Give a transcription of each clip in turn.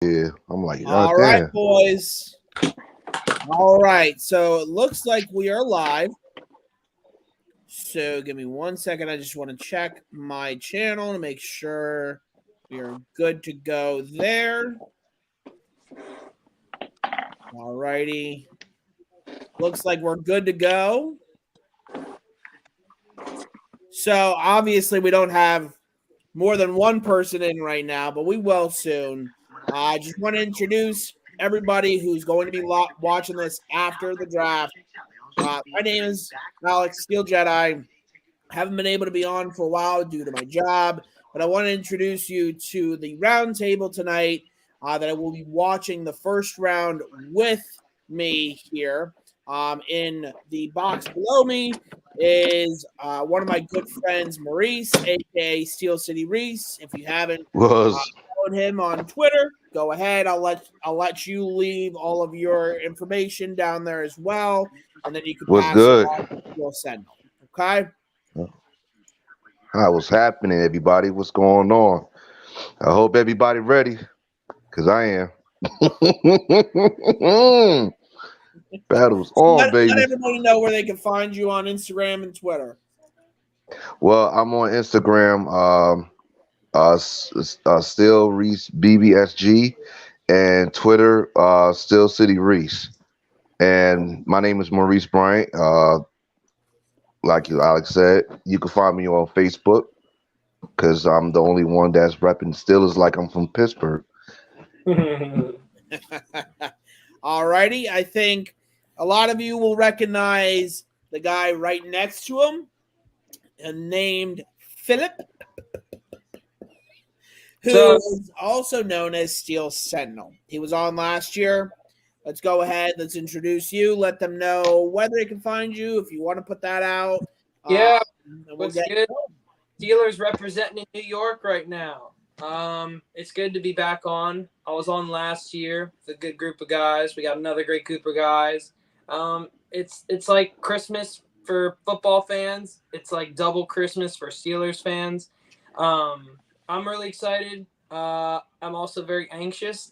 Yeah, I'm like, oh All right, damn. boys. All right. So it looks like we are live. So give me 1 second. I just want to check my channel to make sure we are good to go there. All righty. Looks like we're good to go. So obviously we don't have more than one person in right now, but we will soon. I just want to introduce everybody who's going to be watching this after the draft. My name is Alex Steel Jedi. Haven't been able to be on for a while due to my job, but I want to introduce you to the roundtable tonight that I will be watching the first round with me here. In the box below me is one of my good friends, Maurice, aka Steel City Reese. If you haven't Was followed him on Twitter, go ahead. I'll let you leave all of your information down there as well, and then you can what's pass it good? on to Steel Sentinel. Okay. How was happening, everybody? What's going on? I hope everybody ready, cause I am. Battles So on, let baby. everybody know where they can find you on Instagram and Twitter. Well, I'm on Instagram. Still Reese BBSG, and Twitter. Still City Reese. And my name is Maurice Bryant. Like you, Alex said, you can find me on Facebook because I'm the only one that's repping Steelers like I'm from Pittsburgh. Alrighty, I think a lot of you will recognize the guy right next to him, named Philip, who So is also known as Steel Sentinel. He was on last year. Let's go ahead. Let's introduce you. Let them know where they can find you if you want to put that out. yeah, And we'll what's get good? Steelers representing in New York right now. It's good to be back on. I was on last year. It's a good group of guys. We got another great group of guys. It's like Christmas for football fans. It's like double Christmas for Steelers fans. I'm really excited. I'm also very anxious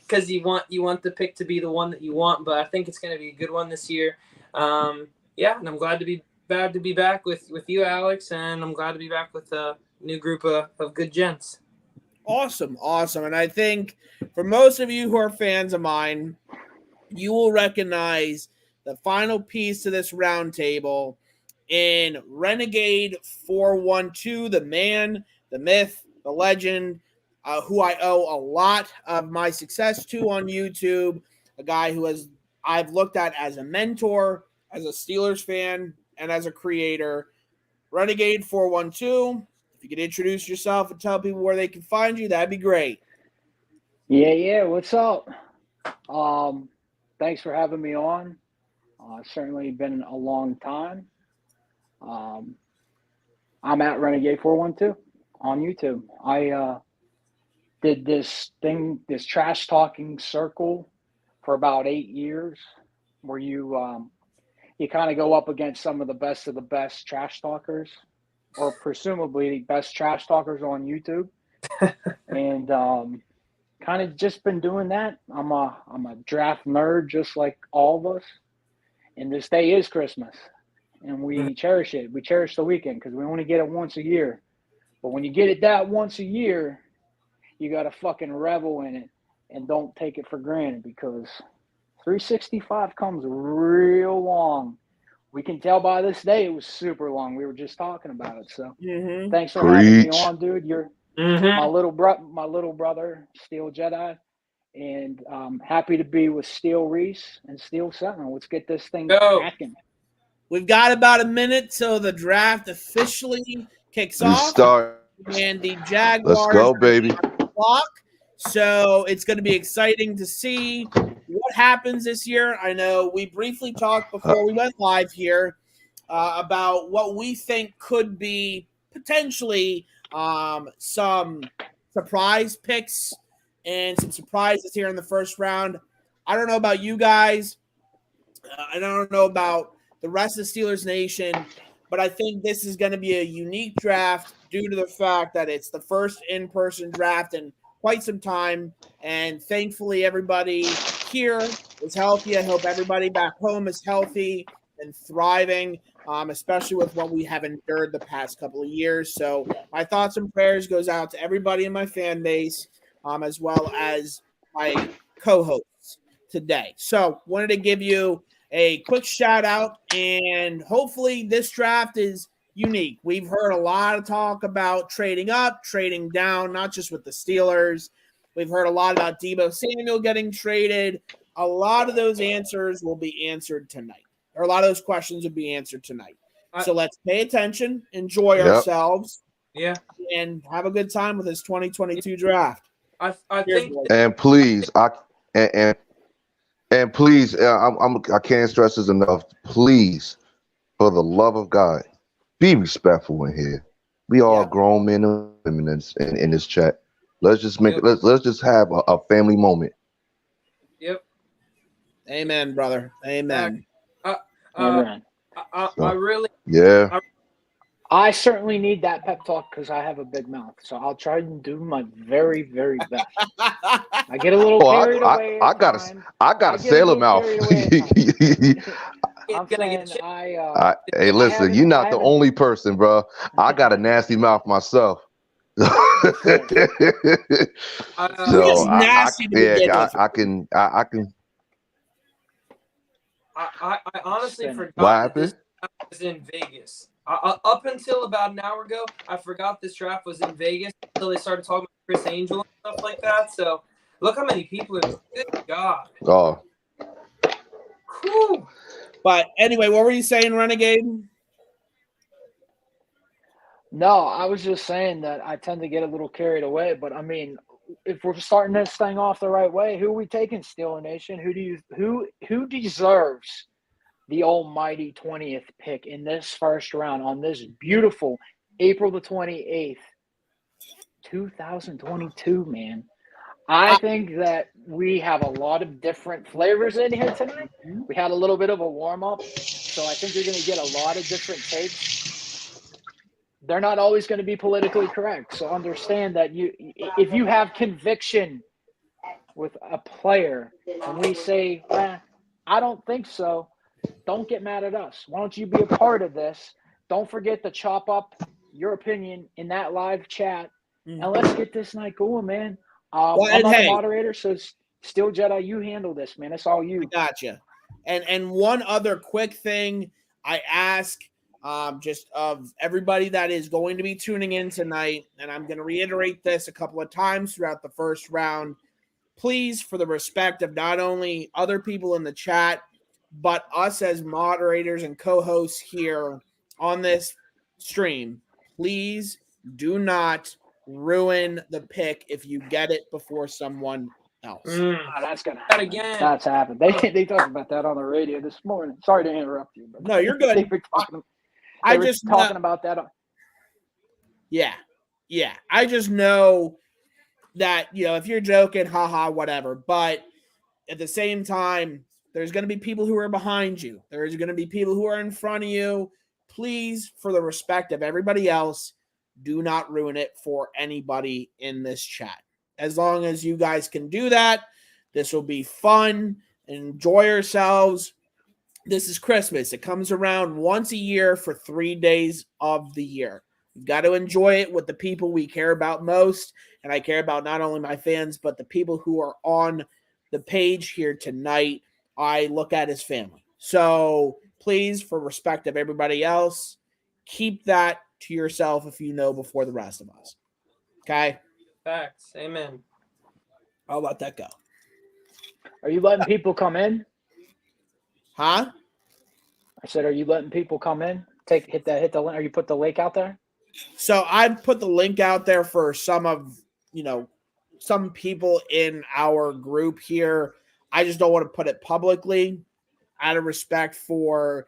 because you want the pick to be the one that you want, but I think it's going to be a good one this year. Yeah, and I'm glad to be back with you, Alex, and I'm glad to be back with a new group of good gents. Awesome, awesome. And I think for most of you who are fans of mine, you will recognize the final piece to this roundtable in Renegade 412, the man, the myth, the legend, who I owe a lot of my success to on YouTube, a guy who I've looked at as a mentor, as a Steelers fan, and as a creator. Renegade 412. If you could introduce yourself and tell people where they can find you, that'd be great. Yeah, what's up? Um, Thanks for having me on. Certainly been a long time. Um, I'm at Renegade 412 on YouTube. I did this thing, this trash talking circle for about 8 years, where you kind of go up against some of the best trash talkers, or presumably the best trash talkers on YouTube, and kind of just been doing that. I'm a draft nerd, just like all of us. And this day is Christmas, and we cherish it. We cherish the weekend because we only get it once a year. But when you get it that once a year, you got to fucking revel in it and don't take it for granted, because 365 comes real long. We can tell by this day it was super long. We were just talking about it. So Mm-hmm. thanks for having me Preach. on, dude. You're my Mm-hmm. little brother, Steel Jedi, and happy to be with Steel Reese and Steel Sentinel. Let's get this thing Go. cracking. We've got about a minute till the draft officially kicks It off, starts. and the Let's go, Jaguars baby. are on the clock. So it's going to be exciting to see what happens this year. I know we briefly talked Uh, before we went live here about what we think could be potentially some surprise picks and some surprises here in the first round. I don't know about you guys. I don't know about the rest of the Steelers Nation, but I think this is going to be a unique draft due to the fact that it's the first in-person draft in quite some time. And thankfully, everybody here is healthy. I hope everybody back home is healthy and thriving, especially with what we have endured the past couple of years. So my thoughts and prayers goes out to everybody in my fan base, as well as my co-hosts today. So wanted to give you a quick shout out, and hopefully this draft is unique. We've heard a lot of talk about trading up, trading down, not just with the Steelers. We've heard a lot about Deebo Samuel getting traded. A lot of those answers will be answered tonight, or a lot of those questions will be answered tonight. So let's pay attention, enjoy ourselves, and have a good time with this 2022 draft. I think, and please, and please, I can't stress this enough. Please, for the love of God, be respectful in here. We all grown men and women in this chat. Let's just make let's just have a family moment. Yep. Amen, brother. Amen. Amen. I really. Yeah. I certainly need that pep talk because I have a big mouth. So I'll try and do my very, very best. I get a little carried away. I got a sailor mouth. I'm saying hey, listen, you're not the only person, bro. I got a nasty mouth myself. So I honestly forgot what that happened? this draft was in Vegas. Up until about an hour ago, I forgot this draft was in Vegas until they started talking about Chris Angel and stuff like that. So look how many people are. Good God. Oh. Whew. But anyway, what were you saying, Renegade? No, I was just saying that I tend to get a little carried away. But I mean, if we're starting this thing off the right way, who are we taking, Steeler Nation? Who deserves the almighty 20th pick in this first round on this beautiful April the 28th, 2022, man? I think that we have a lot of different flavors in here tonight. We had a little bit of a warm-up, so I think you're going to get a lot of different takes. They're not always going to be politically correct, so understand that if you have conviction with a player and we say, I don't think so, don't get mad at us. Why don't you be a part of this? Don't forget to chop up your opinion in that live chat, and let's get this night going, man. I'm not the moderator, so Steel Jedi, you handle this, man. It's all you. Gotcha. And one other quick thing I ask just of everybody that is going to be tuning in tonight, and I'm going to reiterate this a couple of times throughout the first round. Please, for the respect of not only other people in the chat, but us as moderators and co-hosts here on this stream, please do not ruin the pick if you get it before someone else. That's gonna happen. Again. That's happened. They talked about that on the radio this morning. Sorry to interrupt you, but no, you're good. They were talking about that. Yeah. I just know that, if you're joking, haha, whatever. But at the same time, there's going to be people who are behind you. There's going to be people who are in front of you. Please, for the respect of everybody else, do not ruin it for anybody in this chat. As long as you guys can do that, this will be fun. Enjoy yourselves. This is Christmas. It comes around once a year for 3 days of the year. We've got to enjoy it with the people we care about most. And I care about not only my fans, but the people who are on the page here tonight. I look at as family. So please, for respect of everybody else, keep that to yourself if you know before the rest of us. Okay? Facts. Amen. I'll let that go. Are you letting people come in? Huh? I said, are you letting people come in? Hit the link, or you put the link out there? So I put the link out there for some of, some people in our group here. I just don't want to put it publicly out of respect for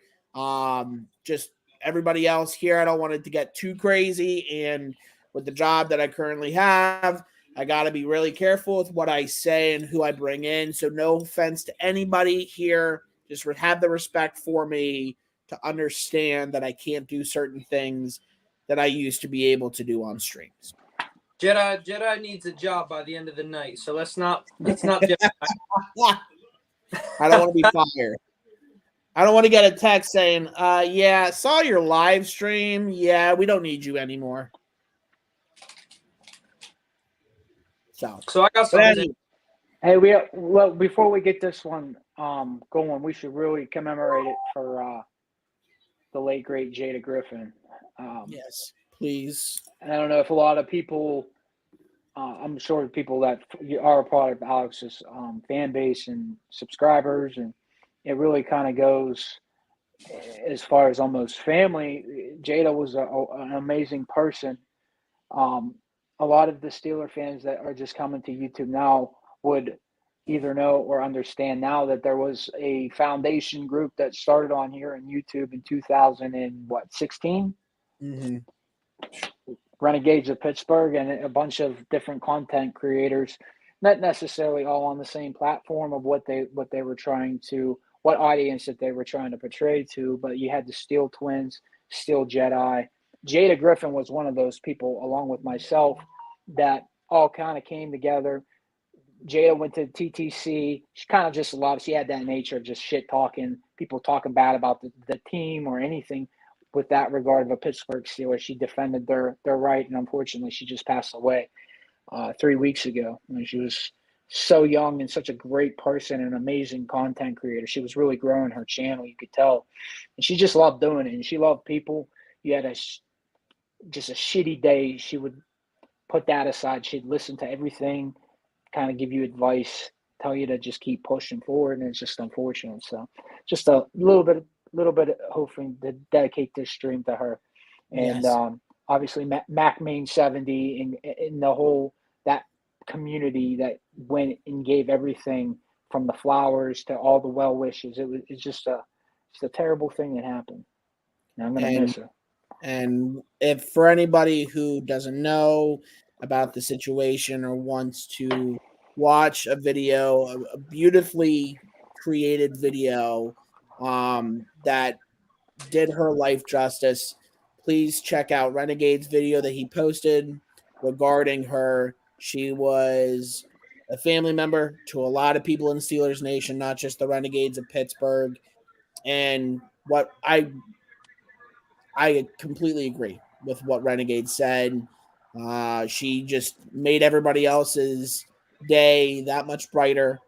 just everybody else here. I don't want it to get too crazy. And with the job that I currently have, I got to be really careful with what I say and who I bring in. So no offense to anybody here. Just have the respect for me to understand that I can't do certain things that I used to be able to do on streams. Jedi needs a job by the end of the night, so let's not Jedi. I don't want to be fired. I don't want to get a text saying, yeah, saw your live stream. Yeah, we don't need you anymore. So I got something. anyway. Hey, before we get this one going, we should really commemorate it for the late great Jada Griffin. Yes, please. And I don't know if a lot of people, I'm sure people that are a part of Alex's fan base and subscribers, and it really kind of goes as far as almost family. Jada was an amazing person. A lot of the Steeler fans that are just coming to YouTube now would either know or understand now that there was a foundation group that started on here on YouTube in 2016. Mm-hmm. Renegades of Pittsburgh, and a bunch of different content creators, not necessarily all on the same platform of what they were trying to, what audience that they were trying to portray to. But you had the Steel Twins, Steel Jedi. Jada Griffin was one of those people, along with myself, that all kind of came together. Jada went to TTC. She kind of just she had that nature of just shit talking, people talking bad about the team or anything with that regard of a Pittsburgh Steelers. She defended their right, and unfortunately she just passed away 3 weeks ago. And she was so young and such a great person, an amazing content creator. She was really growing her channel, you could tell. And she just loved doing it, and she loved people. You had just a shitty day, she would put that aside. She'd listen to everything, kind of give you advice, tell you to just keep pushing forward, and it's just unfortunate. So just a little bit of hoping to dedicate this stream to her. And Yes. Obviously Mac Main 70 and in the whole, that community that went and gave everything from the flowers to all the well wishes. It's just a terrible thing that happened. And I'm going to miss her. And if for anybody who doesn't know about the situation or wants to watch a video, a beautifully created video that did her life justice, please check out Renegade's video that he posted regarding her. She was a family member to a lot of people in Steelers Nation, not just the Renegades of Pittsburgh. And what I completely agree with what Renegade said. She just made everybody else's day that much brighter.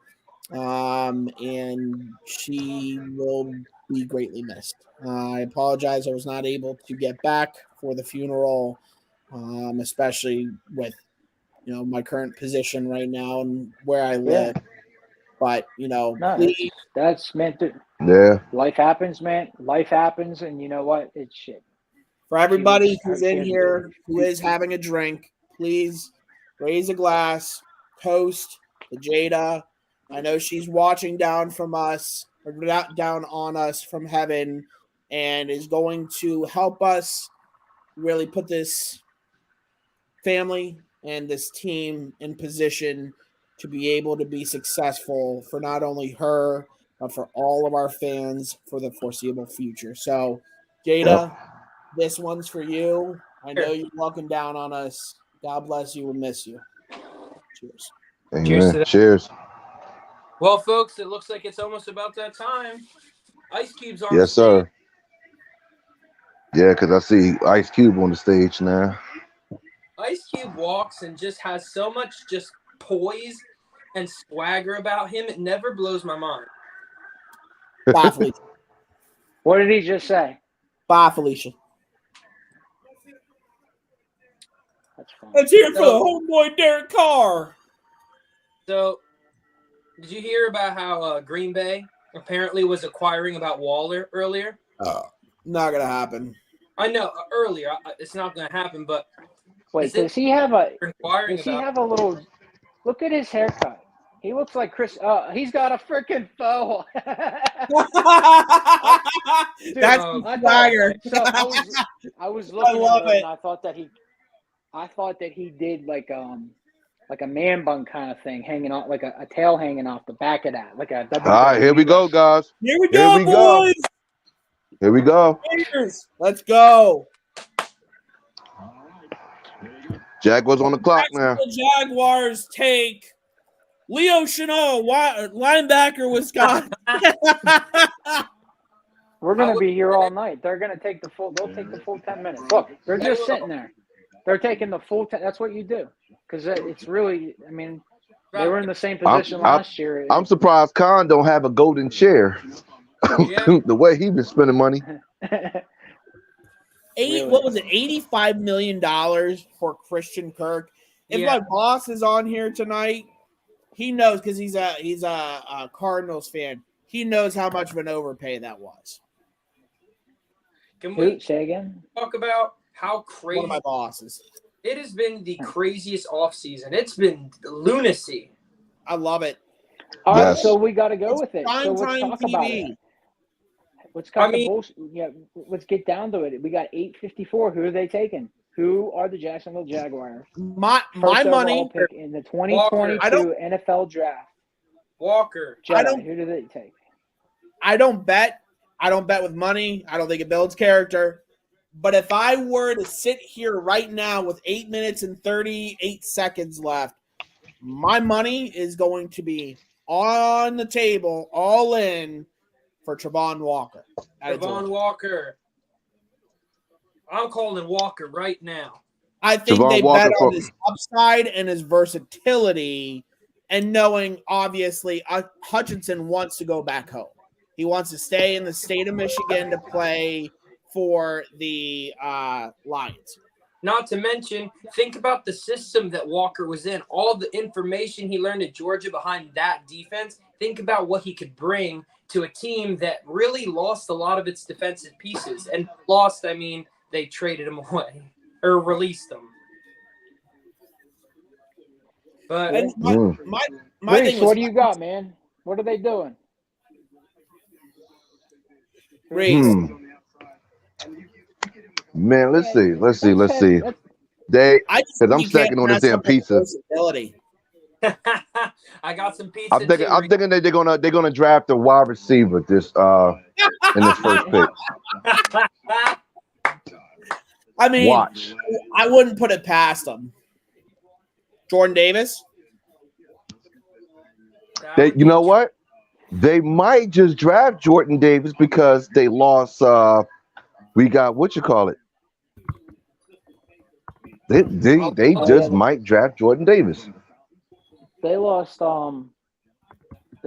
And she will be greatly missed. I apologize. I was not able to get back for the funeral, especially with, my current position right now and where I live. But, No, please. that's meant to. Yeah. Life happens, man. Life happens, and you know what? It's shit. For everybody who's in here who is having a drink, please raise a glass, toast to Jada. I know she's watching down from us, or down on us from heaven, and is going to help us really put this family and this team in position to be able to be successful for not only her, but for all of our fans for the foreseeable future. So, Jada, this one's for you. I know you're looking down on us. God bless you. We'll miss you. Cheers. Amen. Cheers to that. Cheers. Well, folks, it looks like it's almost about that time. Ice Cube's on Yes, the sir. stage. Yeah, because I see Ice Cube on the stage now. Ice Cube walks and just has so much just poise and swagger about him. It never blows my mind. Bye, Felicia. What did he just say? Bye, Felicia. That's fine. Let's hear it for the homeboy Derek Carr. So, did you hear about how Green Bay apparently was acquiring about Waller earlier? Not gonna happen. I know earlier. It's not going to happen, but wait, does he have a? inquiring Does he about? have a little? Look at his haircut. He looks like Chris. He's got a freaking faux. Dude, That's swagger. So I was looking love at it, it. and I thought that he did like a man bun kind of thing, hanging off like a tail hanging off the back of that, like a. All right, here we go, guys. Here we go, boys. Here we go. Cheers. Let's go. Jaguars on the clock now. The Jaguars take Leo Chenal, linebacker, Wisconsin. We're gonna be here all night. They're gonna take the full. They'll take the full 10 minutes. Look, they're just sitting there. They're taking the full 10. That's what you do, because it's really. I mean, they were in the same position last year. I'm surprised Khan don't have a golden chair. Yeah. The way he been spending money. Really? What was it? $85 million for Christian Kirk. If my boss is on here tonight, he knows, because he's a Cardinals fan. He knows how much of an overpay that was. Can we say again? talk about how crazy One of my bosses. it has been? The craziest offseason. It's been lunacy. I love it. All right, Yes. so we got to go with it. So let's Primetime talk about TV. it. Let's cut the bullshit. Yeah, let's get down to it. We got 854. Who are they taking? Who are the Jacksonville Jaguars? My First money overall pick in the 2022 NFL Draft. Walker. Jedi, who do they take? I don't bet. I don't bet with money. I don't think it builds character. But if I were to sit here right now with 8 minutes and 38 seconds left, my money is going to be on the table, all in, for Travon Walker. Travon Walker. I'm calling Walker right now. I think Travon they Walker bet on his upside and his versatility, and knowing, obviously, Hutchinson wants to go back home. He wants to stay in the state of Michigan to play for the Lions. Not to mention, think about the system that Walker was in. All the information he learned at Georgia behind that defense. Think about what he could bring to a team that really lost a lot of its defensive pieces. And lost, I mean, they traded him away or released him. But my Reese, thing was, what do you got, man? What are they doing? Reese. Man, let's see. They, because I'm stacking on this damn pizza. I got some pizza. I'm thinking that they're gonna draft a wide receiver in this first pick. I mean, Watch. I wouldn't put it past them. Jordan Davis. You know what? They might just draft Jordan Davis because they lost. We got what you call it. They just might draft Jordan Davis. They lost the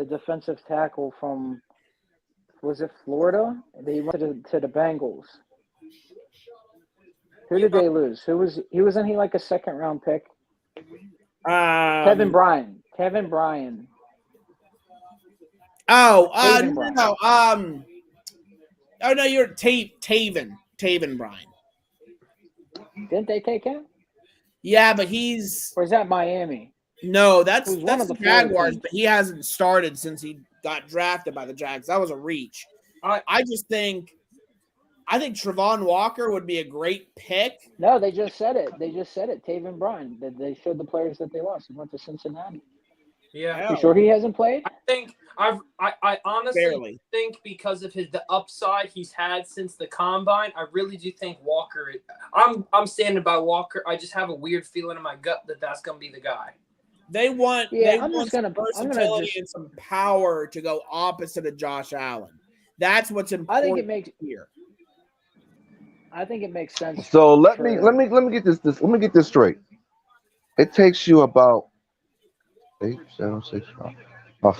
defensive tackle from, was it Florida? They went to the Bengals. Who did they lose? Wasn't he like a second round pick? Kevin Bryan. No. Oh no, you're Taven Bryan. Didn't they take him? Yeah, but he's. Or is that Miami? No, that's one of the Jaguars, teams. but he hasn't started since he got drafted by the Jags. That was a reach. I think Travon Walker would be a great pick. No, they just said it. Taven Bryan. They showed the players that they lost. He went to Cincinnati. Yeah. You sure he hasn't played? I honestly Barely. think because of the upside he's had since the combine, I really do think Walker. I'm standing by Walker. I just have a weird feeling in my gut that that's going to be the guy. They want some versatility and some power to go opposite of Josh Allen. That's what's important. I think it makes sense. So let me get this straight. It takes you about 8, 7, 6,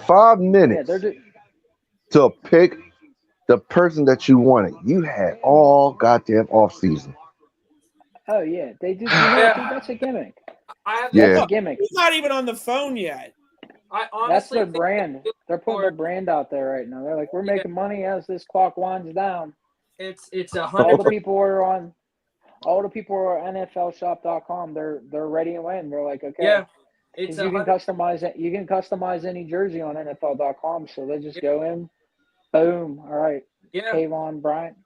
5 minutes to pick the person that you wanted. You had all goddamn off season. Oh yeah, they do. That's a gimmick. That's a gimmick. He's not even on the phone yet. That's their brand. They're putting their brand out there right now. They're like, we're making money as this clock winds down. It's 100%. All the people are on NFLshop.com. They're ready and waiting. They're like, okay. Yeah. You can customize it. You can customize any jersey on NFL.com. So they just go in, boom. All right. Yeah. Tavon Bryant.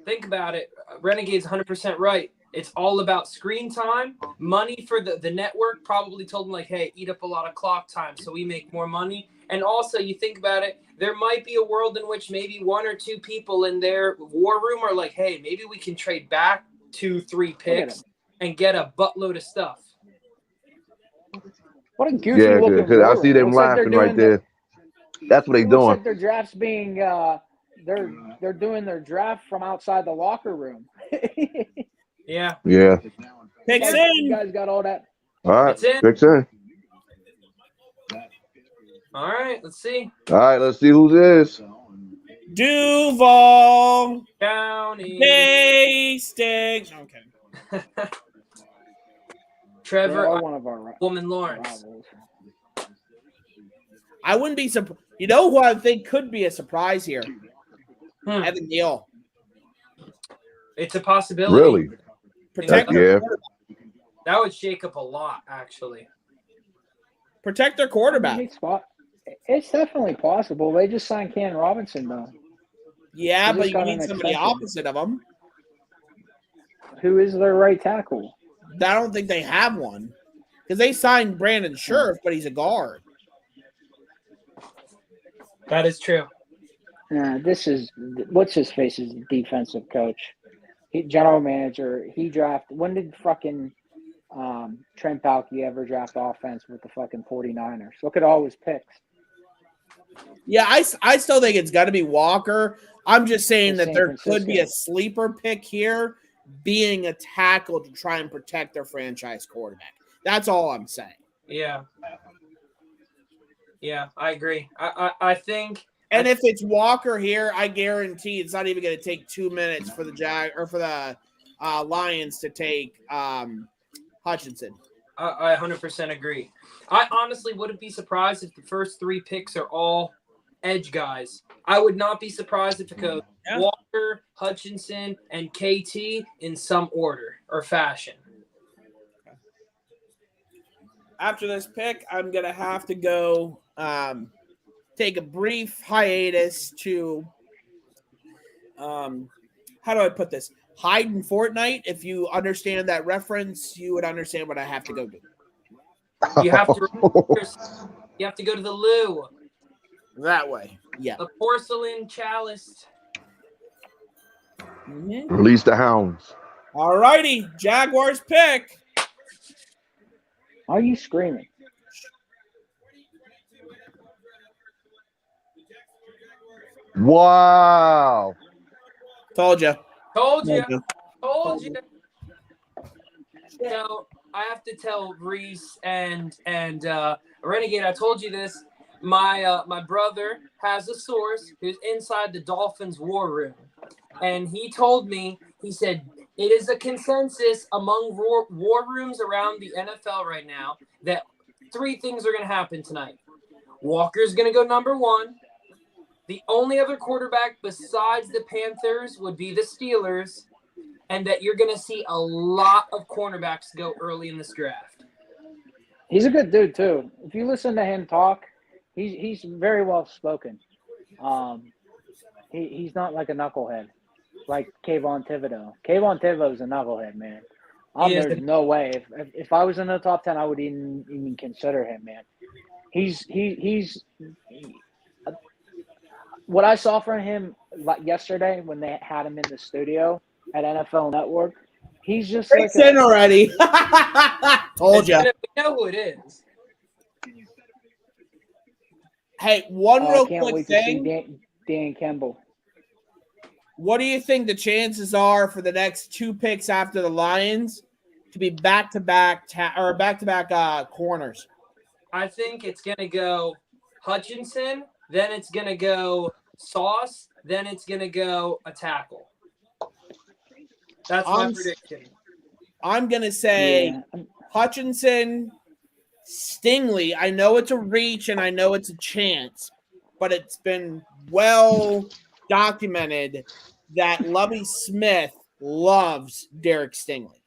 Think about it. Renegade's 100% right. It's all about screen time. Money for the network probably told them, like, hey, eat up a lot of clock time so we make more money. And also, you think about it, there might be a world in which maybe 1 or 2 people in their war room are like, hey, maybe we can trade back 2-3 picks and get a buttload of stuff. What a goofy Yeah, looking because I war see room. them Looks like they're laughing right doing there. That's what they it looks doing. like their drafts being they're doing their draft from outside the locker room. Yeah. Yeah. Picks You in. guys got all that. All right. It's in. Picks in. All right, let's see. All right, let's see who this. Duval. County. Hastings. Okay. They Trevor. are one of our Woman Lawrence. rivals. I wouldn't be surprised. You know who I think could be a surprise here? Evan Neal. It's a possibility. Really? Protect Yeah. That would shake up a lot, actually. Protect their quarterback. It's definitely possible. They just signed Ken Robinson, though. Yeah, They but just you got need an somebody extension. opposite of them. Who is their right tackle? I don't think they have one because they signed Brandon Scherf, but he's a guard. That is true. This is what's his face is the defensive coach, general manager. He drafted. When did fucking Trent Baalke ever draft offense with the fucking 49ers? Look at all his picks. Yeah, I still think it's got to be Walker. I'm just saying that San there could be a Francisco. sleeper pick here, being a tackle to try and protect their franchise quarterback. That's all I'm saying. Yeah. Yeah, I agree. I think. And if it's Walker here, I guarantee it's not even going to take 2 minutes for the Lions to take Hutchinson. I 100% agree. I honestly wouldn't be surprised if the first 3 picks are all edge guys. I would not be surprised if it goes Walker, Hutchinson, and KT in some order or fashion. After this pick, I'm going to have to go take a brief hiatus to, how do I put this? Hide in Fortnite. If you understand that reference, you would understand what I have to go do. You have to you have to go to the loo. That way. Yeah. The porcelain chalice. Mm-hmm. Release the hounds. All righty. Jaguars pick. Why are you screaming? Wow. Told you. Told you. So I have to tell Reese and Renegade. I told you this. My brother has a source who's inside the Dolphins war room, and he told me. He said it is a consensus among war rooms around the NFL right now that 3 things are going to happen tonight. Walker's going to go number 1. The only other quarterback besides the Panthers would be the Steelers, and that you're going to see a lot of cornerbacks go early in this draft. He's a good dude too. If you listen to him talk, he's very well spoken. He's not like a knucklehead, like Kayvon Thibodeau. Kayvon Thibodeau's a knucklehead, man. There's no way. If I was in the top 10, I would even consider him, man. He's what I saw from him like yesterday when they had him in the studio at NFL Network. He's just It's in already. Told you. We know who it is. Hey, one real can't quick wait thing. to see Dan Campbell. What do you think the chances are for the next 2 picks after the Lions to be back-to-back corners? I think it's going to go Hutchinson, then it's going to go Sauce, then it's going to go a tackle. That's my prediction. I'm going to say Hutchinson, Stingley. I know it's a reach and I know it's a chance, but it's been well documented that Lovie Smith loves Derek Stingley.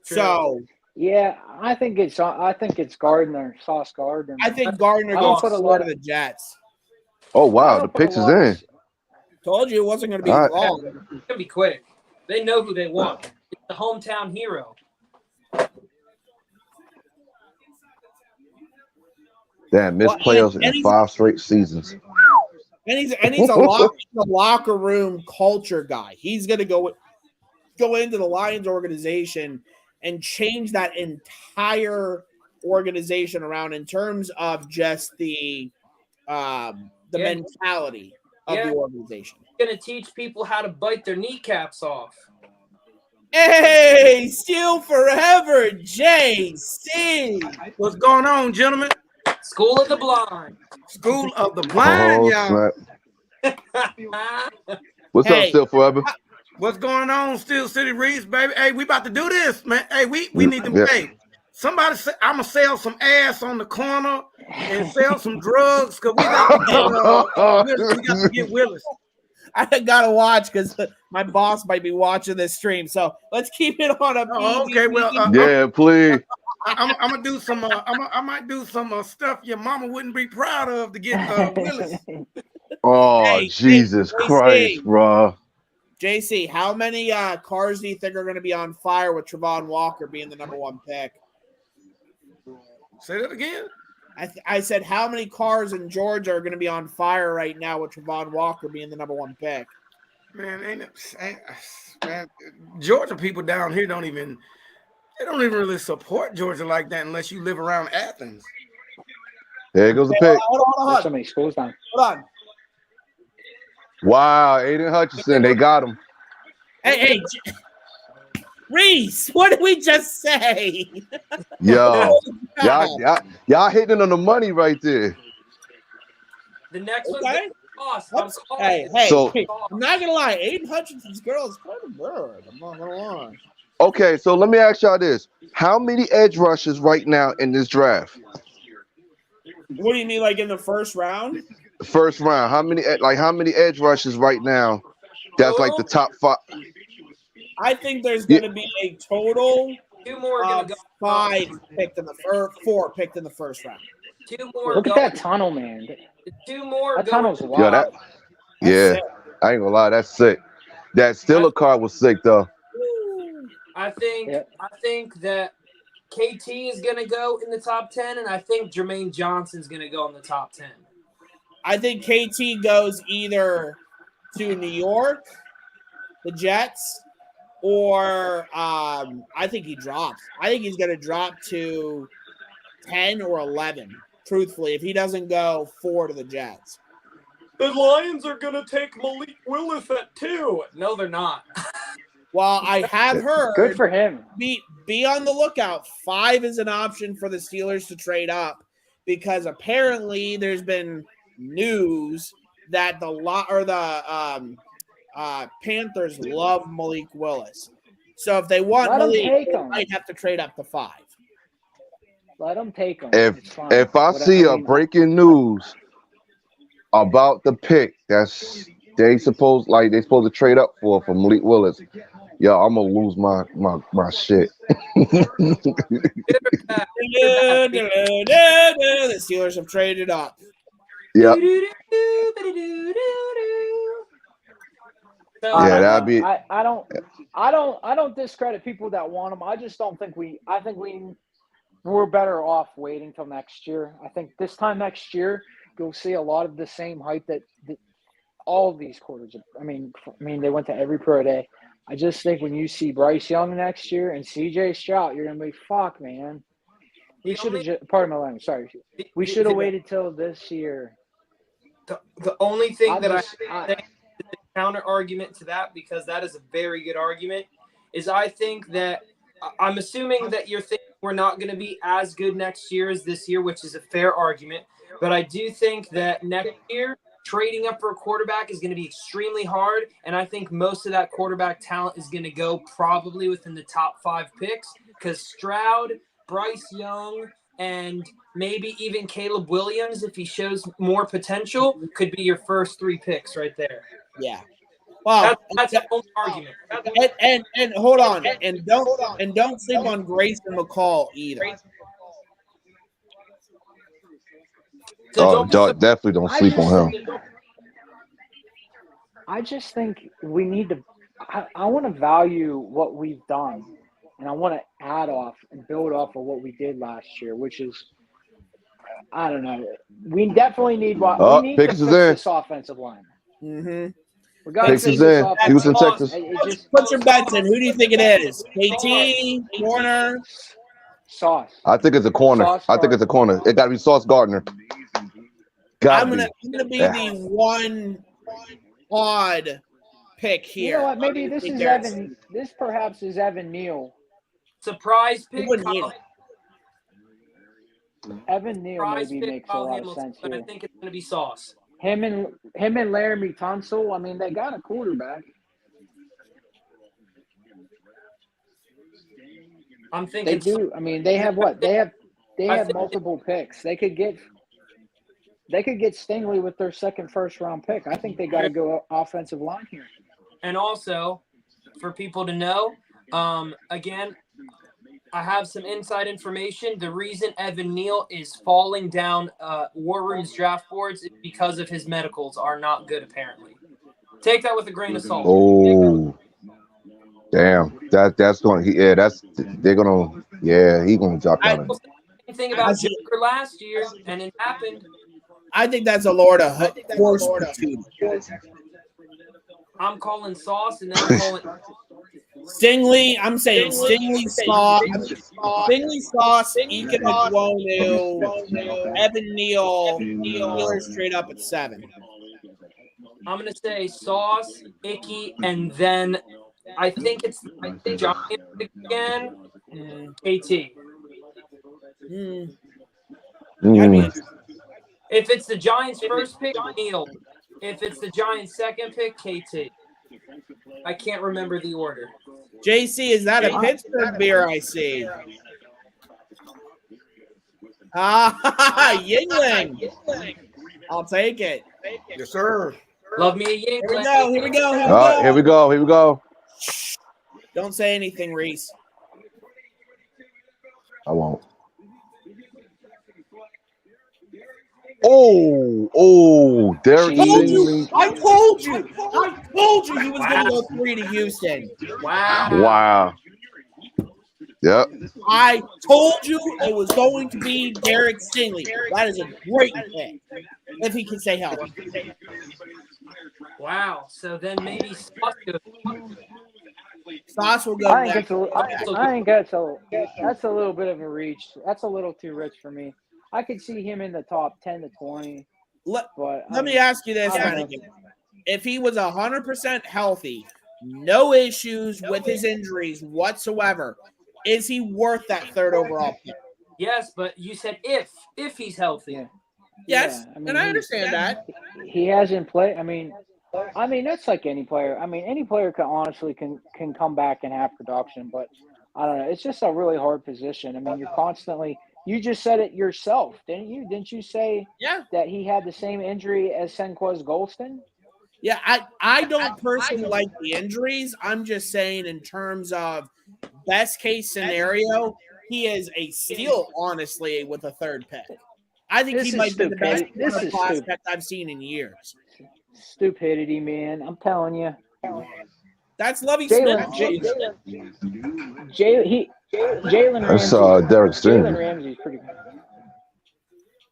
True. So yeah, I think it's Gardner, Sauce Gardner. I think Gardner I goes put a to lot of the Jets. Oh, wow. I The don't put a picks is lot of- in. Told you it wasn't going to be All right. long. It's going to be quick. They know who they want. It's the hometown hero. Damn, missed playoffs in 5 straight seasons. And he's a locker room culture guy. He's going to go into the Lions organization and change that entire organization around in terms of just the mentality of the organization. Going to teach people how to bite their kneecaps off. Hey, Steel Forever, JC. What's going on, gentlemen? School of the Blind. School of the Blind, y'all. What's up, Steel Forever? What's going on, Steel City Reese, baby? Hey, we about to do this, man. Hey, we need to. Yeah. Hey, somebody say I'm gonna sell some ass on the corner and sell some drugs because we got to get Willis. I gotta watch because my boss might be watching this stream. So let's keep it on a. Okay, well, yeah, please. I'm gonna do some. I might do some stuff your mama wouldn't be proud of to get Willis. Oh, Hey, Jesus Christ, bro. JC, how many cars do you think are going to be on fire with Travon Walker being the number 1 pick? Say that again. I said, how many cars in Georgia are going to be on fire right now with Travon Walker being the number 1 pick? Man, man, Georgia people down here don't even really support Georgia like that unless you live around Athens. There goes the pick. Hold There's so many schools down. Hold on. Wow, Aiden Hutchinson, they got him. Hey, Reese, what did we just say? Yo, y'all hitting on the money right there. The next Okay. one's awesome. Hey, So- I'm not gonna lie, Aiden Hutchinson's girl is kind of good. I'm not gonna lie. Okay, so let me ask y'all this: how many edge rushers right now in this draft? What do you mean, like in the first round? First round, how many edge rushers right now? That's like the top 5. I think there's going to be a total 2 more are of going to go. 5 picked in the first, 4 picked in the first round. 2 more. Look at that tunnel, man. 2 more. That tunnel's Yo, wild. That's yeah, sick. I ain't gonna lie, that's sick. That Steeler card was sick though. I think that KT is going to go in the top 10, and I think Jermaine Johnson's going to go in the top 10. I think KT goes either to New York, the Jets, or I think he drops. I think he's going to drop to 10 or 11, truthfully, if he doesn't go 4 to the Jets. The Lions are going to take Malik Willis at 2. No, they're not. Well, I have heard. Good for him. Be on the lookout. 5 is an option for the Steelers to trade up because apparently there's been news that the Panthers love Malik Willis. So if they want Let 'em Malik, take they him. might have to trade up to 5. Let him take him. If It's fine. if I Whatever. see a breaking news about the pick that's they supposed to trade up for Malik Willis, yo, I'm gonna lose my shit. The Steelers have traded up. Yep. So, Yeah, I that'd be. I don't discredit people that want him. I just don't think we're better off waiting till next year. I think this time next year you'll see a lot of the same hype that all of these quarters. I mean, they went to every pro day. I just think when you see Bryce Young next year and CJ Stroud, you're gonna be fuck, man. We should have. Pardon my language. Sorry. We should have waited till this year. The only thing that I I the counter argument to that, because that is a very good argument, is I think that I'm assuming that you're thinking we're not going to be as good next year as this year, which is a fair argument. But I do think that next year trading up for a quarterback is going to be extremely hard, and I think most of that quarterback talent is going to go probably within the top 5 picks because Stroud, Bryce Young, and maybe even Caleb Williams, if he shows more potential, could be your first 3 picks right there. Yeah. Well, That's the only argument. and hold on, and don't sleep on Grayson McCall either. So Definitely don't sleep on him. I just think we need to. I want to value what we've done, and I want to add off and build off of what we did last year, which is, I don't know. We definitely need what we need to Pickens fix is in. this offensive line. Mm-hmm. We got to Texas finish this in. off. Houston, Texas. Put your bets in. Who do you think it is? KT, Warner? Sauce. I think it's a corner. Sauce I think it's a corner. It got to be Sauce Gardner. I'm gonna be the one odd pick here. You know what? Maybe this is Evan. This perhaps is Evan Neal. Surprise pick. Evan Neal maybe makes a lot of sense here. I think it's going to be Sauce. Him and Laramie Tunsil. I mean, they got a quarterback. I'm thinking they do. I mean, they have what? They have multiple picks. They could get Stingley with their second first-round pick. I think they got to go offensive line here. And also, for people to know, again, I have some inside information. The reason Evan Neal is falling down War Room's draft boards is because of his medicals are not good, apparently. Take that with a grain of salt. Oh, damn! That's going. They're gonna. Yeah, he's gonna drop down. Same thing about Joker last year, and it happened. I think that's a Florida horse pursuit. I'm calling Sauce, and then I'm calling Stingley. I'm saying Stingley Sauce. Stingley Sauce. Ika Nwonu. Evan Neal. Steelers straight up at 7. I'm gonna say Sauce, Icky, and then I think it's Giants again. KT. If it's the Giants' first pick, Neal. If it's the Giants' second pick, KT. I can't remember the order. JC, is that a Pittsburgh beer I see? Yingling. I'll take it. Yes, sir. Love me a Yingling. Here we go. All right, here we go. Don't say anything, Reese. I won't. Derek Stingley. I told you he was going to go 3 to Houston. Wow. Yep. I told you it was going to be Derek Stingley. That is a great pick if he can stay healthy. Wow. So then maybe Sauce will go I next. think that's a little bit of a reach. That's a little too rich for me. I could see him in the top 10 to 20. Let me ask you this, Mannequin. If he was 100% healthy, no issues with his injuries whatsoever, is he worth that 3rd overall pick? Yes, but you said if he's healthy. Yeah. Yes, I mean, and I understand that. He hasn't played. I mean, that's like any player. I mean, any player can come back and have production, but I don't know. It's just a really hard position. I mean, you're constantly. You just said it yourself, didn't you? Didn't you say that he had the same injury as Senquez Golston? Yeah, I don't personally like the injuries. I'm just saying in terms of best case scenario, he is a steal, honestly, with a 3rd pick. I think he might be the best prospect I've seen in years. Stupidity, man. I'm telling you. That's Lovie Smith. Jalen Ramsey. Derek Stingley. Jalen Ramsey's pretty good.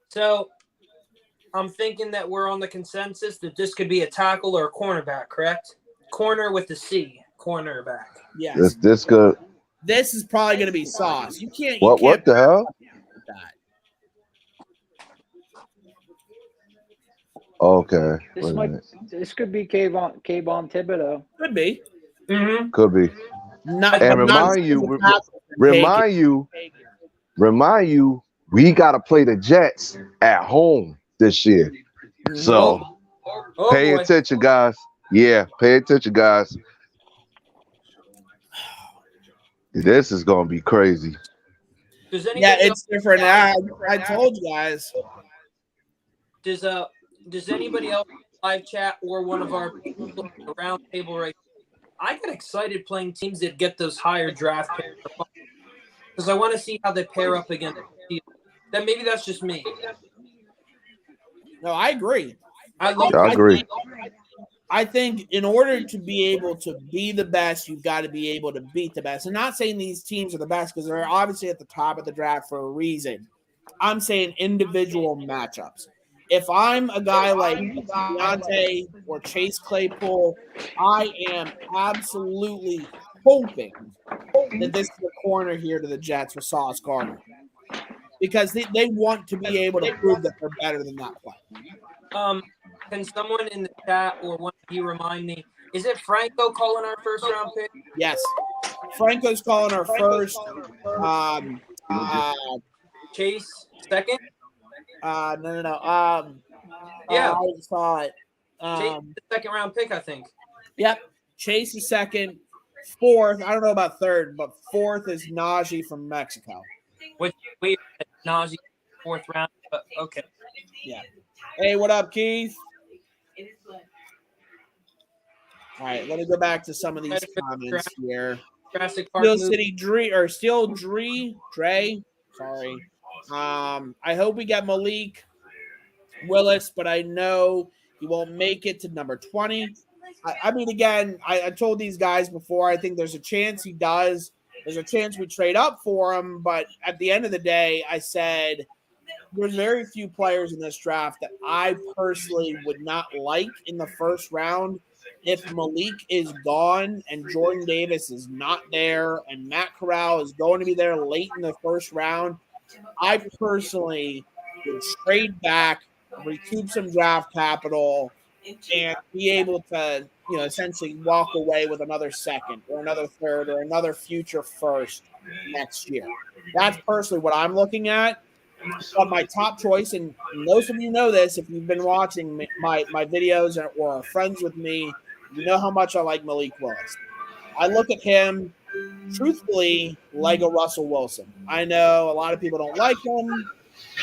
So I'm thinking that we're on the consensus that this could be a tackle or a cornerback, correct? Corner with the C, cornerback. Yes. This good. This is probably going to be Sauce. You can't. What the hell? That. Okay. This could be Kayvon Thibodeau. Could be. Mm-hmm. Could be. Remind you, we got to play the Jets at home this year. So pay attention, guys. Yeah, pay attention, guys. This is going to be crazy. It's different. I told you guys. Does anybody else live chat or one of our people around table right? I get excited playing teams that get those higher draft picks because I want to see how they pair up against. Then maybe that's just me. No, I agree. I agree. I think in order to be able to be the best, you've got to be able to beat the best. I'm not saying these teams are the best because they're obviously at the top of the draft for a reason. I'm saying individual matchups. if I'm a guy like Deontay or Chase Claypool, I am absolutely hoping that this is the corner here to the Jets with Sauce Gardner, because they want to be able to prove that they're better than that play. Can someone in the chat or one of you remind me, is it Franco calling our first round pick? Yes. Franco's calling our first. Chase second? No. Yeah. I saw it. Chase the second round pick, I think. Yep. Chase is second. Fourth, I don't know about third, but fourth is Najee from Mexico. Which weird, Najee fourth round, but okay. Yeah. Hey, what up, Keith? All right, let me go back to some of these comments here. Steel Dre. Sorry. I hope we get Malik Willis, but I know he won't make it to number 20. I mean, again, I told these guys before, I think there's a chance he does. There's a chance we trade up for him, but at the end of the day, I said there's very few players in this draft that I personally would not like in the first round. If Malik is gone and Jordan Davis is not there and Matt Corral is going to be there late in the first round, I personally would trade back, recoup some draft capital, and be able to, essentially walk away with another second or another third or another future first next year. That's personally what I'm looking at. But my top choice, and most of you know this if you've been watching my videos or are friends with me, you know how much I like Malik Willis. I look at him, truthfully, like a Russell Wilson. I know a lot of people don't like him.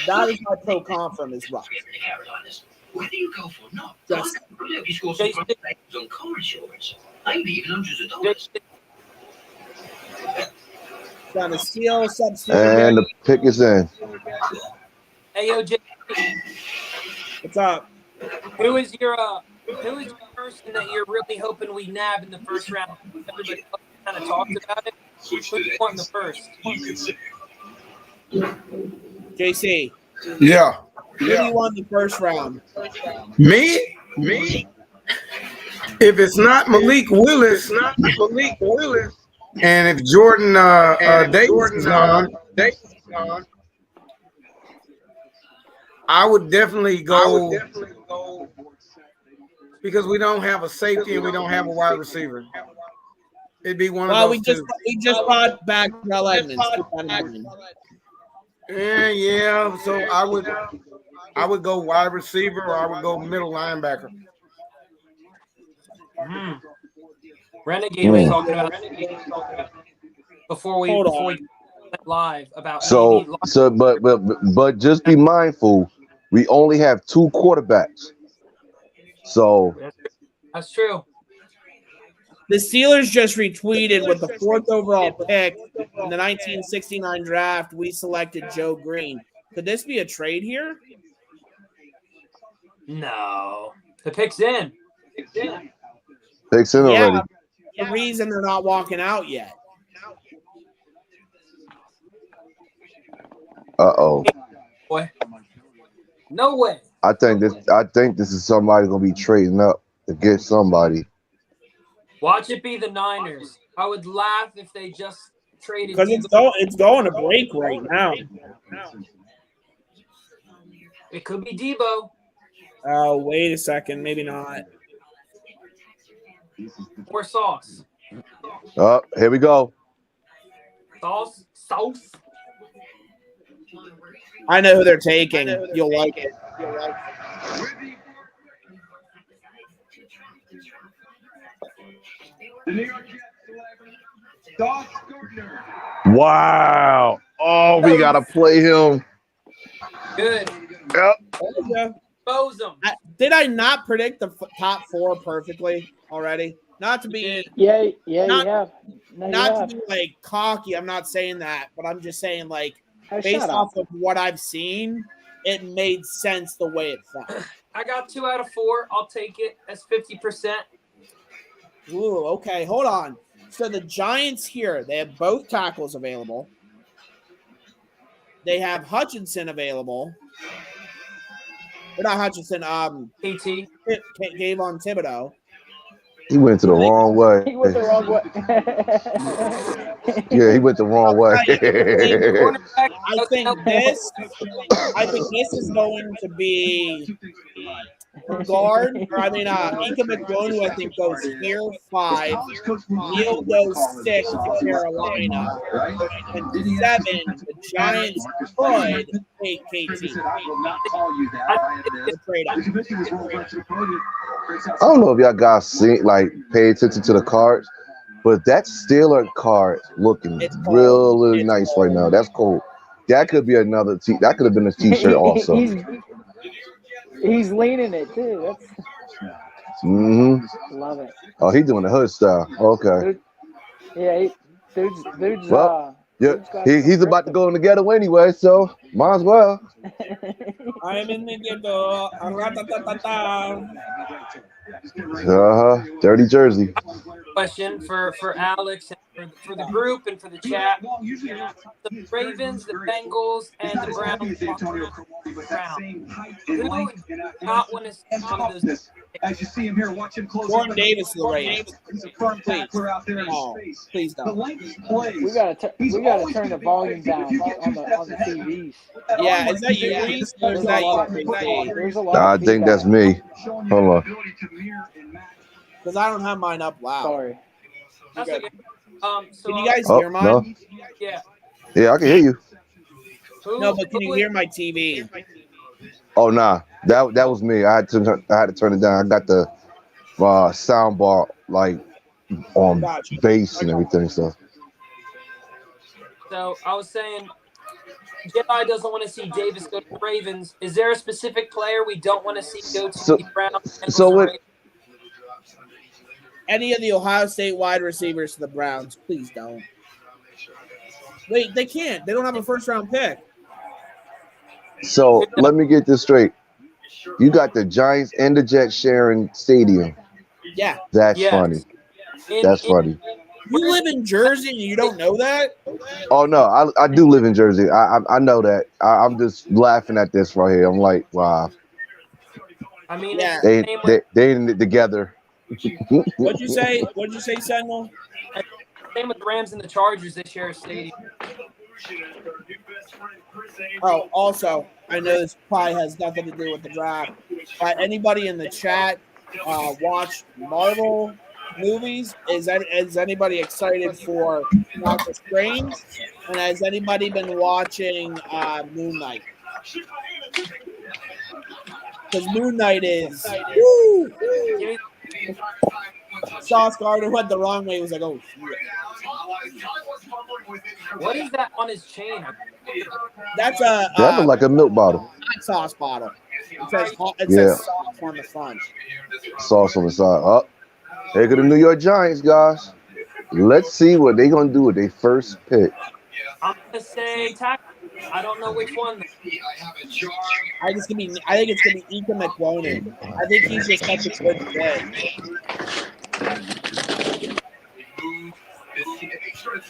That is my pro con from his rush. Where do you go for? No. Just, You score some on car insurance. Maybe even hundreds of dollars. trying to steal, substitute. And the pick is in. Hey, yo, Jay, What's up? who is your person that you're really hoping we nab in the first round? Everybody kind of talked about it. Who do you want in the first? JC, Yeah. who do you want in the first round? Me? If it's not Malik Willis, and if Jordan Davis is gone, I would definitely go because we don't have a safety and we don't have a wide receiver. It'd be one of those two. We just brought back Terrell Edmonds. Yeah. So I would go wide receiver or I would go middle linebacker. Renegade was talking about before we went live about but just be mindful. We only have 2 quarterbacks. So that's true. The Steelers just retweeted with the 4th overall pick in the 1969 draft. We selected Joe Green. Could this be a trade here? No, the pick's in. Pick's in already. The reason they're not walking out yet. Uh-oh. Boy. No way. I think this is somebody gonna be trading up to get somebody. Watch it be the Niners. I would laugh if they just traded. Because it's going to break right now. It could be Debo. Oh, wait a second. Maybe not. Or Sauce. Oh, here we go. Sauce. I know who they're taking. You'll like it. Wow. Oh, we gotta play him. Good. Yep. Expose them. Did I not predict the top 4 perfectly already? Not to be you have. To be like cocky. I'm not saying that, but I'm just saying based off of what I've seen, it made sense the way it felt. I got 2 out of 4. I'll take it as 50%. Ooh, okay. Hold on. So the Giants here, they have both tackles available. They have Hutchinson available. not Hutchinson. KT. Gave on Thibodeau. He went to the wrong way. He went the wrong way. Yeah, he went the wrong way. Cornerback. I think this is going to be for guard. Or I mean, Ika McWilliams, who I think goes here 5. Neal goes 6 to Carolina, and 7. The Giants could take KT. I don't know if y'all guys pay attention to the cards, but that Steeler card looking It's cold. really It's nice cold. right now. That's cool. That could be another that could have been a t-shirt also. He's leaning it too. That's love it. Oh, he's doing the hood style. Okay. Yeah, dude's Well, yeah, he's about to go in the ghetto anyway, so might as well. I'm in the ghetto. Dirty jersey. Question for Alex and for the group and for the chat. The Ravens, the Bengals, and the Browns. Who do not want to see one of those? As you see him here, watch him close. Jordan Davis, the Ravens. Please don't. We gotta turn the volume down on the TVs. Yeah, is that you, Reese? Or is that you? I think that's me. Hold on. Because I don't have mine up loud. Sorry. That's okay. So Can you guys hear mine? No. Yeah. Yeah, I can hear you. No, but can you hear my TV? Oh nah, that was me. I had to turn it down. I got the sound bar on bass and everything. So I was saying, Jedi doesn't want to see Davis go to the Ravens. Is there a specific player we don't want to see go to the Browns? Any of the Ohio State wide receivers to the Browns, please don't. Wait, they can't. They don't have a first-round pick. So let me get this straight. You got the Giants and the Jets sharing stadium. Yeah. That's funny. That's funny. You live in Jersey and you don't know that? Oh no, I do live in Jersey. I know that. I'm just laughing at this right here. I'm like, wow. I mean, they in it together. What'd you say? Sentinel? Same with the Rams and the Chargers. They share a stadium. Oh, also, I know this probably has nothing to do with the draft, but anybody in the chat watch Marvel movies? Is anybody excited for Doctor Strange? And has anybody been watching Moon Knight? Because Moon Knight is woo! Sauce Gardner went the wrong way. He was like, oh shit. What is that on his chain? That's that looks like a milk bottle. Sauce bottle. It says sauce on the front. Sauce on the side. Oh, here go the New York Giants, guys. Let's see what they're gonna do with their first pick. I'm gonna say tackle. I don't know which one. I think it's gonna be Ika McWilliams. I think he's just such a good fit.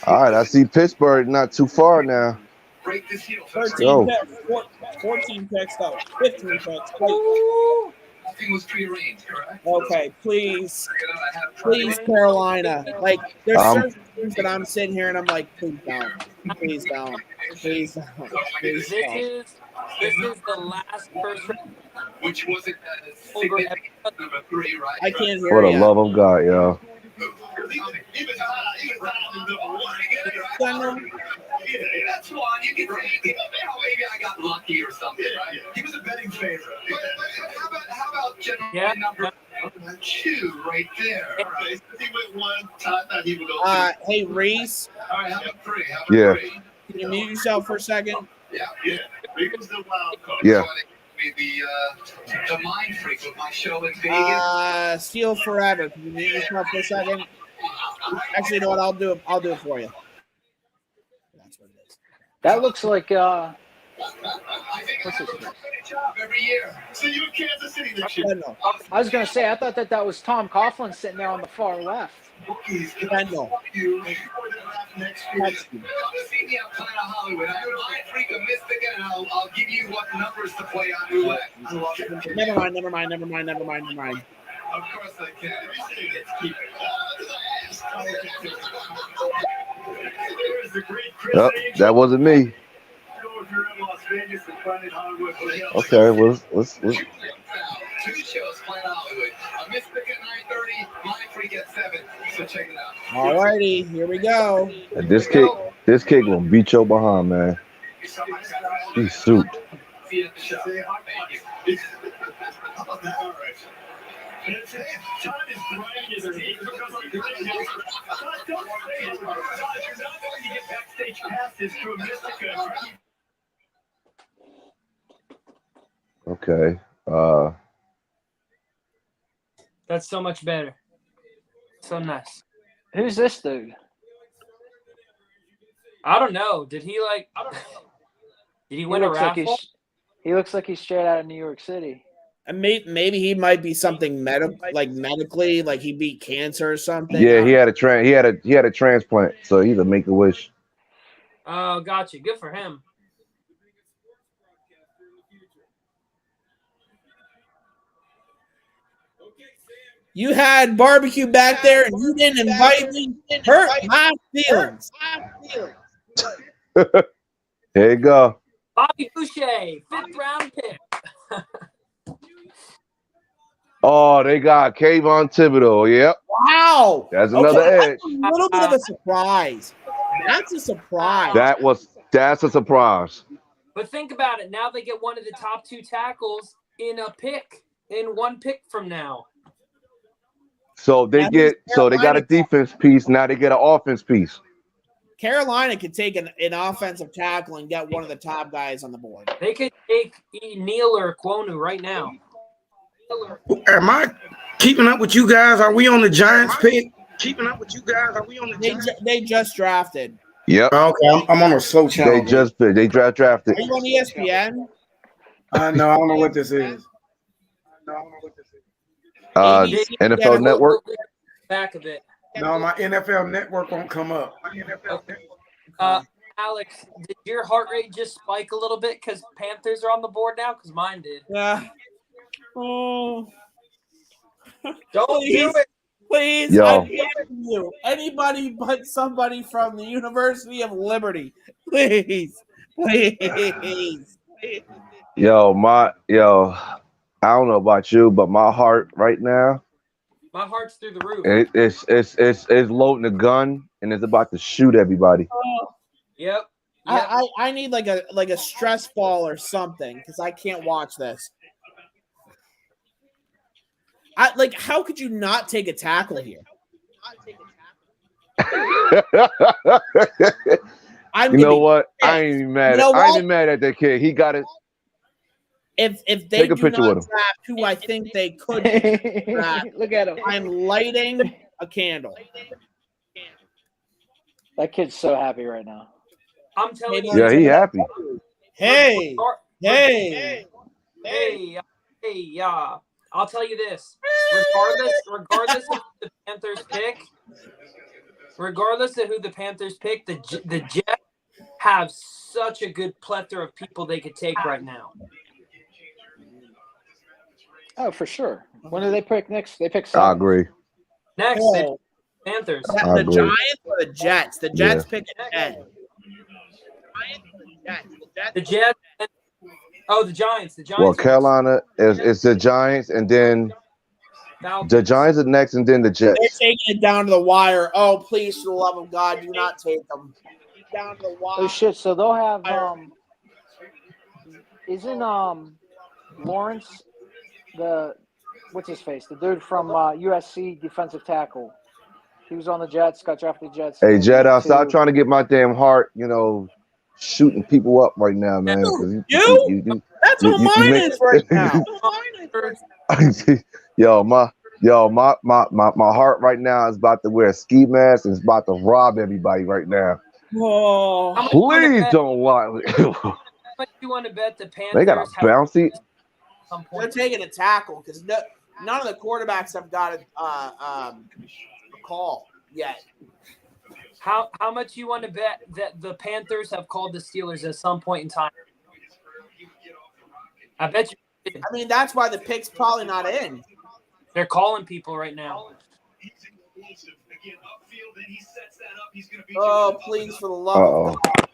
All right, I see Pittsburgh not too far now. 14 picks, though. 15 picks. Okay, please, Carolina. Like, there's certain things that I'm sitting here and I'm like, please don't. Please don't. Please don't. Please don't. This is the last first round. Which was it? Number 3, right? I can't hear For the you. love of God, yo. That's why you can say, maybe I got lucky or something, right? He was a betting favorite. How about general number 2 right there? All right. He went 1 time, he would go 2. Hey, Reese. All right, how about 3? Yeah. Can you mute yourself for a second? Yeah. Regan's the wild card. Yeah. The mind freak of my show in Vegas. Steal Forever. Can you mute yourself for a second? Actually, you know what? I'll do it for you. That's what it is. That looks like I think I have a job every year. See you in Kansas City this year. I was gonna say I thought that was Tom Coughlin sitting there on the far left. Bookies can Kendall. fuck you before the draft next year. Text me. Come to see me outside of Hollywood. I freak a mystic, and I'll give you what numbers to play on roulette. Never mind. Of course I can. Let's keep it. There's the great Chris Yep, Angel. that wasn't me. I don't know if you're in Las Vegas and Planet Hollywood. Okay, well, let's 2 shows, Planet Hollywood. A Mystic at 9:30, My Freak at 7. So check it out. Alrighty, here we go. this kid gonna beat your behind, man. He's souped. See you at the show. Thank you. How about that? All right. Todd is grinding his teeth because I'm grinding his teeth. Todd, don't say it. Todd, you're not going to get backstage passes to a Mystica. Okay. That's so much better. So nice. Who's this dude? I don't know. Did he Did he win a raffle? He looks like he's straight out of New York City. And maybe he might be something medically, like he beat cancer or something. Yeah, he had a transplant, so he's a Make-A-Wish. Oh, gotcha. Good for him. You had barbecue back there and you didn't invite me. Hurt my feelings. There you go. Bobby Boucher, 5th round pick. Oh, they got Kayvon Thibodeau. Yep. Wow. That's another edge. That's a little bit of a surprise. That's a surprise. That's a surprise. But think about it. Now they get one of the top 2 tackles in one pick from now. So they got a defense piece. Now they get an offense piece. Carolina could take an offensive tackle and get one of the top guys on the board. They could take Neal or Kwonu right now. Am I keeping up with you guys? Are we on the Giants pick? They just drafted. Yep. Okay, I'm on a slow channel. They drafted. Are you on ESPN? No, I don't know what this is. NFL Network. Back of it. No, my NFL Network won't come up. Alex, did your heart rate just spike a little bit because Panthers are on the board now? Because mine did. Yeah. Oh. Don't do it. Please, Yo. I'm begging you. Anybody but somebody from the University of Liberty. Please. Yo, I don't know about you, but my heart right now, My heart's through the roof. it's loading a gun and it's about to shoot everybody. Yep. I need like a stress ball or something because I can't watch this. How could you not take a tackle here? You know what? I ain't even mad. I ain't even mad at that kid. He got it. If they Take a do picture not with him. draft who I think they could draft, Look at him. I'm lighting a candle. That kid's so happy right now. I'm telling you. Yeah, he happy. Hey. I'll tell you this. Regardless of the Panthers pick, regardless of who the Panthers pick, the Jets have such a good plethora of people they could take right now. Oh, for sure. When do they pick next? They pick 7. I agree. Next, Oh. they pick Panthers. I The agree. Giants or the Jets? The Jets pick at 10. The Jets. The Giants. The Giants. Well, Carolina is the Giants, and then Falcons. the Giants are next, and then the Jets. They're taking it down to the wire. Oh, please, for the love of God, do not take them. Down to the wire. Oh shit! So they'll have isn't Lawrence what's his face? The dude from USC defensive tackle. He was on the Jets. Got drafted Jets. Hey, Jedi, stop trying to get my damn heart, shooting people up right now, man. That's what mine is right now. my heart right now is about to wear a ski mask and it's about to rob everybody right now. Oh, Please don't lie. How much you want to bet the Panthers? They got a bouncy. they're taking a tackle because none of the quarterbacks have got a call yet. How much you want to bet that the Panthers have called the Steelers at some point in time? I bet you. I mean, that's why the pick's probably not in. They're calling people right now. Oh, please, for the love of God.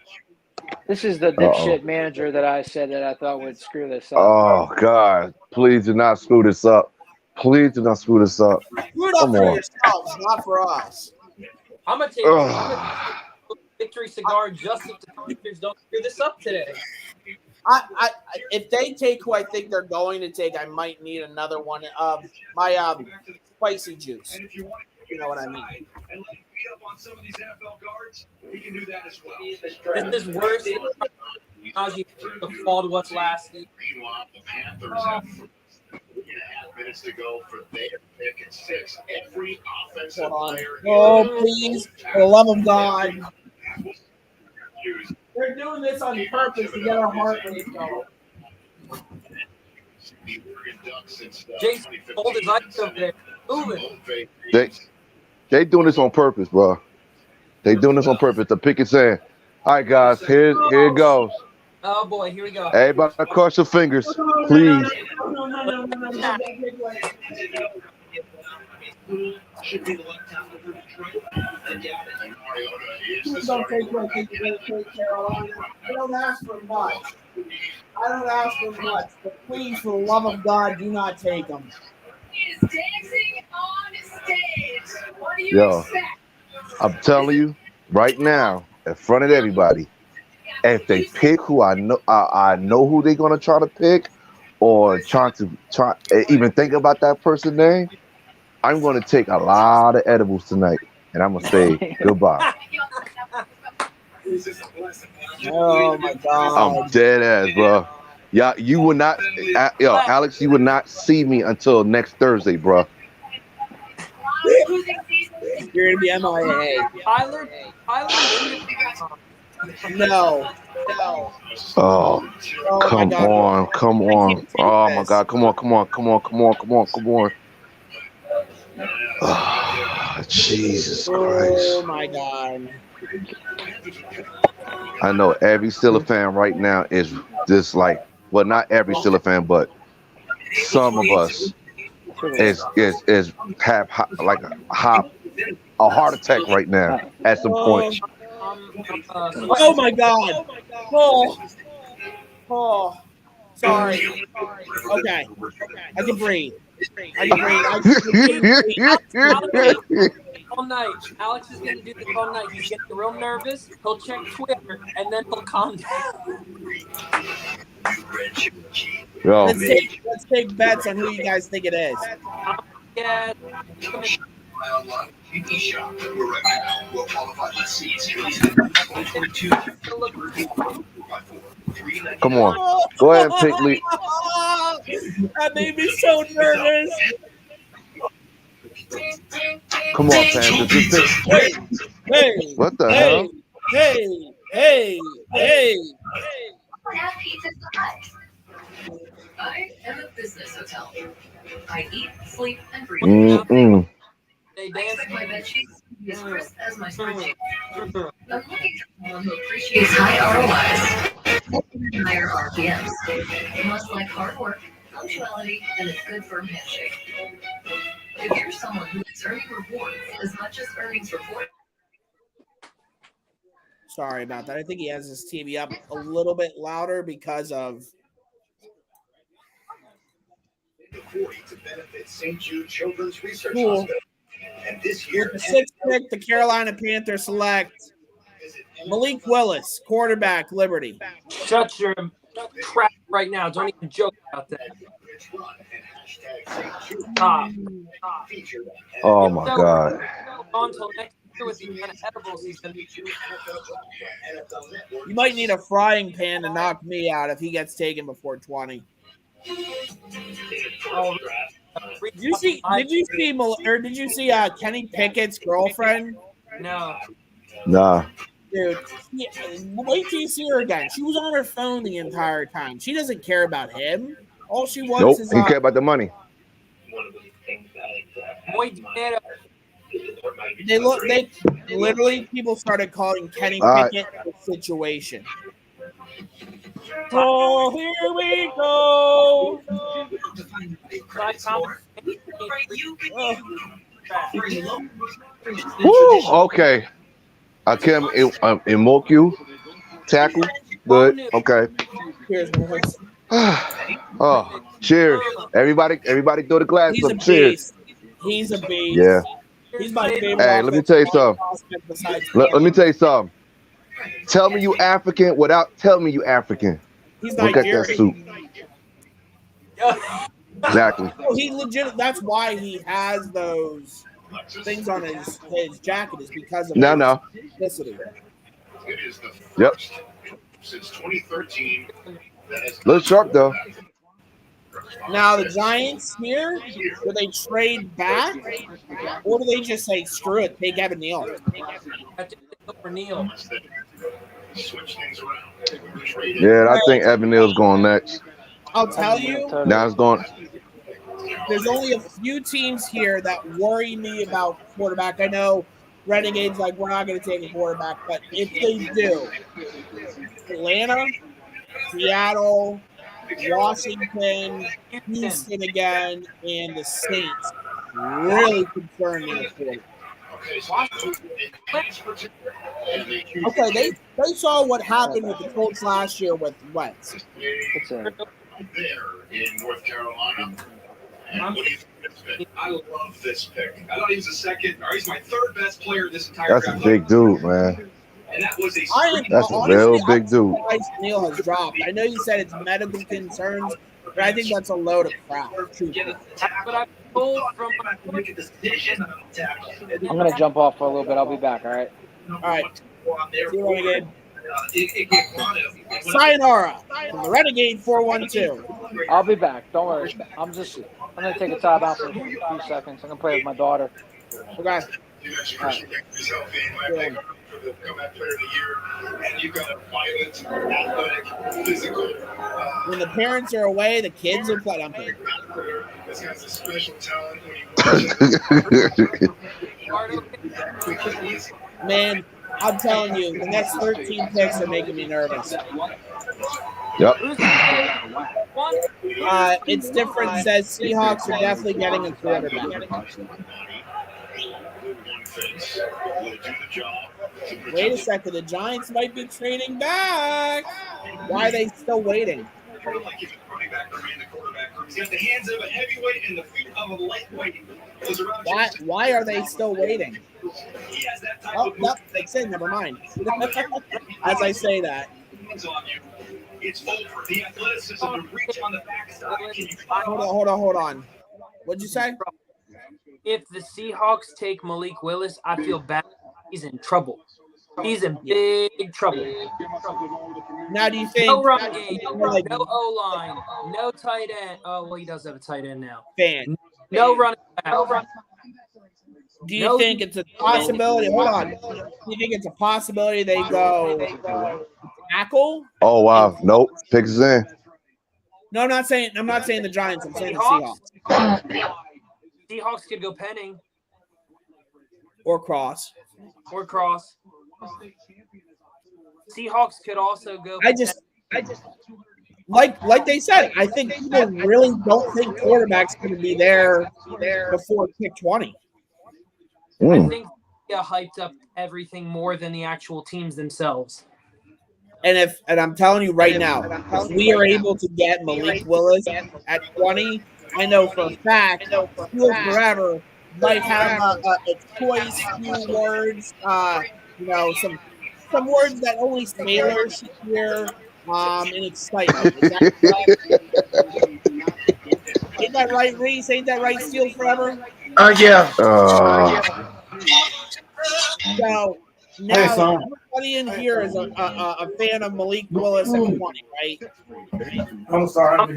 This is the dipshit manager that I said that I thought would screw this up. Oh God! Please do not screw this up. Please do not screw this up. Screw it up for yourselves, not for us. I'm gonna take a victory cigar just if the Panthers don't screw this up today. I if they take who I think they're going to take, I might need another one of my spicy juice. You know what I mean? This is worse than Najee the fall to us last week. Meanwhile, the Panthers have 3.5 minutes to go for their pick at 6. Every offensive player. Oh, please, for the love of God. They're doing this on purpose to get our heart rate going. Jason hold his eyes up there. Moving. They doing this on purpose, bro. They doing this on purpose. The pick is saying, all right, guys, here it goes. Oh, boy, here we go. Everybody cross your fingers, please. Please don't take what I think you're going to take, Carolina. I don't ask for much. But please, for the love of God, do not take them. He is dancing on stage. What do you Yo, expect? I'm telling you right now, in front of everybody, if they pick who I know who they're gonna try to pick, or try even think about that person's name, I'm gonna take a lot of edibles tonight, and I'm gonna say goodbye. Oh my God! I'm dead ass, bro. Yeah, you will not, Alex. You will not see me until next Thursday, bro. You're gonna be MIA. Tyler. No. Oh, come on. Oh my God, come on. Oh, Jesus Christ. Oh my God. I know every Steelers fan right now is just like, well, not every Steelers fan, but some of us is have a heart attack right now at some point. Oh my God. Oh. Sorry. Okay. I can breathe. All night. Alex is going to do this all night. He's getting real nervous. He'll check Twitter, and then he'll calm down. Yo. Let's take bets on who you guys think it is. Yeah. Come on. Go ahead and pick me. That made me so nervous. Come on, Panther. Hey. What the hell? Hey. Have pizza tonight. I am a business hotel. I eat, sleep, and breathe. Mm-mm. They I dance. expect my bed sheets to be as crisp as my spreadsheet. I'm looking for someone who appreciates high ROIs and higher RPMs. They must like hard work, punctuality, and a good firm handshake. If you're someone who is earning rewards as much as earnings report. Sorry about that. I think he has his TV up a little bit louder because of. To benefit St. Jude Children's Research Cool. Hospital. And this year, With the sixth pick, the Carolina Panthers select Malik Willis, quarterback, Liberty. Shut your crap right now. Don't even joke about that. Stop. Oh my God. On till next year with the kind of edibles he's going to You might need a frying pan to knock me out if he gets taken before 20. Oh, Did you see Kenny Pickett's girlfriend? No. Nah. Dude, wait till you see her again. She was on her phone the entire time. She doesn't care about him. All she wants Nope. is He care about the money. Muy dinero. They literally people started calling Kenny All right. Pickett the situation. Oh, here we go. Woo, okay. I can Imoku tackle. Good. Okay. Cheers, boys. Oh, cheers. Everybody throw the glass He's a up. Cheers. beast. He's a beast. Yeah. He's my favorite. Hey, let me tell you something. Besides Let me tell you something. Tell me you African without telling me you African. he's Look at that Nigerian. suit. Exactly. Oh, he legit. That's why he has those things on his jacket. Is because of No. ethnicity. It is the Yep. first since 2013 that has Look sharp though. Now the Giants here, do they trade back, or do they just say screw it, take Evan Neal? For Neal. switch things around. Yeah, I think Evan Neal's going next. I'll tell you, Now it's going. there's only a few teams here that worry me about quarterback. I know Renegades like we're not going to take a quarterback, but if they do, Atlanta, Seattle, Washington, Houston again, and the Saints really concern me with quarterback. Okay, they saw what happened with the Colts last year with Wentz. There in North Carolina. And what do you think of this pick? I love this pick. I thought he was the second, or he's my third best player this entire That's draft. a big dude, man. And that was a That's a real big dude. Neal has dropped. I know you said it's medical concerns, but I think that's a load of crap. But I told from I'm gonna jump off for a little bit. I'll be back. All right. All right. See you, Renegade. Sayonara from the Renegade 412. I'll be back. Don't worry. I'm gonna take a time out for a few seconds. I'm gonna play with my daughter. Okay. The comeback player of the year, and you've got a violent, athletic, physical. When the parents are away, the kids are playing. This guy's a special talent when you Man, I'm telling you, the next 13 picks are making me nervous. Yep. It's different. Says Seahawks are definitely getting a quarterback. Wait a second, the Giants might be trading back. Why are they still waiting? He's got the hands of a heavyweight and the feet of a lightweight. Why are they still waiting? Oh, no, that's it. Never mind. As I say that. It's over. The athleticism to reach on the backside. Hold on. What'd you say? If the Seahawks take Malik Willis, I feel bad. He's in trouble. He's in big trouble. Now, do you think no run game, no O-line, no tight end? Oh, well, he does have a tight end now. No running back. Do you think it's a possibility? Hold on. Do you think it's a possibility they go tackle? Oh wow, nope. Picks is in. No, I'm not saying the Giants. I'm saying the Seahawks. Seahawks could go Penning or Cross. Seahawks could also go. I just like they said. I think people really don't think quarterback's going to be there before pick 20. I think they hyped up everything more than the actual teams themselves. And I'm telling you right now, if we are able to get Malik Willis at 20, I know for a fact, School Forever might have a choice few words, some words that only sailors should hear in excitement. Ain't that right, Reese? Ain't that right, Steel Forever? Yeah. So now everybody in here is a fan of Malik Willis at 20, right? I'm sorry. I'm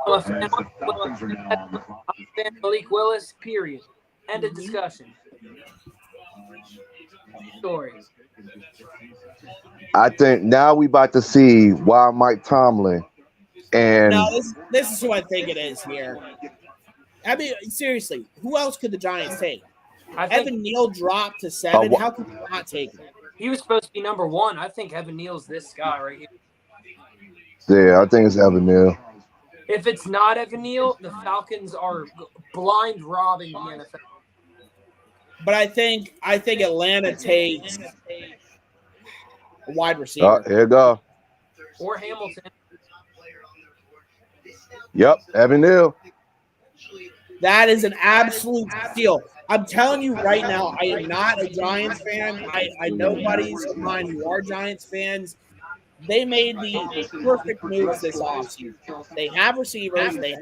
a fan of Malik Willis, period. End of discussion. Story. I think now we about to see why Mike Tomlin and no, this is who I think it is here. I mean, seriously, who else could the Giants take? Evan Neal dropped to 7. How can you not take him? He was supposed to be number 1. I think Evan Neal's this guy right here. Yeah, I think it's Evan Neal. If it's not Evan Neal, the Falcons are blind robbing the NFL. But I think Atlanta takes a wide receiver. Here you go. Or Hamilton. Yep, Evan Neal. That is an absolute steal. I'm telling you right now, I am not a Giants fan. I know buddies of mine who are Giants fans. They made the perfect moves this offseason. They have receivers. They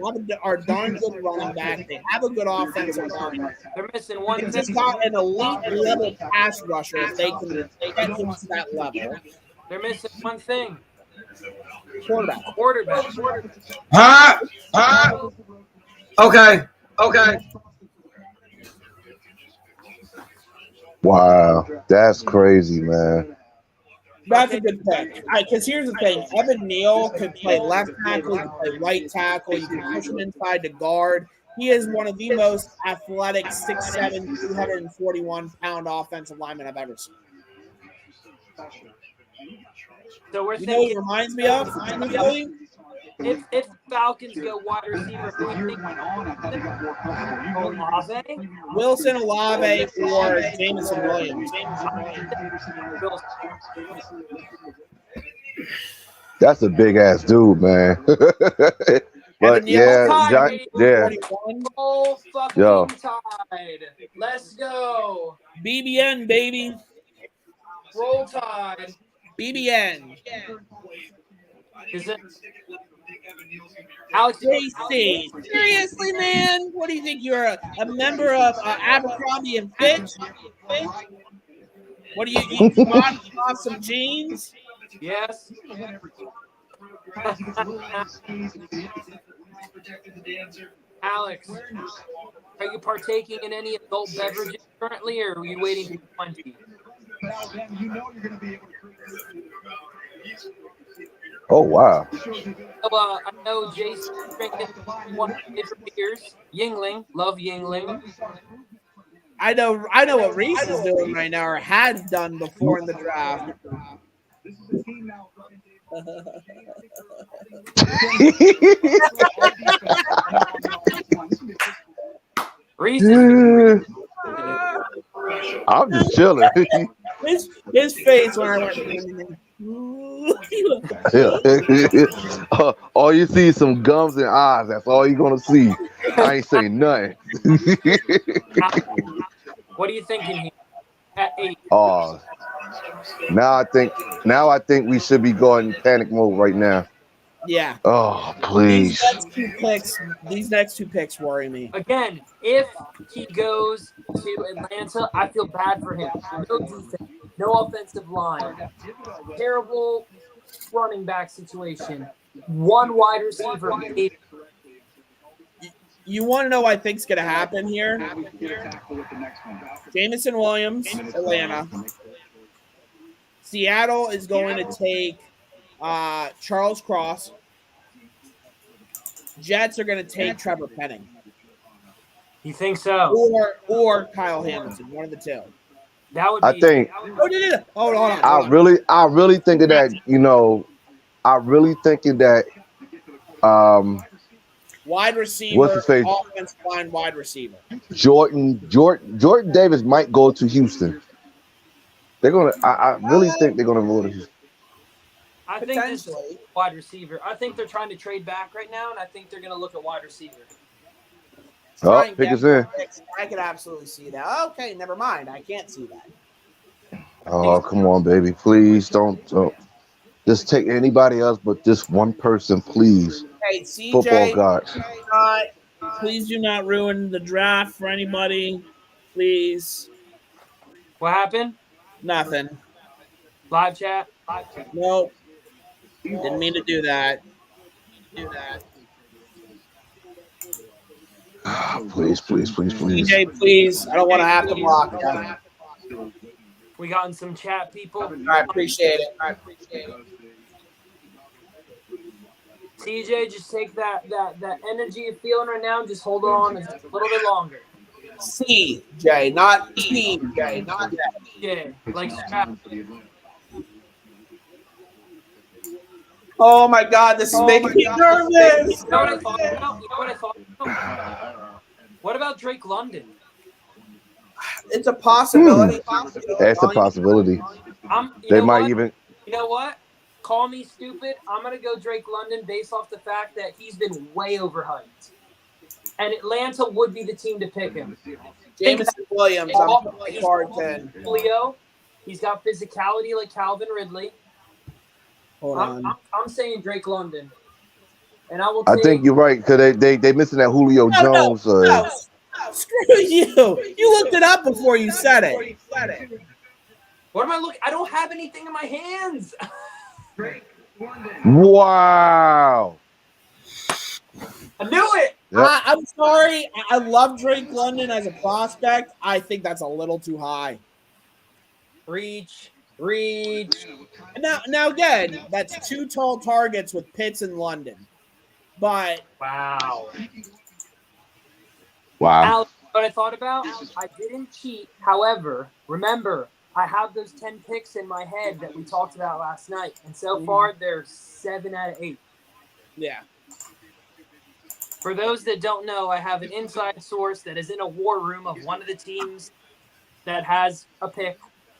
are darn good running back. They have a good offensive line. They're missing one They thing. just got an elite level pass rusher if they can get him to that level. They're missing one thing. Quarterback. Huh? Okay. Wow, that's crazy, man. That's a good pick. Because here's the thing. Evan Neal could play left tackle, he can play right tackle, you can push him inside to guard. He is one of the most athletic 6'7", 241-pound offensive linemen I've ever seen. So we're You know what he reminds me of? If Falcons go wide receiver, who do you think? Olave? Wilson, Olave, or Jameson Williams. That's a big ass dude, man. But yeah, Roll fucking Tide. Let's go. BBN, baby. Roll Tide. BBN. Is it Alex JC? Seriously, man? What do you think? You're a member of Abercrombie and Fitch? What do you want some jeans? Yes. Alex, are you partaking in any adult beverages currently, or are you waiting for 20? Oh wow. I know Jason's drinking one of his favorite beers, Yingling. Love Yingling. I know what Reese is doing right now, or had done before in the draft. Reese is I'm just chilling. his face when I went. All you see is some gums and eyes. That's all you're gonna see. I ain't saying nothing. What are you thinking here? At 8. Now I think we should be going panic mode right now. Yeah. Oh, please. These next two picks worry me. Again, if he goes to Atlanta, I feel bad for him. No defense, no offensive line, terrible running back situation, one wide receiver. You want to know what I think's going to happen here? Jameson Williams, Atlanta. Seattle is going to take Charles Cross. Jets are going to take Trevor Penning. You think so? Or Kyle Hamilton, one of the two. That would be. I think. Hold on. I really think that I really thinking that. Wide receiver, what's his face? offensive line wide receiver. Jordan Davis might go to Houston. They're gonna. I really think they're gonna go to Houston. I think this is wide receiver. I think they're trying to trade back right now, and I think they're going to look at wide receiver. Oh, pick us in. I could absolutely see that. Okay, never mind. I can't see that. Oh, come on, baby. Please don't just take anybody else but this one person, please. Hey, CJ, football gods. Please do not ruin the draft for anybody. Please. What happened? Nothing. Live chat? Nope. Didn't mean to do that. Please. CJ, please. I don't want to have to block you. We got some chat people. I appreciate it. TJ, just take that energy you're feeling right now and just hold on a little bit longer. CJ, not TJ, not Yeah, like Stroud. Oh my God, this is making me nervous. You know what I thought about? You know what I thought about? What about Drake London? It's a possibility. That's a possibility. You They know might what? even. You know what? Call me stupid. I'm gonna go Drake London based off the fact that he's been way overhyped, and Atlanta would be the team to pick him. Jameson Williams, I'm putting my cards in. Julio, he's got physicality like Calvin Ridley. Hold on. I'm saying Drake London, and I will. I think you're right because they missing that Julio Jones. No. Screw you. You looked it up before you said it. What am I looking? I don't have anything in my hands. Wow. I knew it. Yep. I'm sorry. I love Drake London as a prospect. I think that's a little too high. Reach. Now again, that's two tall targets with Pitts and London. But wow. Wow. What I thought about, I didn't cheat. However, remember, I have those 10 picks in my head that we talked about last night. And so far, they're 7 out of 8. Yeah. For those that don't know, I have an inside source that is in a war room of one of the teams that has a pick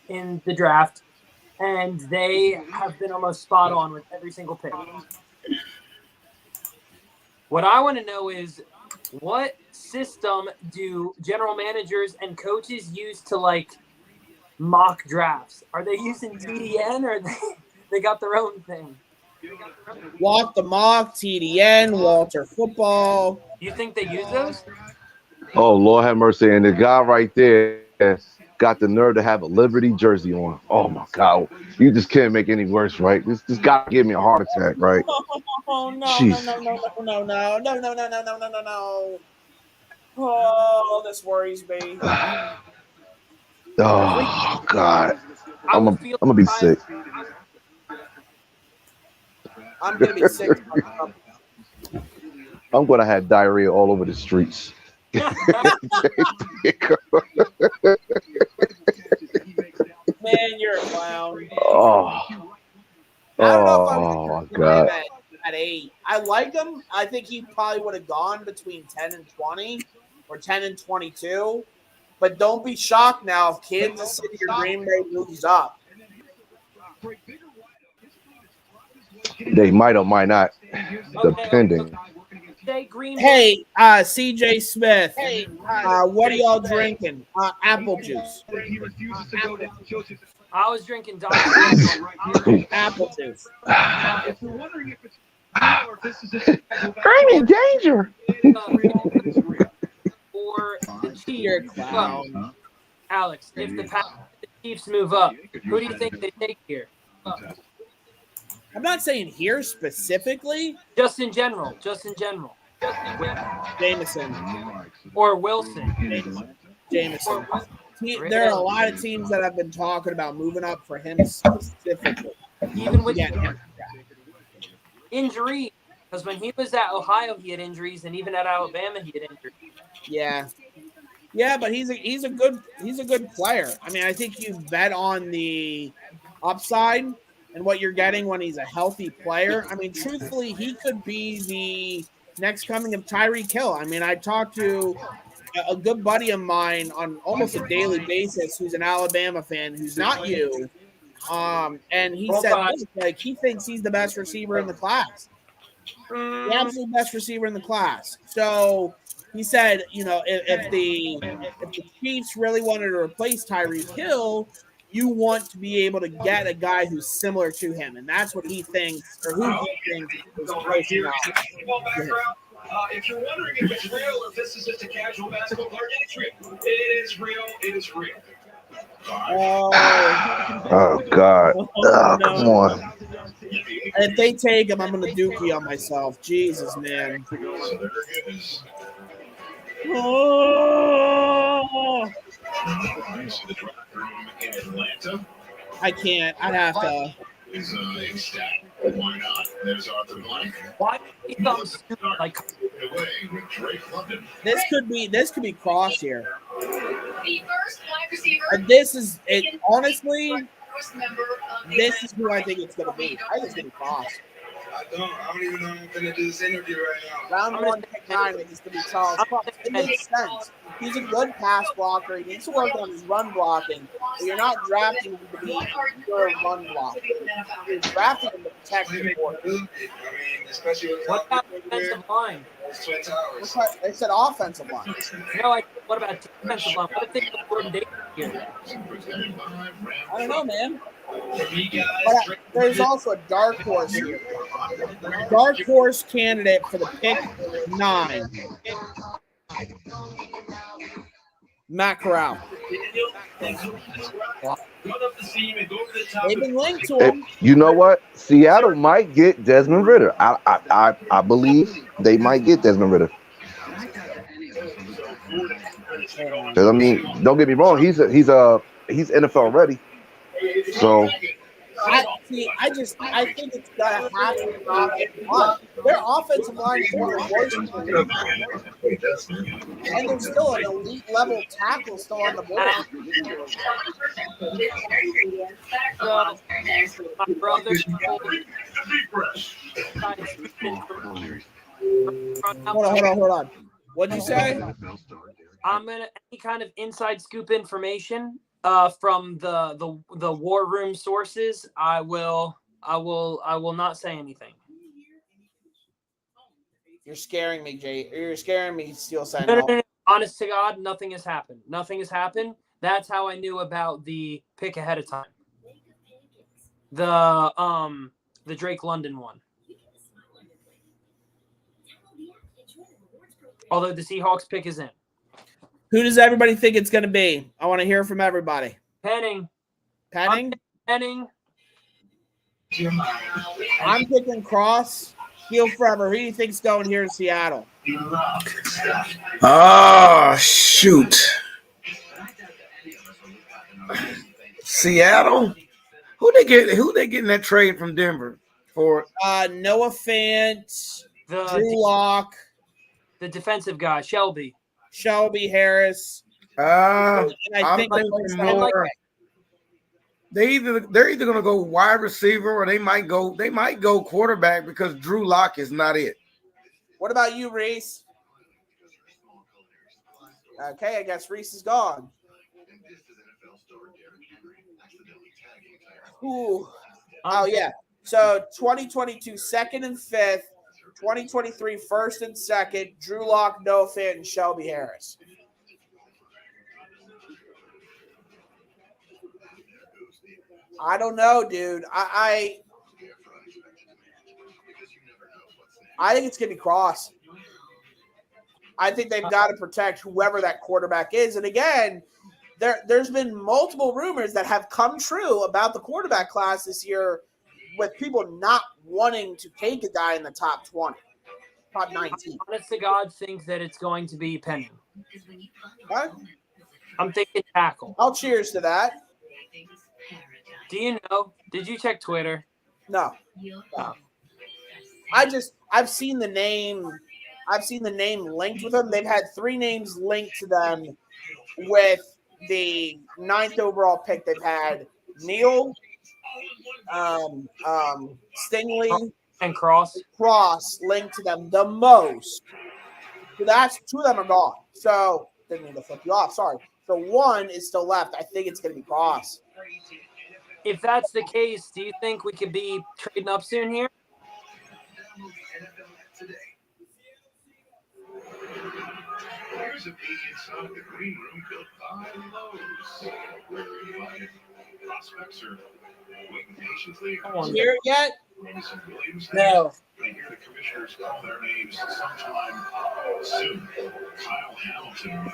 in the draft. And they have been almost spot on with every single pick. What I want to know is, what system do general managers and coaches use to like mock drafts? Are they using TDN or they got their own thing? Walk the Mock, TDN, Walter Football. You think they use those? Oh, Lord have mercy. And the guy right there got the nerve to have a Liberty jersey on. Oh, my God. You just can't make any worse, right? This guy gave me a heart attack, right? Oh, no. Jeez. No. Oh, this worries me. Oh, God. I'm going to be sick. I'm going to be sick. I'm going to have diarrhea all over the streets. Man, you're a clown. Oh, I don't know if I my would God. at 8. I like him. I think he probably would have gone between 10 and 20 or 10 and 22. But don't be shocked now if Kansas City or Green Bay moves up. They might or might not, depending. Hey, CJ Smith. What are y'all drinking? Apple juice. I was drinking Dr. Apple juice. I'm in danger. Or the You're a Chiefs. clown. Alex, if the Chiefs move up, who do you think they take here? I'm not saying here specifically. Just in general. Jameson. Or Wilson. Jameson. There are a lot of teams that have been talking about moving up for him specifically. Even with injury. Because when he was at Ohio, he had injuries, and even at Alabama, he had injuries. Yeah, but he's a good player. I mean, I think you bet on the upside and what you're getting when he's a healthy player. I mean, truthfully, he could be the next coming of Tyreek Hill. I mean, I talked to a good buddy of mine on almost a daily basis who's an Alabama fan who's not you. And he said, like, he thinks he's the best receiver in the class. The absolute best receiver in the class. So he said, you know, if the Chiefs really wanted to replace Tyreek Hill, you want to be able to get a guy who's similar to him, and that's what he thinks, or who he thinks is close enough. If you're wondering if it's real or if this is just a casual basketball player, it's real. It is real. It is real. Oh, God. Oh, no. Come on. And if they take him, I'm going to dookie on myself. Jesus, man. Oh. I can't. I have to. Why not? There's Arthur Blank. Why he comes like This could be Cross here. The first wide receiver. And this is it. Honestly, Newest member of the this is who I think it's going to be. I think it's going to be Cross. I don't even know I'm gonna do this interview right now. Round one, pick 9, I think it's going to be Charles Cross. It makes sense. He's a good pass blocker. He needs to work on his run blocking. But you're not drafting him to be your run blocker. You're drafting him to protect your quarterback. I mean, especially with What about defensive line? Twin Towers. They said offensive line. No, what about defensive line? What if they put Gordon Davis here? I don't know, man. But there's also a dark horse here. Dark horse candidate for the pick 9. Matt Corral. They've been linked to him. You know what? Seattle might get Desmond Ridder. I believe they might get Desmond Ridder. Because I mean, don't get me wrong, he's NFL ready. So I think it's gonna happen. Their offensive line is one of the worst in the league. And there's still an elite level tackle still on the board. My brother Hold on. What'd you say? I'm gonna any kind of inside scoop information from the war room sources. I will not say anything. You're scaring me, Jay. You're scaring me, Steel Sign. No. Honest to God, nothing has happened. Nothing has happened. That's how I knew about the pick ahead of time. The Drake London one. Although the Seahawks pick is in. Who does everybody think it's going to be? I want to hear from everybody. Penning. Penning? Penning. I'm picking Cross. Heal forever. Who do you think's going here in Seattle? Oh, shoot. Seattle? Who they getting that trade from Denver for? Noah Fant, The Drew Lock, the defensive guy, Shelby Harris. And I think they're either gonna go wide receiver or they might go quarterback because Drew Lock is not it. What about you, Reese? Okay, I guess Reese is gone. Ooh. Oh, yeah. So 2022 second and fifth, 2023 first and second, Drew Lock, Noah Fant, and Shelby Harris. I don't know, dude. I think it's going to be Cross. I think they've got to protect whoever that quarterback is. And again, there's been multiple rumors that have come true about the quarterback class this year with people not wanting to take a guy in the top 20, top 19. I honest to God think that it's going to be Penning. What? I'm thinking tackle. I'll cheers to that. Do you know? Did you check Twitter? No. Oh. I've seen the name. I've seen the name linked with them. They've had 3 names linked to them with the 9th overall pick. They've had Neal, Stingley, and Cross linked to them the most. So that's 2 of them are gone. So didn't mean to flip you off. Sorry. So 1 is still left. I think it's going to be Cross. If that's the case, do you think we could be trading up soon here? Here's a peek inside the green room built by Lowe's, where invited prospects are waiting patiently. Hear it yet? No. I hear the commissioners call their names sometime soon. Kyle Hamilton,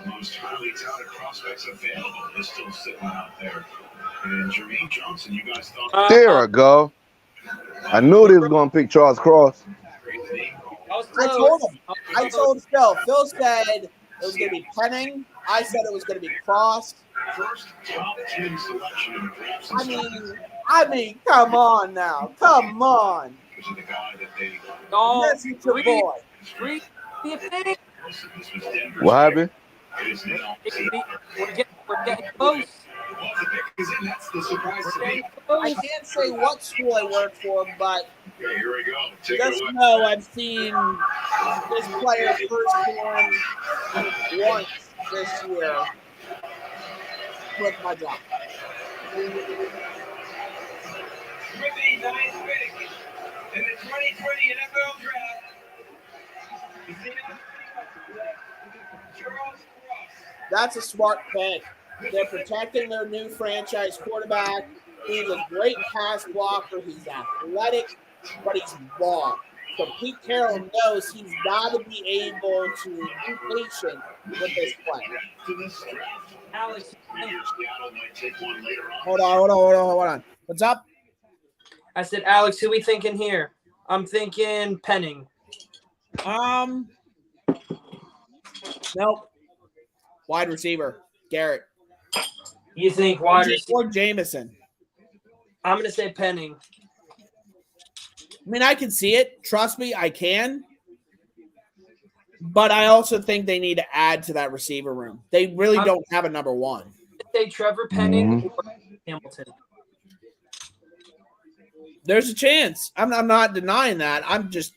the most highly touted prospects available, is still sitting out there. And Jermaine Johnson, you guys thought there I go. I knew they was gonna pick Charles Cross. I told Phil. Phil said it was going to be Penning. I said it was going to be Cross. first top 10 selection in the draft. I mean, come on now. Come on. This is the guy that they Oh, That's your boy. Free be a thing. What happened? We're getting close. We're getting I close. can't say what school I work for, but Okay, here we go. Take it just away. know I've seen this player firstborn once this year with my job. With the ninth pick in the 2020 NFL Draft, the Charles Cross. That's a smart pick. They're protecting their new franchise quarterback. He's a great pass blocker. He's athletic, but he's long. So Pete Carroll knows he's got to be able to be patient with this play. Alex, Hold on. What's up? I said, Alex, who we thinking here? I'm thinking Penning. Nope. Wide receiver, Garrett. You think wide receiver? Or Jameson. I'm going to say Penning. I mean, I can see it. Trust me, I can. But I also think they need to add to that receiver room. They really don't have a number one. Say Trevor Penning or Hamilton. There's a chance. I'm not denying that.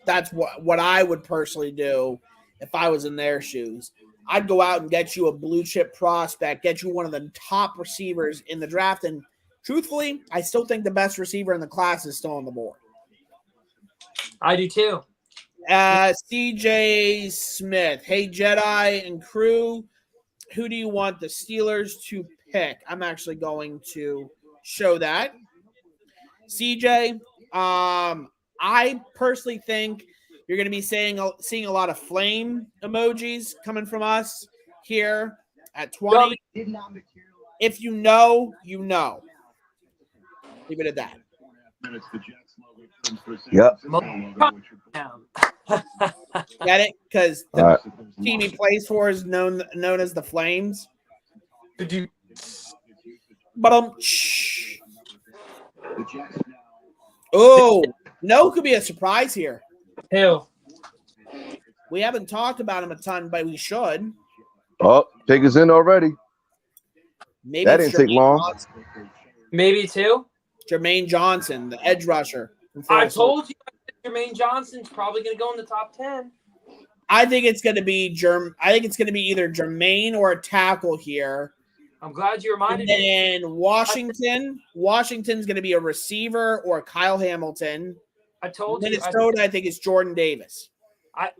That's what I would personally do if I was in their shoes. I'd go out and get you a blue chip prospect, get you one of the top receivers in the draft. And truthfully, I still think the best receiver in the class is still on the board. I do too. CJ Smith. Hey, Jedi and crew, who do you want the Steelers to pick? I'm actually going to show that. CJ, I personally think you're going to be seeing a lot of flame emojis coming from us here at 20. If you know, you know. Leave it at that. Yep. Get it? Because the team he plays for is known as the Flames. But oh, no, could be a surprise here. Who? We haven't talked about him a ton, but we should. Oh, pick is in already. Maybe that didn't take long. Johnson. Maybe two. Jermaine Johnson, the edge rusher. I told you Jermaine Johnson's probably going to go in the top 10. I think it's going to be either Jermaine or a tackle here. I'm glad you reminded me. And Washington's going to be a receiver or Kyle Hamilton. I told you. Minnesota, I think it's Jordan Davis. I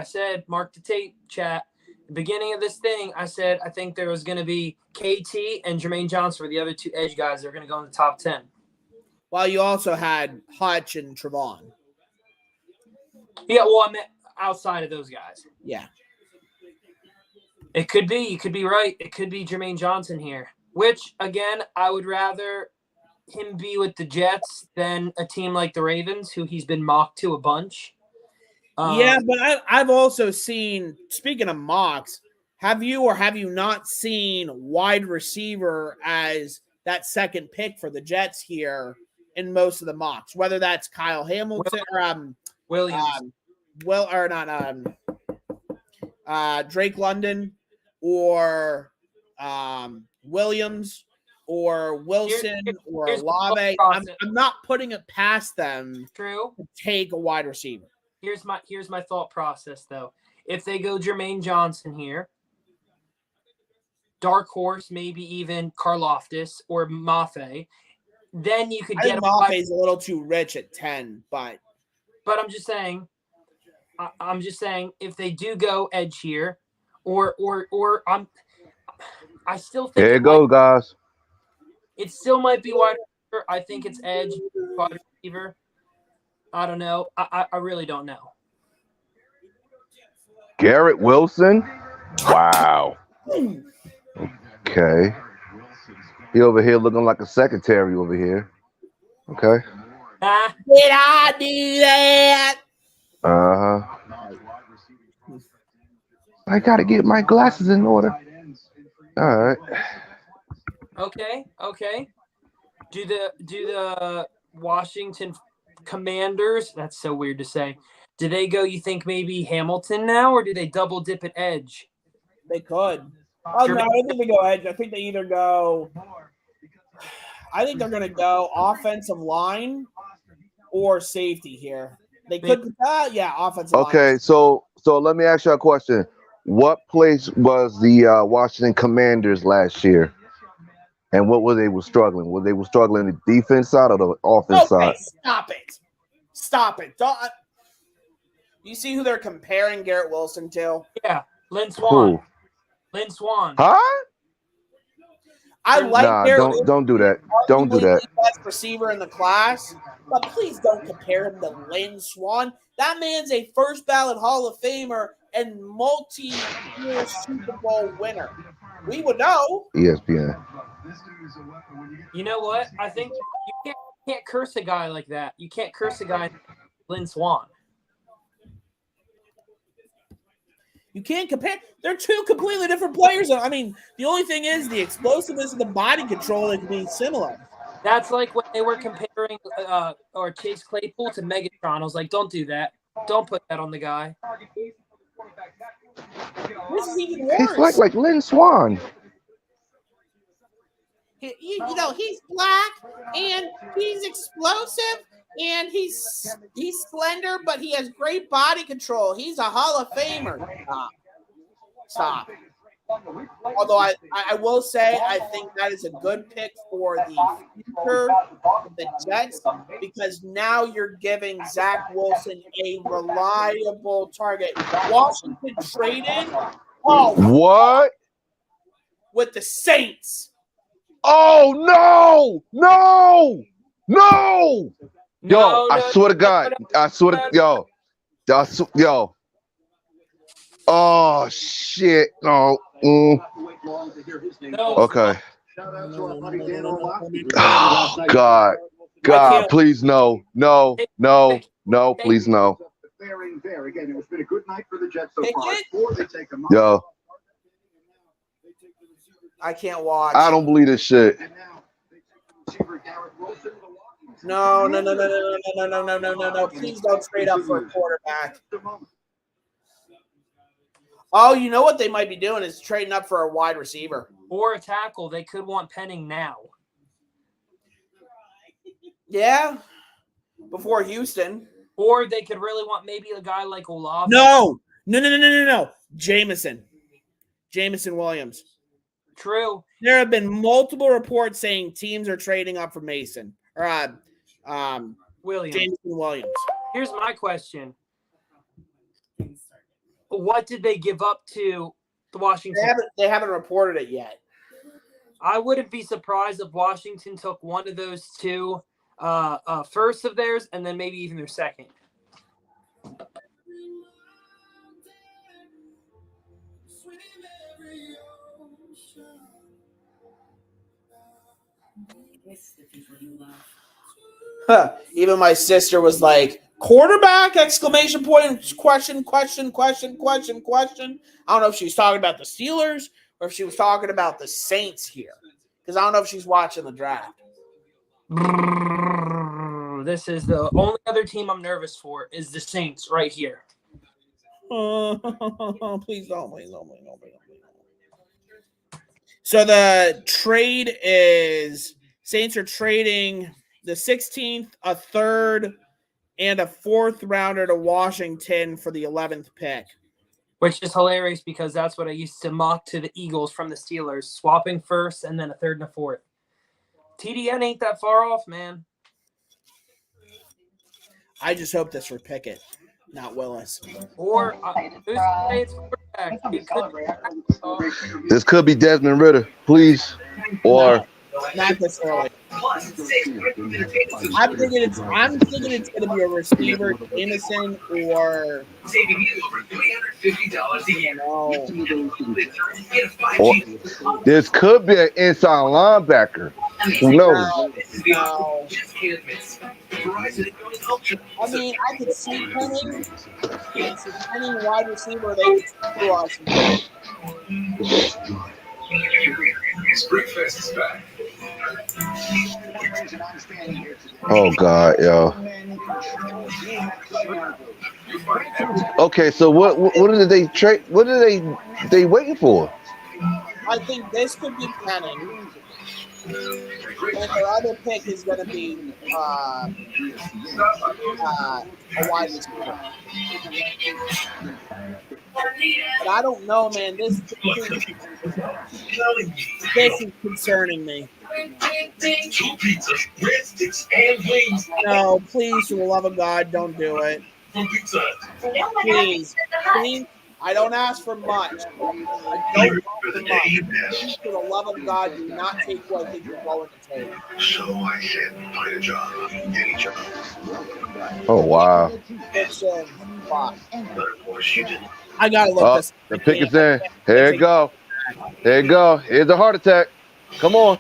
said, mark the tape, chat. The beginning of this thing, I said, I think there was going to be KT and Jermaine Johnson were the other two edge guys that are going to go in the top 10. Well, you also had Hutch and Trevon. Yeah, well, I meant outside of those guys. Yeah. It could be. You could be right. It could be Jermaine Johnson here, which, again, I would rather him be with the Jets than a team like the Ravens, who he's been mocked to a bunch. Yeah, but I've also seen, speaking of mocks, have you not seen wide receiver as that second pick for the Jets here in most of the mocks, whether that's Kyle Hamilton or Williams. Drake London or Williams or Wilson or Olave. I'm not putting it past them to take a wide receiver. Here's my thought process, though. If they go Jermaine Johnson here, dark horse, maybe even Karlaftis or Mafe, then you could get Maffe's a little too rich at 10, but I'm just saying if they do go edge here, or I still think there you go, guys. It still might be wide receiver. I think it's edge wide receiver. I don't know. I really don't know. Garrett Wilson? Wow. Okay. He over here looking like a secretary over here. Okay. Did I do that? I got to get my glasses in order. All right. Okay. Do the Washington Commanders, that's so weird to say. Do they go, you think, maybe Hamilton now, or do they double dip at edge? They could. Oh, no, I don't think they go edge. I think they either go – I think they're going to go offensive line or safety here. They could – offensive line. Okay, so let me ask you a question. What place was the Washington Commanders last year? And what were they struggling? Were they struggling the defense side or the offense side? Stop it. Stop it. You see who they're comparing Garrett Wilson to? Yeah, Lynn Swann. Who? Lynn Swann. Huh? I like Garrett. Don't do that. Don't do that. Best receiver in the class, but please don't compare him to Lynn Swann. That man's a first ballot Hall of Famer and multi-year Super Bowl winner. We would know. ESPN. You know what? I think you can't curse a guy like that. You can't curse a guy like Lynn Swann. You can't compare. They're two completely different players. I mean, the only thing is the explosiveness and the body control that can be similar. That's like when they were comparing or Chase Claypool to Megatron. I was like, don't do that. Don't put that on the guy. This is even worse. He's like Lynn Swann. He's black and he's explosive and he's slender, but he has great body control. He's a Hall of Famer. Stop. Although I will say I think that is a good pick for the future of the Jets because now you're giving Zach Wilson a reliable target. Washington traded what? With the Saints. Oh no! Yo, I swear to God. Yo. Oh shit. No. Okay. Oh God. Please no, please no. Again, it's been a good night for the Jets so far. Yo. I can't watch. I don't believe this shit. No. Please don't trade up for a quarterback. Oh, you know what they might be doing is trading up for a wide receiver. Or a tackle. They could want Penning now. Yeah. Before Houston. Or they could really want maybe a guy like Olave. No. Jameson Williams. True. There have been multiple reports saying teams are trading up for Mason or Williams. Jameson Williams. Here's my question: what did they give up to the Washington? They haven't reported it yet. I wouldn't be surprised if Washington took one of those two first of theirs, and then maybe even their second. Even my sister was like, quarterback, exclamation point, question. I don't know if she was talking about the Steelers or if she was talking about the Saints here. Because I don't know if she's watching the draft. This is the only other team I'm nervous for is the Saints right here. Please don't. So the trade is Saints are trading the 16th, a third, and a fourth rounder to Washington for the 11th pick. Which is hilarious because that's what I used to mock to the Eagles from the Steelers, swapping first and then a third and a fourth. TDN ain't that far off, man. I just hope that's for Pickett, not Willis. Or who's to say it's quarterback? This could be Desmond Ridder, please. Or not this early. I'm thinking it's going to be a receiver, Jameson, or saving you over $350 a year. Or this could be an inside linebacker. Who knows? No. I mean, I could see Penning wide receiver. They could do awesome. Breakfast is back. Oh God, yo. Okay, so what did they trade? What are they waiting for? I think this could be Penning, and their other pick is going to be a wide receiver. But I don't know, man. This is concerning me. Two pizzas, breadsticks, and wings. No, please, for the love of God, don't do it. From Pizza Hut. Please. Please. I don't ask for much. I don't ask for much. Please, for the love of God, do not take what I think you're going to take. So I said, find a job, any job. Oh wow! It's fuck. But of course you didn't. I gotta look Oh, this. the pick is in. Here you go. Here you go. Here's the heart attack. Come on,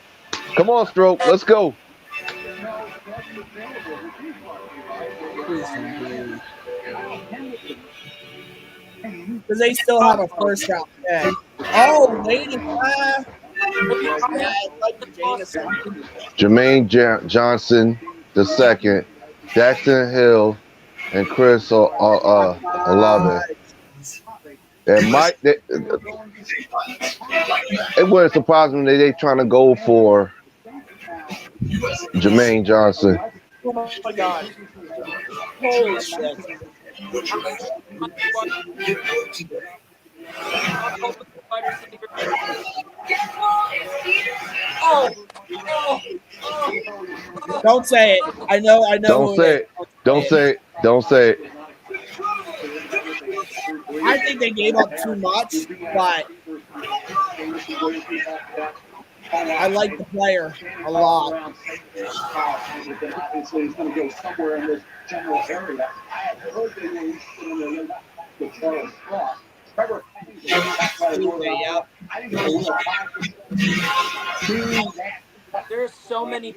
Stroke. Let's go. Because they still have a first round pick. Oh, wait. Jermaine Johnson the second, Jackson Hill, and Chris Olave. And Mike, it wouldn't surprise me they trying to go for Jermaine Johnson. Oh my God! Holy shit! Don't say it. I know. Don't say it. Don't say it. Don't say it. I think they gave up too much, but I like the player a lot. Obviously, he's going to go somewhere in this general area. I have heard they were in the Charles Cross. Trevor, There's so many.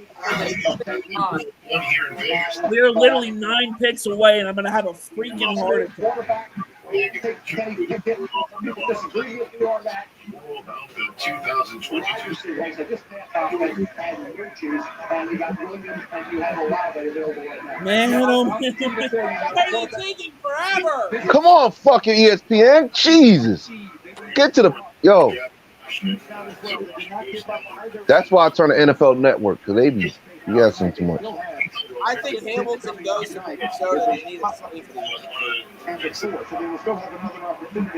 We're literally 9 picks away, and I'm going to have a freaking heart attack. Disagree with you on that. About the 2022 Man, oh man. Why are they taking forever? Come on, fucking ESPN. Jesus. Get to the yo. That's why I turn to NFL Network, because they be guessing too much. I think Hamilton goes to Minnesota. They need a safety.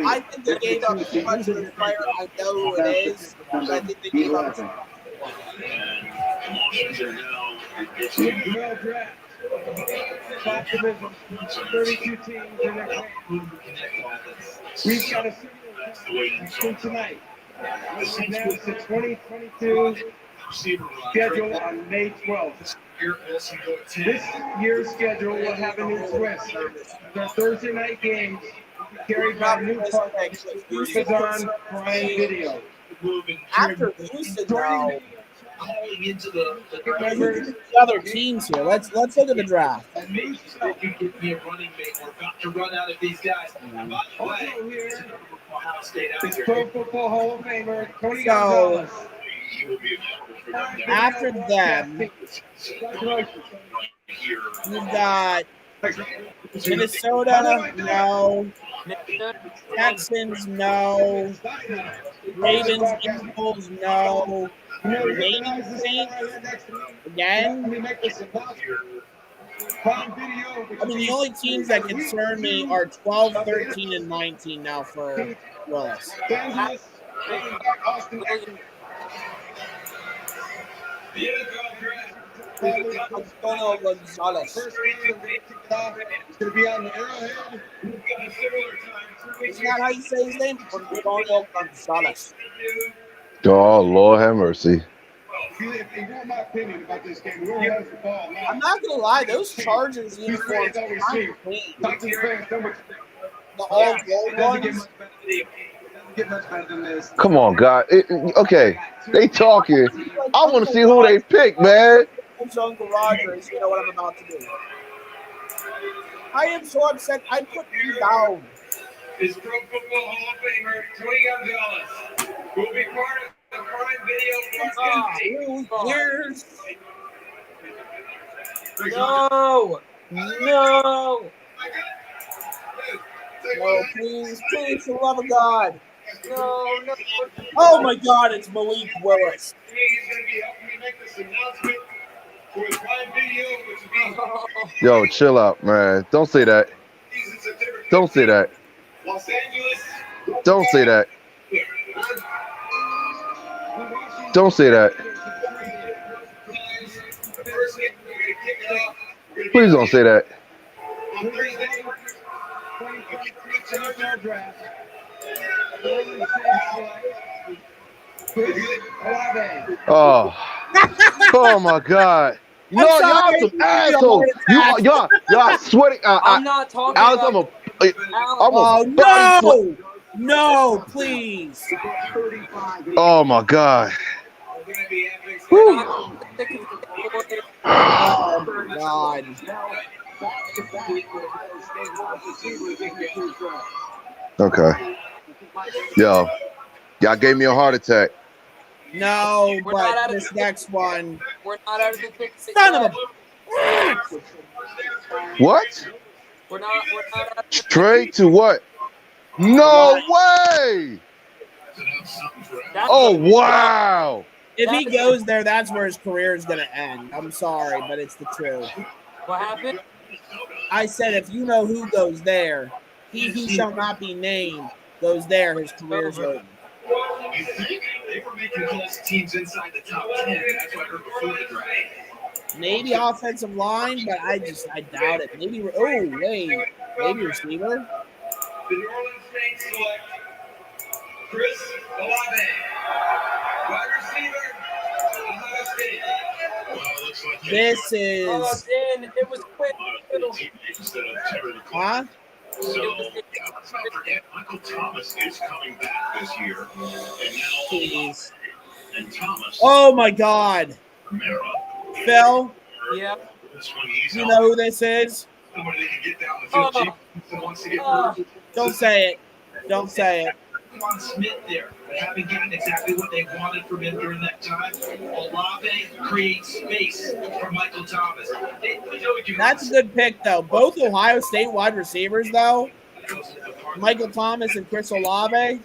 I think they gave up too much of the player. I know who it is, but I think they gave up too much. Top division, 32 teams in their game. We've got a series tonight. This announced the 2022 schedule on May 12th. This year's schedule will have a new twist. The Thursday night games will be carried by new partners, Amazon Prime Video. After Houston, now, the other teams here. Let's look at the draft. It's Pro Football Hall of Famer Tony So, Gonzalez. after them, you've got Minnesota, no. Texans, no. Ravens, Eagles, no. Ravens, Saints, again. I mean, the only teams that concern me are 12, 13, and 19 now for Willis. Antonio Gonzalez. It's going to be on the Arrowhead. Isn't that how you say his name? Antonio Gonzalez. Oh, Lord have mercy. If you want my opinion about this game, whoever has the ball now. I'm not going to lie, those Chargers uniforms are kind of clean. The all gold ones. Come on, God. Okay, they talking. I want to see who they pick, man. Uncle Rogers, you know what I'm about to do. I am so upset. I put you down. Is Pro Football Hall of Famer Tony Gonzalez will be part of the Prime Video Who cares? No. No, please, for the love of God. No. Oh my God, it's Malik Willis. He's going to be helping me make this announcement for his live video, which will be Yo, chill out, man. Don't say that. Don't say that. Los Angeles. Don't say that. Don't say that. Please don't say that. On Thursday, NFL draft. Golden State Olave. Oh my God. I'm No, sorry. y'all some assholes. Y'all sweating. I'm not talking Alex, about I'm Oh no, please. Oh my God. Oh my God. Okay. Yo, y'all gave me a heart attack. No, We're not out but of this the- next one. We're not out of the picture. Son of a. What? We're not out of the Straight to what? No way! That's Oh wow! If he goes there, that's where his career is going to end. I'm sorry, but it's the truth. what happened. I said if you know who goes there, he who shall not be named goes there, his career's over. You think they were making close teams inside the top 10? That's what I heard before the draft. Maybe offensive line, but I doubt it. Maybe maybe receiver. The New Orleans Saints select Chris Olave, wide receiver, Ohio State. Well, it looks like This Oh, is it's in. It was quick. huh? So, yeah, let's not forget, Michael Thomas is coming back this year. And now, Please. and Thomas, Oh my God, Romero. Phil, Yeah. This one, he's you know who this is? somebody that can get down the field. Oh. Jason wants to get Don't say it. Don't say it. on Smith there, but haven't gotten exactly what they wanted from him during that time. Olave creates space for Michael Thomas. That's a good pick, though. Both Ohio State wide receivers, though, Michael Thomas and Chris Olave.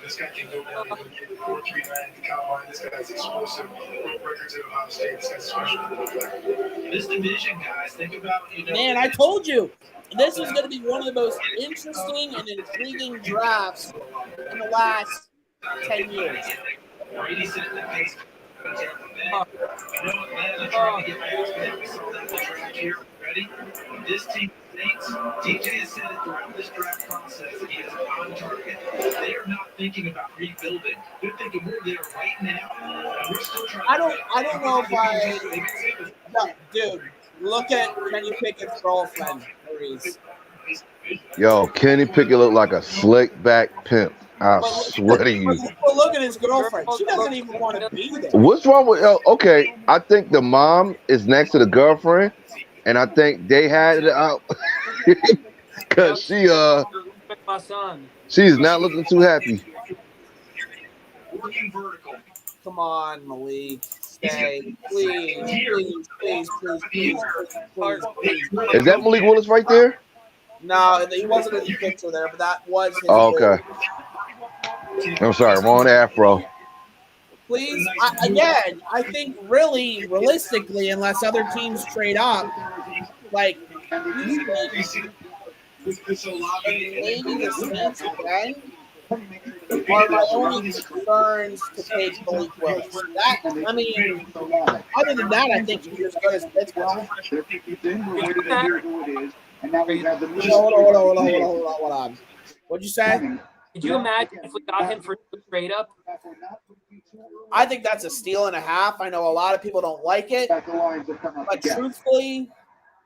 This guy can go down and get 4.39 at the combine. This guy's explosive. Records at Ohio State. This guy's special. This division, guys, think about, Man, I told you this was going to be one of the most interesting and intriguing drafts in the last 10 years. Brady said that things. You know what, man? I'm trying to get past that. We saw that in the draft here. Ready? This team thinks. DJ has said it throughout this draft process that he is on target. They are not thinking about rebuilding. They're thinking we're there right now. And we're still trying. I don't know if no, dude. Look at Kenny Pickett's girlfriend, Maurice. Yo, Kenny Pickett look like a slick back pimp. I swear to you. Well, look at his girlfriend. She doesn't even want to be there. What's wrong with? Okay, I think the mom is next to the girlfriend, and I think they had it out because My son. she's not looking too happy. Working vertical. Come on, Malik. Stay. Please. Is that Malik Willis right there? No, he wasn't in the picture there, but that was his Oh, okay. I'm sorry, wrong afro. Please, I think really, realistically, unless other teams trade up, like, maybe the Saints again are my only concerns to take Malik Willis. That, I mean, other than that, I think he's as good as Pittsburgh. Hold on. What'd you say? Could you imagine if we got him for straight up? I think that's a steal and a half. I know a lot of people don't like it, but truthfully,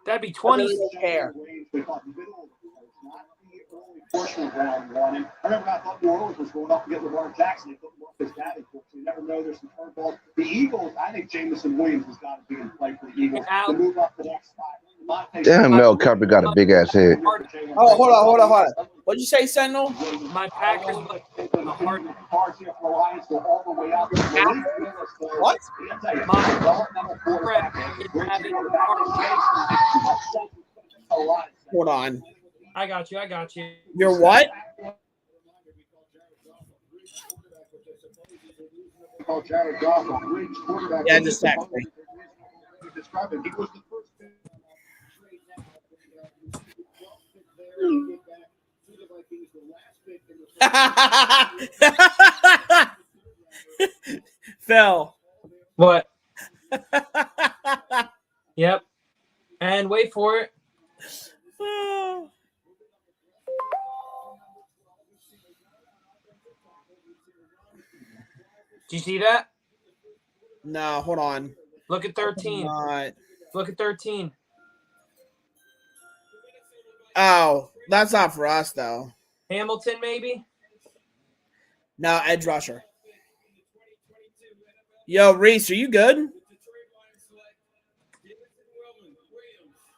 That'd be I 20. really don't care. I remember I thought New Orleans was going up to get Lamar Jackson. They put him off his dad. You never know. There's some curveballs. The Eagles, I think Jameson Williams has got to be in play for the Eagles to move up the next spot. Damn, Mel Kiper got a big ass head. Oh, hold on. What'd you say, Sentinel? My Packers look the hard. What? Hold on. I got you. You're what? Yeah, just text me. Phil. What? Yep. And wait for it. Do you see that? No, hold on. Look at 13. Look at 13. Oh, that's not for us, though. Hamilton, maybe? No, edge rusher. Yo, Reese, are you good?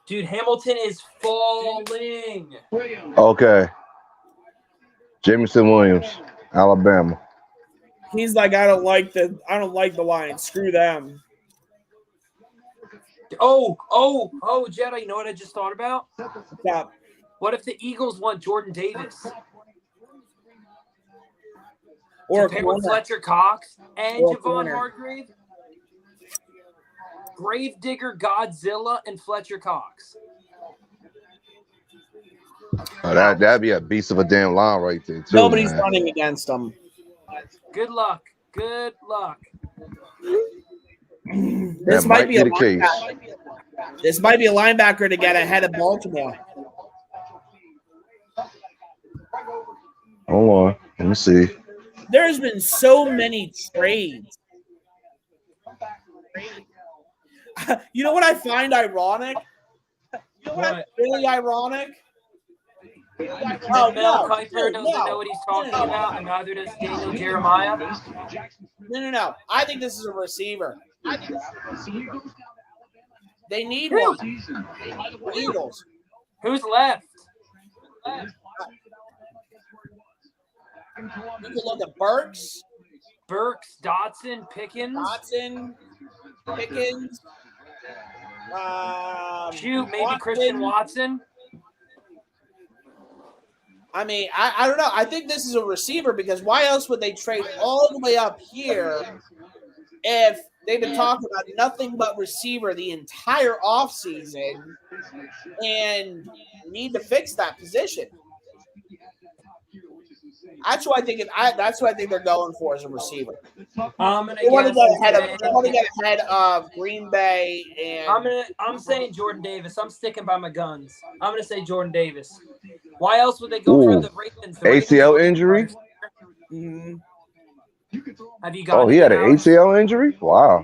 Dude, Hamilton is falling. Okay. Jameson Williams, Alabama. He's like, I don't like the Lions. Screw them. Oh, Jedi, you know what I just thought about? Yeah. What if the Eagles want Jordan Davis? Or to pair with Fletcher Cox and Javon Hargrave? Gravedigger, Godzilla, and Fletcher Cox. Oh, that'd be a beast of a damn line right there, too. Nobody's man. running against them. Good luck. Good luck. This might be the case. This might be a linebacker to get ahead of Baltimore. Hold on. Let me see. There's been so many trades. You know what I find ironic? You know what? Really ironic? Oh, Mel Kiper doesn't know what he's talking about, and neither does Daniel Jeremiah. No. I think this is a receiver. They need one. The Eagles. Who's left? You can look at Burks, Dotson, Pickens. Shoot, maybe Watson. Christian Watson. I mean, I don't know. I think this is a receiver because why else would they trade all the way up here if they've been talking about nothing but receiver the entire offseason and need to fix that position? That's what I think. That's what I think they're going for as a receiver. They want to get ahead of Green Bay, and I'm saying Jordan Davis. I'm sticking by my guns. I'm gonna say Jordan Davis. Why else would they go for the Ravens? ACL injury? Mm-hmm. Have you gotten he had an ACL injury? Wow.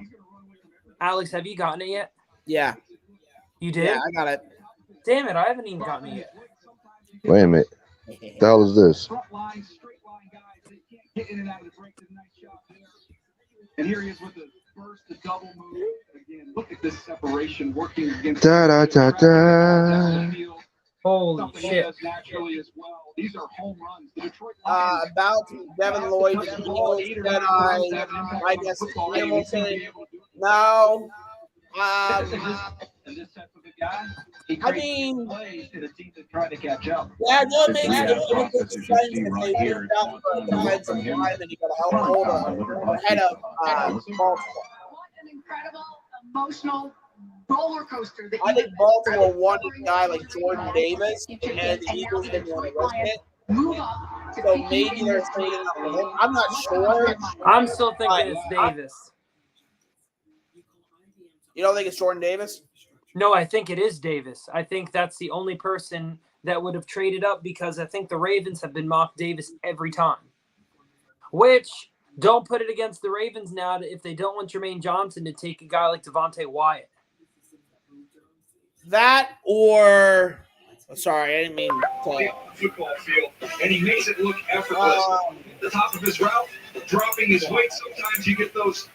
Alex, have you gotten it yet? Yeah. You did? Yeah, I got it. Damn it, I haven't even gotten it yet. Wait a minute. What the hell is this? And here he is with the first, the double move. Again, look at this separation working against Holy shit. Naturally as well. These are home runs. The Detroit About Devin Lloyd, the Eagles, Jedi, I guess Hamilton. No. I mean, yeah, no, it makes sense if they moved out for a defensive line and you got to help hold ahead of Baltimore. What an incredible emotional roller coaster. I think Baltimore wanted a guy like Jordan Davis, and the Eagles didn't want to risk it. So maybe they're trading up with him. I'm not sure. I'm still thinking it's Davis. You don't think it's Jordan Davis? No, I think it is Davis. I think that's the only person that would have traded up because I think the Ravens have been mocked Davis every time. Which, don't put it against the Ravens now if they don't want Jermaine Johnson to take a guy like Devontae Wyatt. That or sorry, I didn't mean to. Football field, and he makes it look effortless. The top of his route, dropping his weight. Sometimes you get those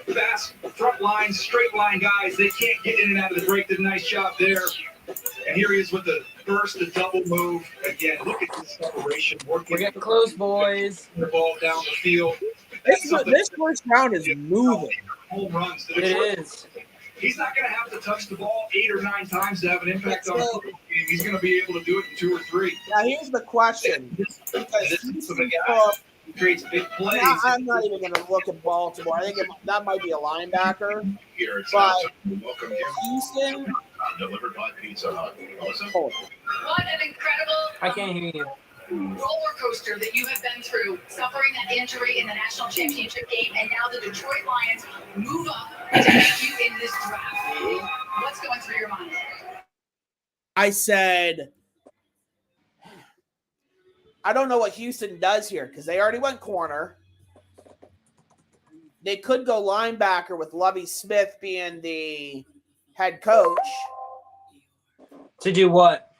fast front line, straight line guys. They can't get in and out of the break. Did a nice job there. And here he is with the first, the double move. Again, look at this separation. We're getting close, boys. The ball down the field. This first round is moving. Home runs. It is. He's not going to have to touch the ball 8 or 9 times to have an impact on a football game. He's going to be able to do it in 2 or 3. Now, here's the question. This of a guy who creates big plays. Now, I'm not even going to look at Baltimore. I think that might be a linebacker. But Houston. Delivered by Pizza Hut. What an incredible I can't hear you. roller coaster that you have been through, suffering that injury in the national championship game, and now the Detroit Lions move up to take you in this draft. What's going through your mind? I said, I don't know what Houston does here because they already went corner. They could go linebacker with Lovie Smith being the head coach. To do what?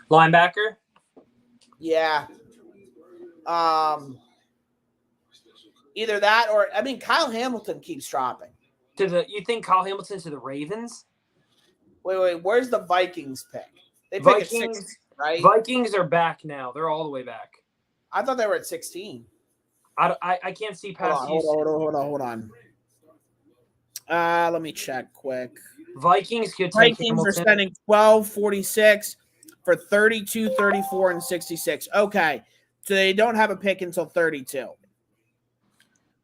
Linebacker? Yeah. Either that or, I mean, Kyle Hamilton keeps dropping. You think Kyle Hamilton to the Ravens? Wait, where's the Vikings pick? They pick at 16, right? Vikings are back now. They're all the way back. I thought they were at 16. I can't see past Hold on. Let me check quick. Vikings could take Vikings Hamilton. are spending $12.46 for 32, 34, and 66. Okay, so they don't have a pick until 32.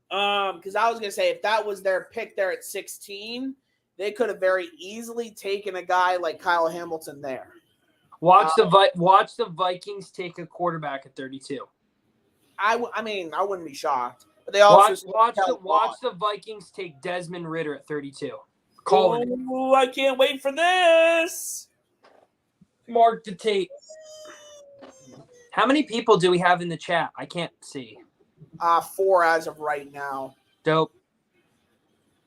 Because I was gonna say if that was their pick there at 16, they could have very easily taken a guy like Kyle Hamilton there. Watch the Vikings take a quarterback at 32. I wouldn't be shocked. But they also watch the Vikings take Desmond Ridder at 32. Calling it. Ooh, I can't wait for this. Mark the tape. How many people do we have in the chat? I can't see. 4 as of right now. Dope.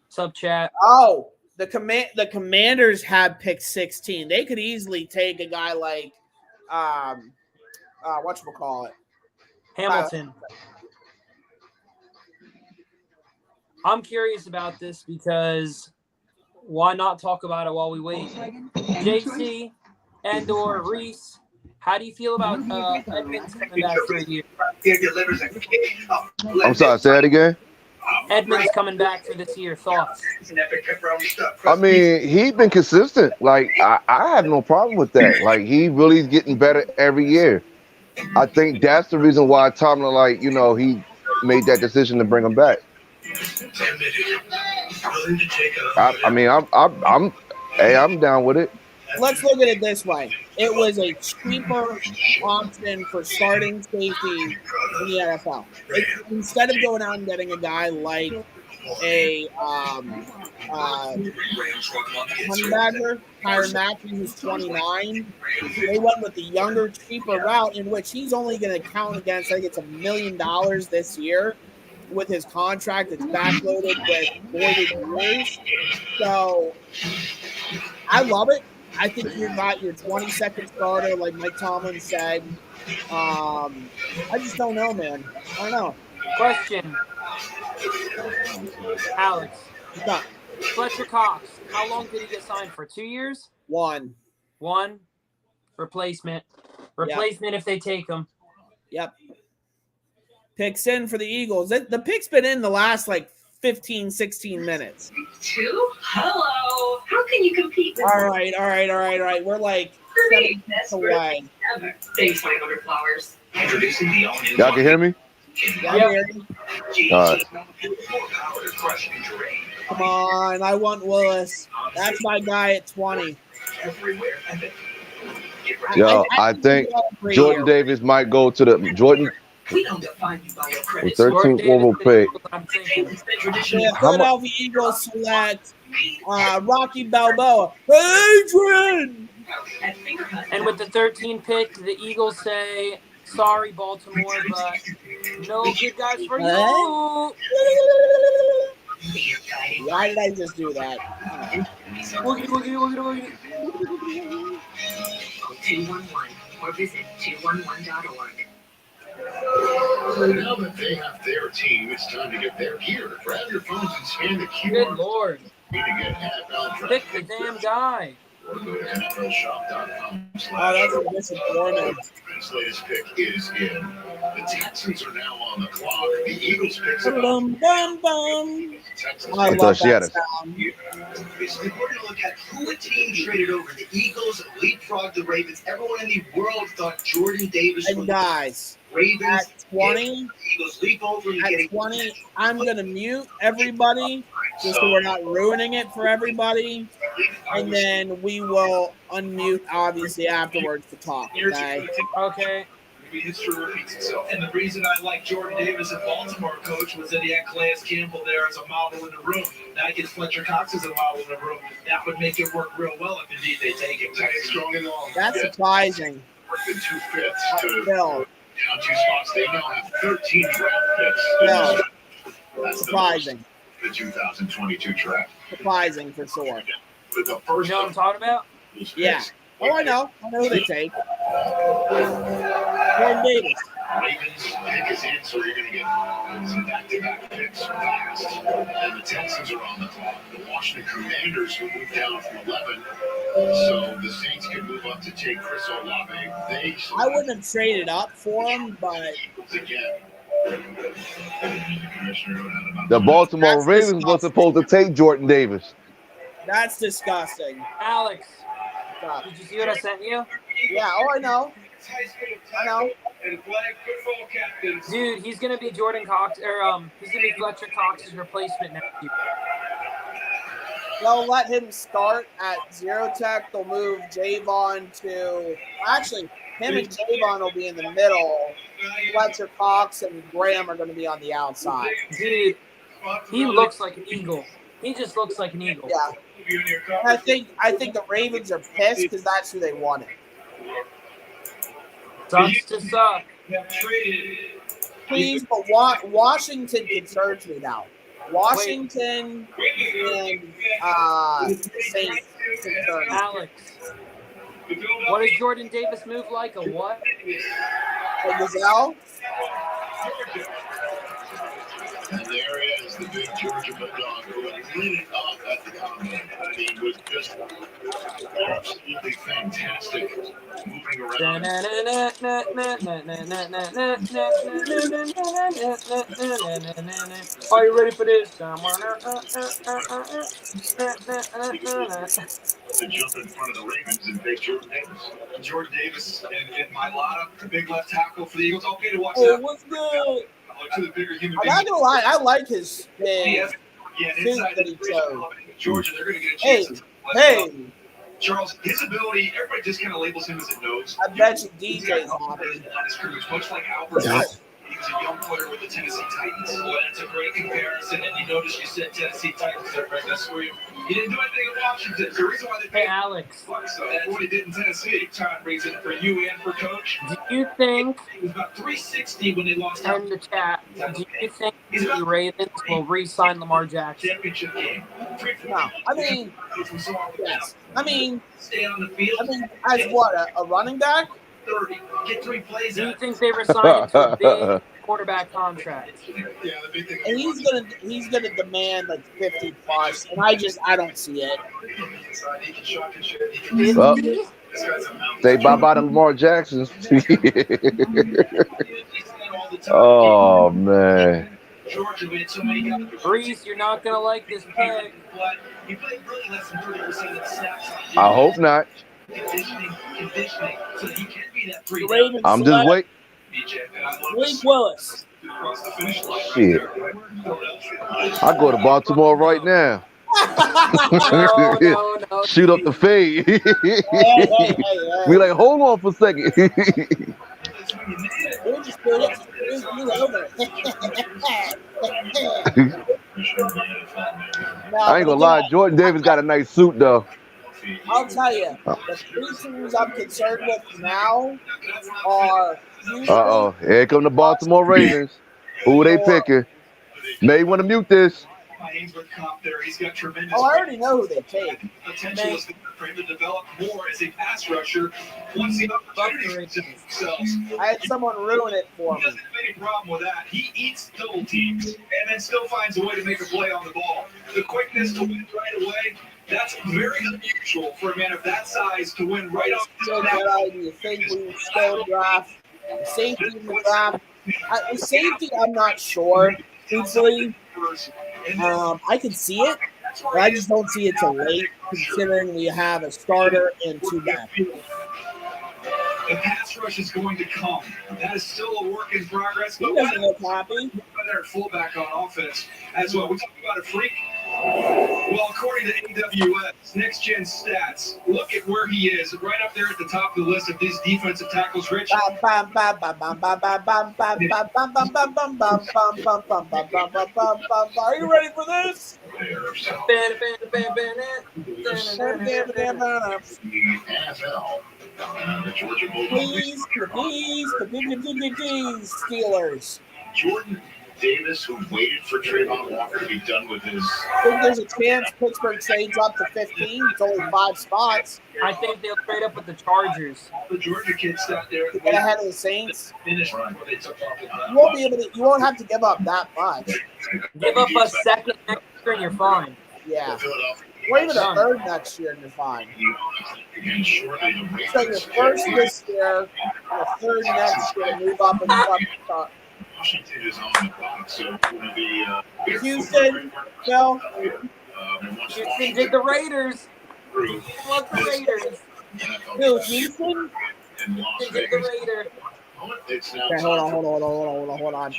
Sub chat. Oh, the Commanders have picked 16. They could easily take a guy like whatchamacallit? Hamilton. I'm curious about this because why not talk about it while we wait? JC and or Reese, how do you feel about Edmonds coming back for a year? I'm sorry, say that again. Edmonds coming back for this year. Thoughts? I mean, he's been consistent. Like, I have no problem with that. Like, he really is getting better every year. I think that's the reason why Tomlin, like, you know, he made that decision to bring him back. I'm down with it. Let's look at it this way. It was a cheaper option for starting safety in the NFL. Instead of going out and getting a guy like a Honeybacker, Tyron Matthews, who's 29, they went with the younger, cheaper route in which he's only going to count against, I think it's $1 million this year with his contract. It's backloaded with voided years. So I love it. I think you got your 22nd starter, like Mike Tomlin said. I just don't know, man. I don't know. Question. Alex. Fletcher Cox, how long did he get signed for? 2 years? One. Replacement. If they take him. Yep. Picks in for the Eagles. The pick's been in the last, 15, 16 minutes. 2? Hello. How can you compete with All right. We're 7 minutes away. Thanks, 500 flowers. Introducing the all-new Y'all can hear me? All right. Come on, I want Willis. That's my guy at 20. Yo, I think Jordan Davis might go to the Jordan. We don't define you by your credit. 13th overall pick. The Philadelphia Eagles select Rocky Balboa. Adrian! And with the 13th pick, the Eagles say, sorry, Baltimore, but no good guys for you. Why did I just do that? Woogie. 211 or visit 211.org. Now that they have their team, it's time to get their gear. Grab your phones and scan the QR. Good Lord. To get NFL Pick the damn guy. Or go to NFLshop.com. Oh, that's a disappointment. This latest pick is in. The Texans are now on the clock. The Eagles picks about. Bum, bum, bum. Texans I I thought love she had that a sound. Basically, we're going to look at who a team traded over. The Eagles leapfrogged the Ravens. Everyone in the world thought Jordan Davis And was guys, Ravens. at 20, The Eagles leap over and at get 20, I'm gonna mute everybody just so we're not ruining it for everybody, and then we will unmute obviously afterwards to talk. Okay. Okay. Maybe history repeats itself. And the reason I like Jordan Davis at Baltimore, coach, was that he had Calais Campbell there as a model in the room. Now he gets Fletcher Cox as a model in the room. That would make it work real well if indeed they take him. Strong and long. That's surprising. The 2/5 to Bill, down 2 spots. They now have 13 draft picks. Bill, That's surprising. the 2022 draft. Surprising for sure. With the You first know what I'm talking about? Yeah. Oh, I know. I know who they take. Jordan Davis. Ravens pick is in, so you're going to get some back-to-back picks fast. And the Texans are on the clock. The Washington Commanders will move down from 11, so the Saints can move up to take Chris Olave. I wouldn't have traded up for him, but The Baltimore That's Ravens disgusting. was supposed to take Jordan Davis. that's disgusting. Alex, Stop. did you see what I sent you? Yeah. Oh, I know. I know. And flag football captains. Dude, he's gonna be Jordan Cox, or he's gonna be Fletcher Cox's replacement next year. They'll let him start at 0 tech. They'll move Javon to actually him and Javon will be in the middle. Fletcher Cox and Graham are going to be on the outside. Dude, he looks like an eagle. He just looks like an eagle. Yeah. I think the Ravens are pissed because that's who they wanted. Sucks to suck. Please, but Washington concerns me now. Washington and Saints concerns me. Alex, what does Jordan Davis move like? A what? And Gazelle? And there is the big Georgia Bulldog who had lit it up at the combine. I mean, was just absolutely fantastic moving around. Are you ready for this? To jump in front of the Ravens and face Jordan Davis. Jordan Davis and Mailata, the big left tackle for the Eagles. Okay to watch Oh, that. what's good? To the bigger human I'm being. not gonna lie, I like his suit Yeah, inside that he chose. Georgia, they're going to get a Hey, chance. hey, Charles, his ability, everybody just kind of labels him as a nose. I bet you DJ's happy. Much like Albert. He was a young player with the Tennessee Titans. Well, that's a great comparison. And you notice you said Tennessee Titans there, right? That's where you didn't do anything in Washington. There's a reason why they Hey, Alex. So that's what he did in Tennessee. Time reason for you and for coach. Do you think, He was about 360 when they lost out in the chat, do you think the Ravens will re-sign Lamar Jackson? championship game. No, I mean, yes. I mean, Stay on the field. as what, a running back? 30. Get 3 plays Do you out. think they resign him to a big quarterback contract? Yeah, the big thing. And he's gonna demand like 50 plus, and I don't see it. He can shock and shit. He can Well, This guy's a mountain. say bye-bye to Lamar Jackson. Oh, man. Georgia made so many guys. Breeze, you're not going to like this pick. He played really less than 30% of the snaps. I hope not. Conditioning, so he can be that The Ravens I'm just select waiting. Blake Willis. Across the finish line. Shit. I go to Baltimore right now. No. Shoot up the fade. Hey. We like, hold on for a second. We'll just put it you over. I ain't gonna lie, Jordan Davis got a nice suit though. I'll tell you, the three teams I'm concerned with now are Houston. Uh-oh, here come the Baltimore Ravens. Who they picking? May want to mute this. He's got tremendous Oh, I already know who they take. potential for him to develop more as a pass rusher once the opportunity presents themselves. I had someone ruin it for He me. doesn't have any problem with that. He eats double teams and then still finds a way to make a play on the ball. The quickness to win right away, That's very unusual for a man of that size to win right off the Still bat. Jedi, do you think we would still draft the safety in the draft? The safety, I'm not sure. Truthfully, I can see it, but I just don't see it till late, considering we have a starter and two backups. The pass rush is going to come. That is still a work in progress. He But doesn't look happy. their fullback on offense as well. We talk about a freak. Well, according to AWS, next gen stats, look at where he is, right up there at the top of the list of these defensive tackles. Rich. Are you ready for this? Please, Steelers. Jordan Davis, who waited for Trayvon Walker to be done with his. I think there's a chance Pittsburgh trades up to 15. It's only 5 spots. I think they'll trade up with the Chargers. The Georgia kids sat there to get ahead of the Saints. Finish before they took off. You won't be able to. You won't have to give up that much. Give up a second next year and you're fine. Yeah. Or even a third next year and you're fine. So your first this year, the third next year, move up and start. Washington is on the clock, so going to be Houston, Phil. Houston did the Raiders. Fuck the Raiders. Who, Houston? Houston did the Raiders. Okay, hold on.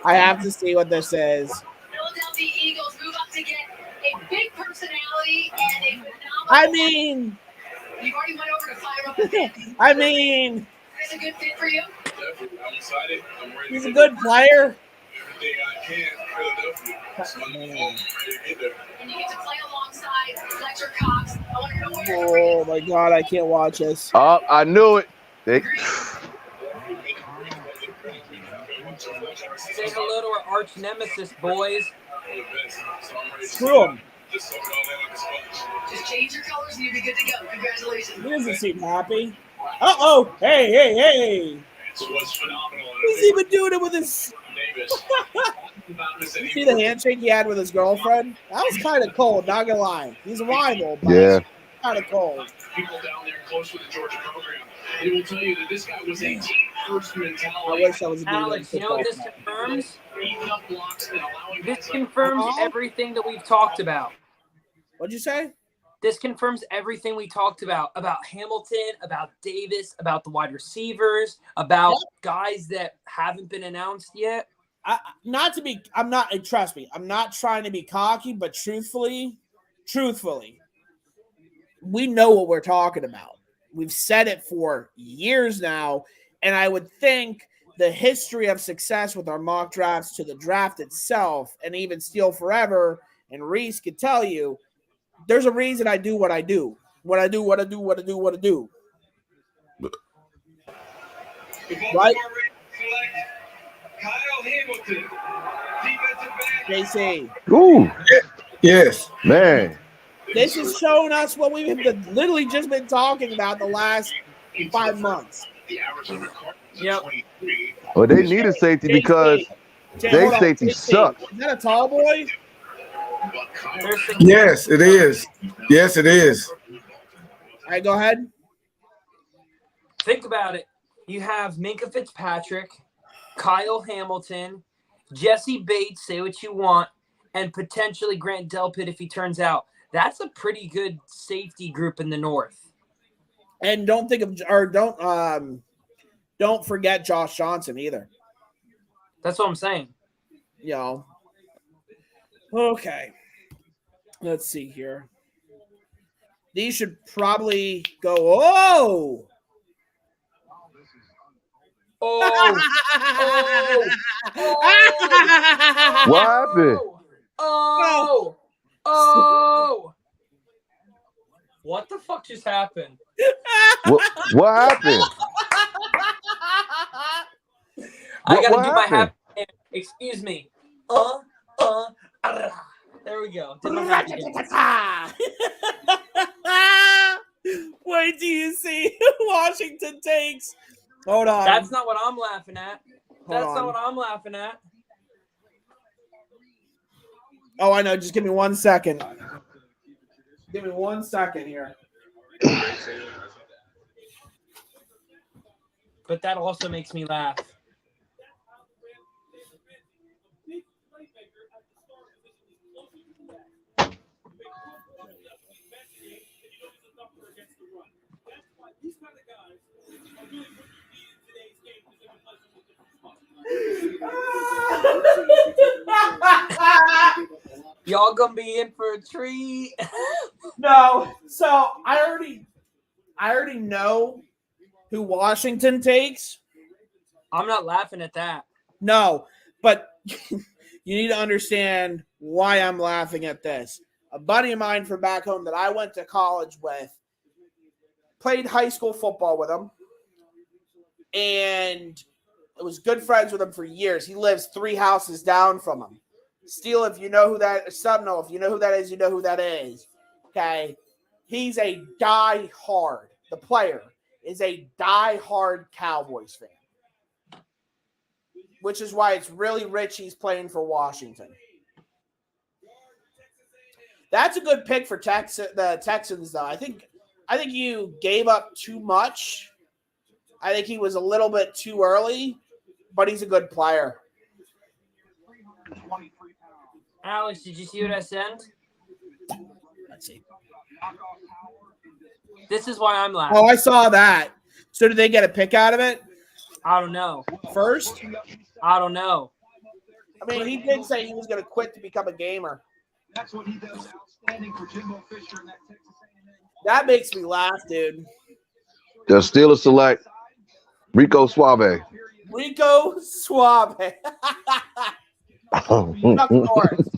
I have to see what this is. Philadelphia Eagles move up to get a big personality and a phenomenal. I mean, you've already went over to fire up the fans. I mean, Is a good fit for you? Definitely. I'm excited. I'm ready. He's a good player. Everything I can, Philadelphia. So I'm ready to get there. And you get to play alongside Fletcher Cox. I want to know where Oh my God, I can't watch this. Oh, I knew it. Say hello to our arch nemesis, boys. Screw him. Just change your colors and you'll be good to go. Congratulations. He doesn't seem happy. Uh-oh. Hey. Was phenomenal. He's even doing it with his... You see the handshake he had with his girlfriend? That was kind of cold, not gonna lie. He's a rival, but Yeah. Kind of cold. People down there close with the Georgia program, they will tell you that this guy was a team first I mentality. wish I was a Alex, you know what this confirms? Beating up blocks and allowing This guys like confirms everything that we've talked about. What'd you say? This confirms everything we talked about Hamilton, about Davis, about the wide receivers, about guys that haven't been announced yet. Trust me, I'm not trying to be cocky, but truthfully, we know what we're talking about. We've said it for years now, and I would think the history of success with our mock drafts to the draft itself, and even Steel Forever, and Reese could tell you, there's a reason I do what I do. What I do. Right? Kyle Hamilton, defensive back. JC. Ooh, Yes. man. This is showing us what we've literally just been talking about the last 5 months. The Arizona Cardinals. Yep. Well, they need a safety because their safety sucks. Is that a tall boy? Yes, it is. Yes, it is. All right, go ahead. Think about it. You have Minkah Fitzpatrick, Kyle Hamilton, Jesse Bates, say what you want, and potentially Grant Delpit if he turns out. That's a pretty good safety group in the North. And don't forget Josh Johnson either. That's what I'm saying. You know. Okay. Let's see here. These should probably go. Oh! Oh! What happened? Oh! What the fuck just happened? What happened? I gotta what do my happened? happy dance. Excuse me. There we go. Did my happy dance. Wait till you see Washington takes. Hold on. That's not what I'm laughing at. That's Hold not on. what I'm laughing at. Oh, I know. Just give me 1 second. Give me 1 second here. But that also makes me laugh. Y'all gonna be in for a treat. No, so I already know who Washington takes. I'm not laughing at that. No, but you need to understand why I'm laughing at this. A buddy of mine from back home that I went to college with played high school football with him, and I was good friends with him for years. He lives 3 houses down from him. Steele, if you know who that is, Subno, if you know who that is, you know who that is. Okay. He's a die-hard. The player is a die-hard Cowboys fan, which is why it's really rich he's playing for Washington. That's a good pick for the Texans, though. I think you gave up too much. I think he was a little bit too early, but he's a good player. Alex, did you see what I sent? Let's see. This is why I'm laughing. Oh, I saw that. So did they get a pick out of it? I don't know. First? I don't know. I mean, he did say he was going to quit to become a gamer. That's what he does outstanding for Jimbo Fisher and that Texas A&M. That makes me laugh, dude. The Steelers select Rico Suave. Rico Suave. Up north.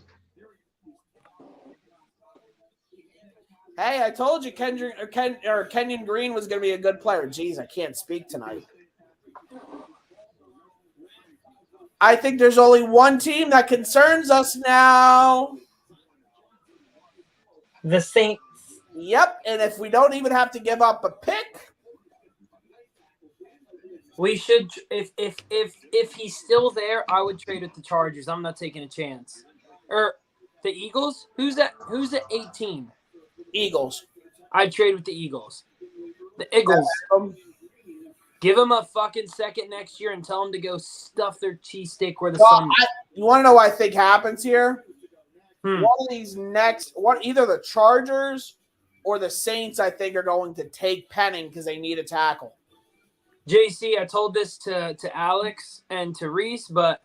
Hey, I told you Kenyon Green was going to be a good player. Jeez, I can't speak tonight. I think there's only one team that concerns us now. The Saints. Yep, and if we don't even have to give up a pick, we should. If he's still there, I would trade with the Chargers. I'm not taking a chance. Or the Eagles? Who's at 18? Eagles. I'd trade with the Eagles. The Eagles. Give them a fucking second next year and tell them to go stuff their cheesesteak where the sun. You want to know what I think happens here? One of these either the Chargers or the Saints, I think, are going to take Penning because they need a tackle. JC, I told this to Alex and to Reese, but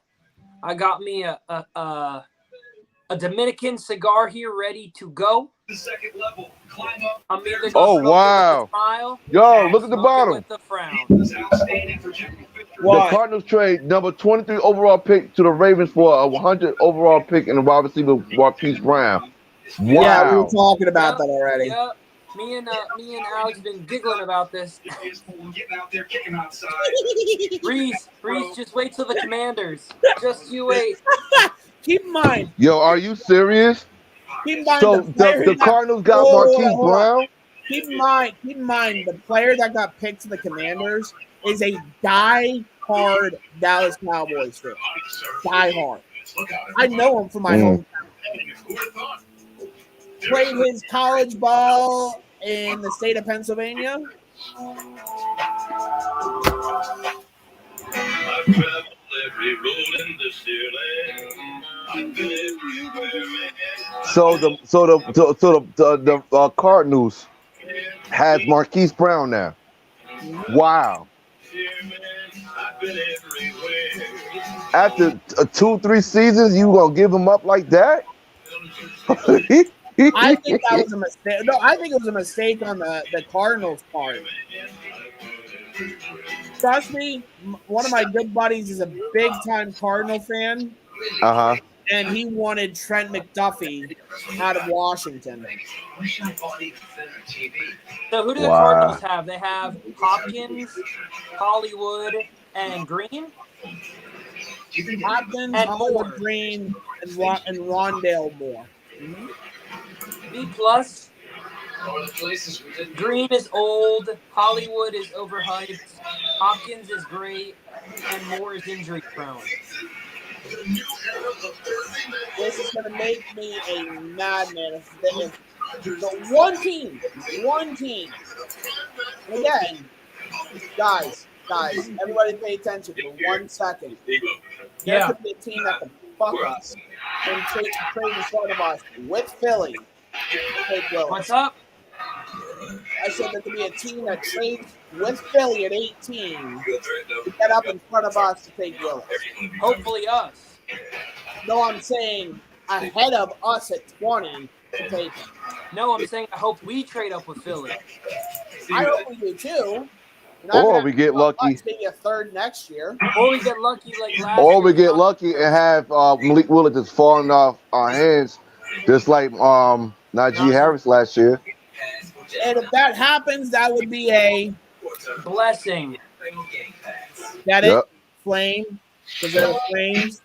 I got me a Dominican cigar here ready to go. The second level, climb up. I'm either Oh, wow. smile, Yo, look at the bottom. with the frown. Outstanding for Jimbo Fisher. The Cardinals trade number 23 overall pick to the Ravens for a 100 overall pick in the wide receiver Marquis Brown. Wow. Yeah, we were talking about that already. Yep. Me and Alex have been giggling about this. Getting out there, kicking outside. Reese, just wait till the Commanders. Just you wait. Keep in mind. Yo, are you serious? Keep in mind So the Cardinals got Marquis Brown? Keep in mind, the player that got picked to the Commanders is a die-hard Dallas Cowboys fan. Die-hard. I know him from my hometown. Played his college ball in the state of Pennsylvania. So the Cardinals has Marquise Brown now. Wow. After 2-3 seasons, you gonna give him up like that? I think that was a mistake. No, I think it was a mistake on the Cardinals' part. Trust me, one of my good buddies is a big-time Cardinal fan. Uh-huh. And he wanted Trent McDuffie out of Washington. So who do the Cardinals have? They have Hopkins, Hollywood, and Green? Hopkins, Hollywood, Green, and Rondale Moore. Mm-hmm. B+. Green is old. Hollywood is overhyped. Hopkins is great. And Moore is injury prone. This is going to make me a madman So one team. And again, guys, everybody pay attention for 1 second. There could be a team that could fuck us and trade in front of us with Philly to take Willis. What's up? I said there could be a team that trades with Philly at 18 to get up in front of us to take Willis. Hopefully us. No, I'm saying ahead of us at 20 to take him. No, I'm saying I hope we trade up with Philly. I hope we do too. Or we get lucky. Maybe a third next year. Or we get lucky like last Or year. we get lucky and have Malik Willis just falling off our hands, just like Najee Harris last year. And if that happens, that would be a blessing. That it? Flame? Because they're flames?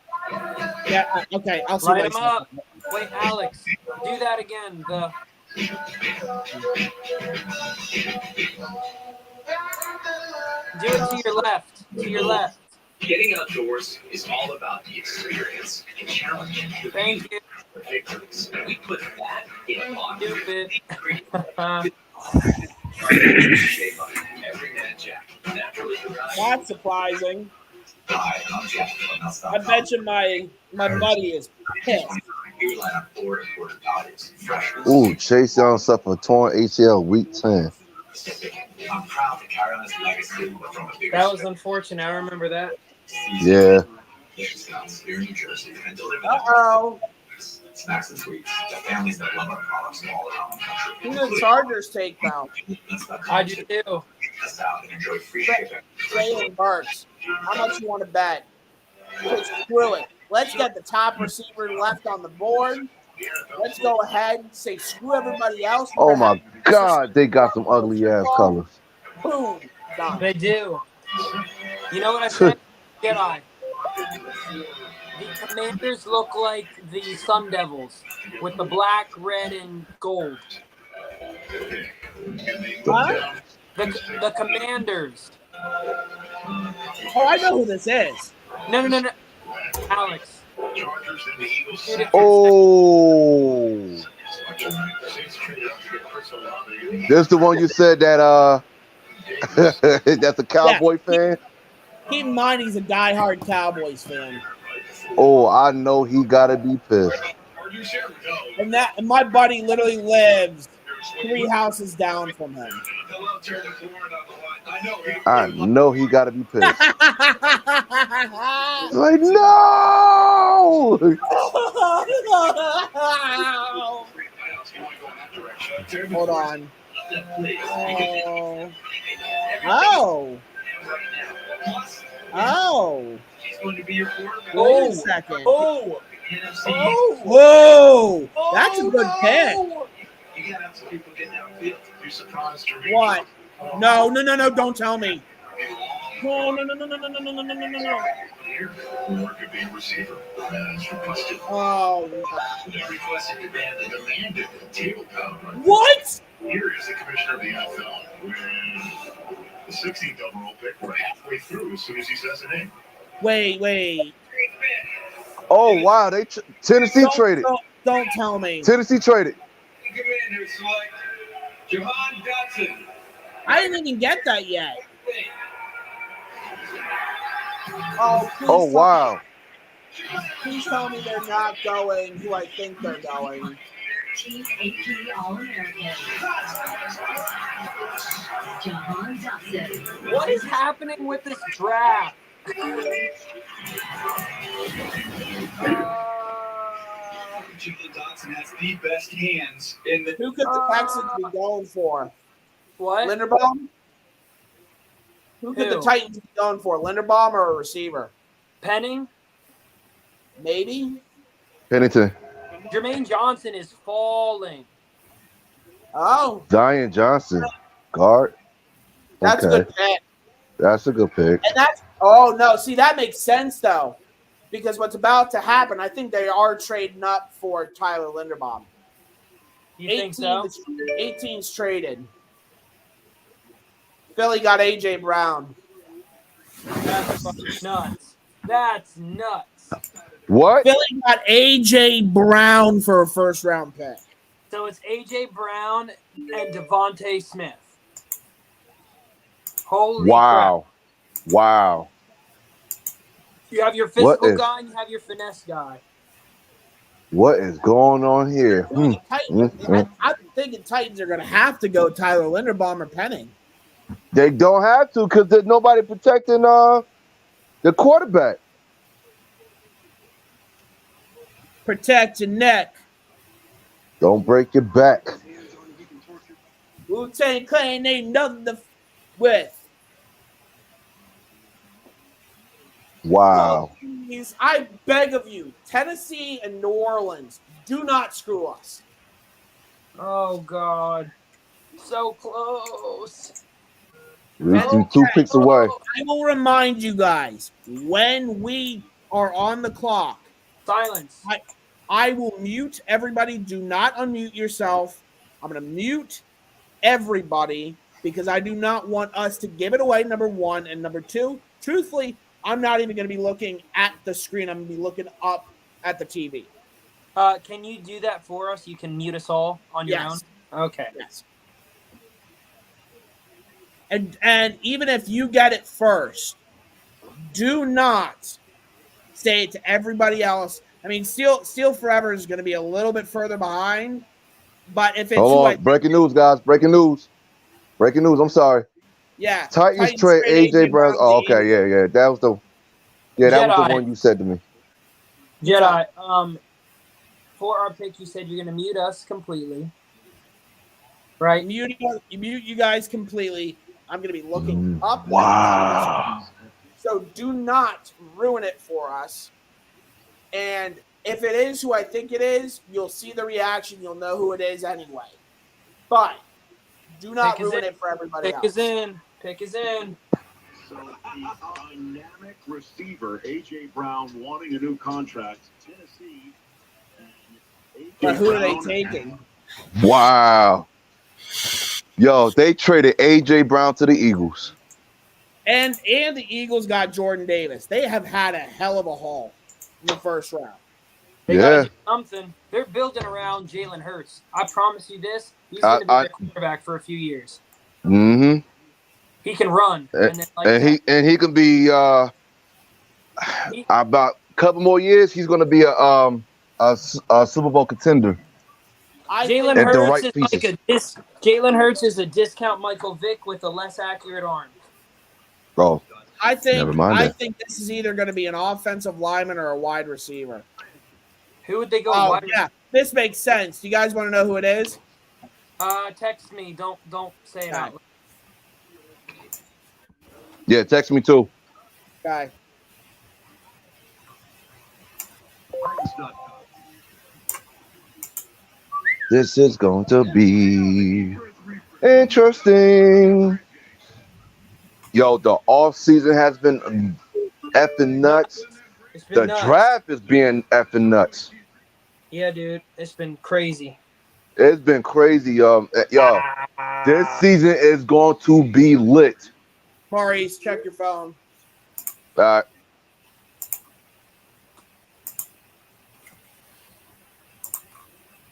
Yeah, okay. I'll see. Light him up. Wait, Alex, do that again. Do it to your left. To your left. Getting outdoors is all about the experience and challenge. Thank you. Victories. We put that in on Stupid. Every man Jack. Naturally. That's surprising. Hi, I'm Jack. I bet you my buddy is pissed. Ooh, Chase Young suffered torn ACL week 10. I'm proud to carry on his legacy from a bigger That was unfortunate. I remember that. Yeah. Uh-oh. Snacks and sweets. The families that love our products all around the country. Who the Chargers take now? I do too. Jalen Burks. How much you want to bet? Just screw it. Let's get the top receiver left on the board. Let's go ahead and say screw everybody else. Oh my God, they got some ugly ass colors. Boom. Done. They do. You know what I said? Jedi. The Commanders look like the Sun Devils with the black, red, and gold. Huh? The Commanders. Oh, I know who this is. No. Alex. Oh. This the one you said that that's a Cowboy fan? Keep in mind he's a diehard Cowboys fan. Oh, I know he gotta be pissed. And my buddy literally lives 3 houses down from him. I know he gotta be pissed. Like, no! Hold on. Oh. Wait a second. Oh. Whoa. That's a good pick. What? No. Don't tell me. No. Oh. What? Here is the commissioner of the NFL. The 16th overall pick. We're halfway through as soon as he says the name. Wait. Oh, wow. Tennessee traded. Don't tell me. Tennessee traded. Commander select Jahan Dotson. I didn't even get that yet. Oh, wow. Please tell me they're not going who I think they're going. Team AP All-American. Jahan Dotson. What is happening with this draft? Jalen Dotson has the best hands in the. Who could the Texans be going for? What? Linderbaum? Who could the Titans be going for? Linderbaum or a receiver? Penning? Maybe. Pennington. Jermaine Johnson is falling. Oh. Zion Johnson. Guard. That's a good pick. That's a good pick. And oh no, see that makes sense though. Because what's about to happen, I think they are trading up for Tyler Linderbaum. You think so? 18's traded. Philly got AJ Brown. That's fucking nuts. That's nuts. What? Philly got AJ Brown for a first round pick. So it's A.J. Brown and Devontae Smith. Holy crap. Wow. You have your What physical is guy and you have your finesse guy. going on here? Ooh, the Titans, I'm thinking Titans are going to have to go Tyler Linderbaum or Penning. They don't have to because there's nobody protecting the quarterback. Protect your neck. Don't break your back. Wu-Tang Clan ain't nothing to with. Wow. Please, I beg of you, Tennessee and New Orleans, do not screw us. Oh, God. So close. We're 2 picks away. I will remind you guys, when we are on the clock, silence. I will mute everybody. Do not unmute yourself. I'm going to mute everybody because I do not want us to give it away, number one. And number two, truthfully, I'm not even going to be looking at the screen. I'm going to be looking up at the TV. Can you do that for us? You can mute us all on your own? Okay. Yes. And even if you get it first, do not say it to everybody else. I mean, Steel Forever is going to be a little bit further behind, but if it's Hold on. Breaking news, guys. Breaking news. I'm sorry. Yeah. Titans trade AJ Brown. Oh, okay. Yeah. That was the one you said to me. Jedi, for our pick, you said you're going to mute us completely. Right? Mute you guys completely. I'm going to be looking up. Wow. So do not ruin it for us. And if it is who I think it is, you'll see the reaction. You'll know who it is anyway. But do not ruin it for everybody else. Pick is in. So the dynamic receiver, A.J. Brown, wanting a new contract. Tennessee. But who are they taking? Wow. Yo, they traded A.J. Brown to the Eagles. And the Eagles got Jordan Davis. They have had a hell of a haul in the first round. They got to do something. They're building around Jalen Hurts. I promise you this. He's going to be their quarterback for a few years. Mm-hmm. He can run. And he can be about a couple more years, he's going to be a Super Bowl contender. Jalen Hurts is a discount Michael Vick with a less accurate arm. Bro, I think this is either going to be an offensive lineman or a wide receiver. Who would they go wide receiver? Yeah, this makes sense. Do you guys want to know who it is? Text me. Don't say it out loud. Yeah, text me too. Okay. This is going to be interesting. Yo, the off season has been effing nuts. The draft is being effing nuts. Yeah, dude, it's been crazy. It's been crazy, yo. This season is going to be lit. Maurice, check your phone. All right.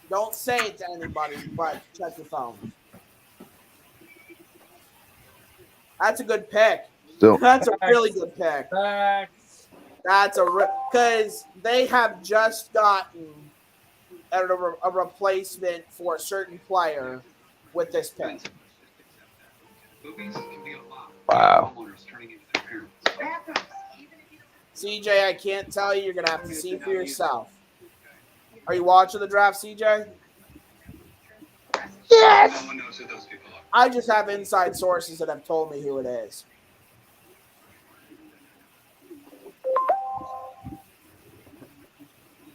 Don't say it to anybody, but check your phone. That's a good pick. That's a really good pick. That's because they have just gotten a replacement for a certain player with this pick. Wow. CJ, I can't tell you. You're going to have to see for yourself. Are you watching the draft, CJ? Yes. I just have inside sources that have told me who it is.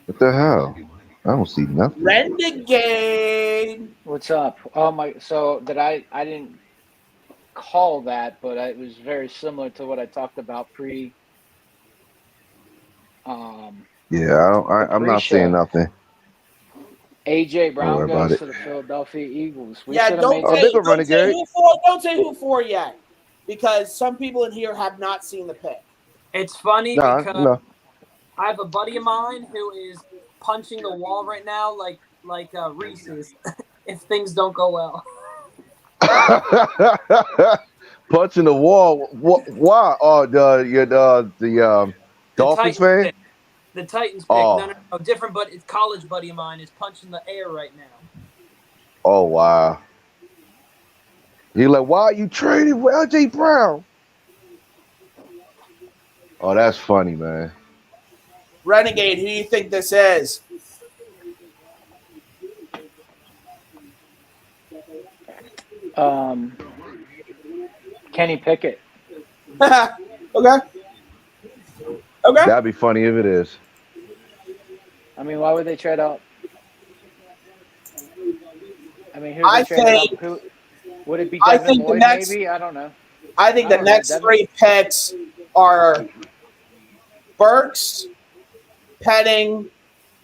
What the hell? I don't see nothing. Renegade. What's up? So that I didn't call that, but it was very similar to what I talked about pre. Yeah, I'm not seeing nothing. A.J. Brown goes to the Philadelphia Eagles. Don't say who for yet, because some people in here have not seen the pick. It's funny because I have a buddy of mine who is punching the wall right now, like like Reese's if things don't go well. Punching the wall. Why? Oh, the Dolphins Titans fan. pick. The Titans pick. Oh. No. Different, but it's college buddy of mine is punching the air right now. Oh wow. He like, why are you trading with LJ Brown? Oh, that's funny, man. Renegade, who do you think this is? Kenny Pickett. Okay. That'd be funny if it is. I mean, why would they trade up? I mean, who would they trade up? Who would it be? Devin Lloyd, maybe? I don't know. I think the next 3 picks are Burks, Petting,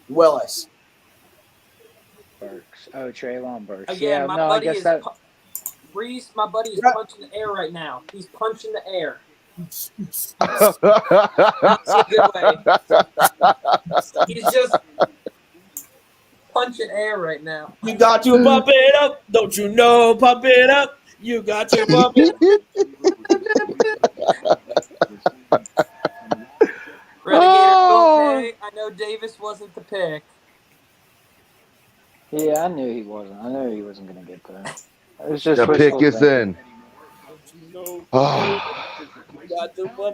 Willis. Burks. Oh, Treylon Burks. Again, yeah, my no, buddy I guess that. Reese, my buddy is punching the air right now. He's punching the air. That's a good way. He's just punching air right now. You got to pump it up. Don't you know? Pump it up. You got to pump it up. Renegade, okay. I know Davis wasn't the pick. Yeah, I knew he wasn't. I knew he wasn't going to get there. It was just the pick is in.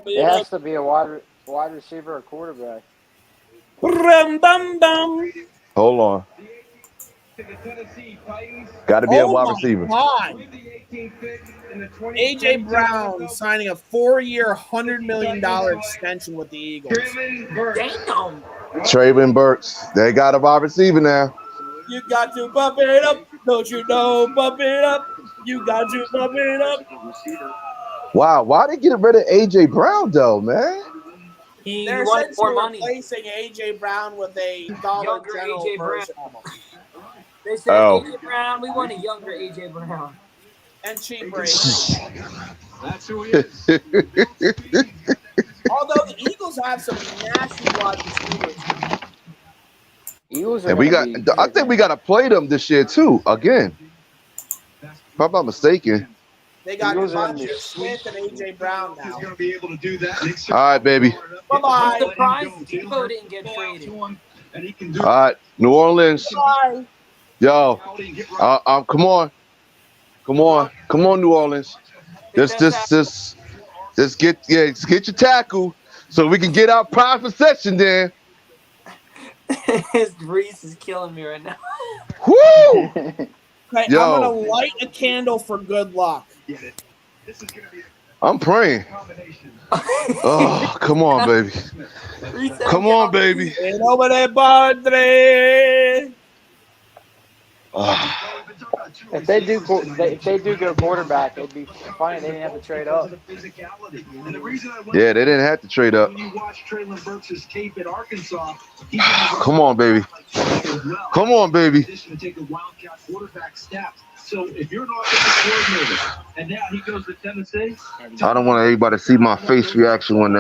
It has to be a wide receiver or quarterback. Hold on. Got to be a wide receiver. A.J. Brown signing a 4-year, $100 million extension with the Eagles. Damn. Traven Burks. They got a wide receiver now. You got to bump it up. Don't you know? Bump it up. You got to bump it up. Wow, why they get rid of A.J. Brown, though, man? They're wanted more money. Replacing A.J. Brown with a Dollar General A.J. version. They said A.J. Brown, we want a younger A.J. Brown. And cheaper A.J. That's who he is. Although the Eagles have some nasty wide receivers. And I think we got to play them this year, too, again. If I'm not mistaken. They got Devontae Smith and A.J. Brown now. He's going to be able to do that. All right, baby. Bye-bye. I'm surprised Debo didn't get traded. All right, New Orleans. Bye. Yo, come on. Come on, New Orleans. Just get your tackle so we can get our prime possession there. Reese is killing me right now. Woo! Okay, Yo. I'm going to light a candle for good luck. I'm praying. Oh, come on, baby. Come on, baby. En nombre del Padre. If they do go quarterback, it'd be funny. They didn't have to trade up. Yeah, they didn't have to trade up. Come on, baby. Come on, baby. So if you're an offensive coordinator, and now he goes to Tennessee, I don't want everybody to see my face reaction when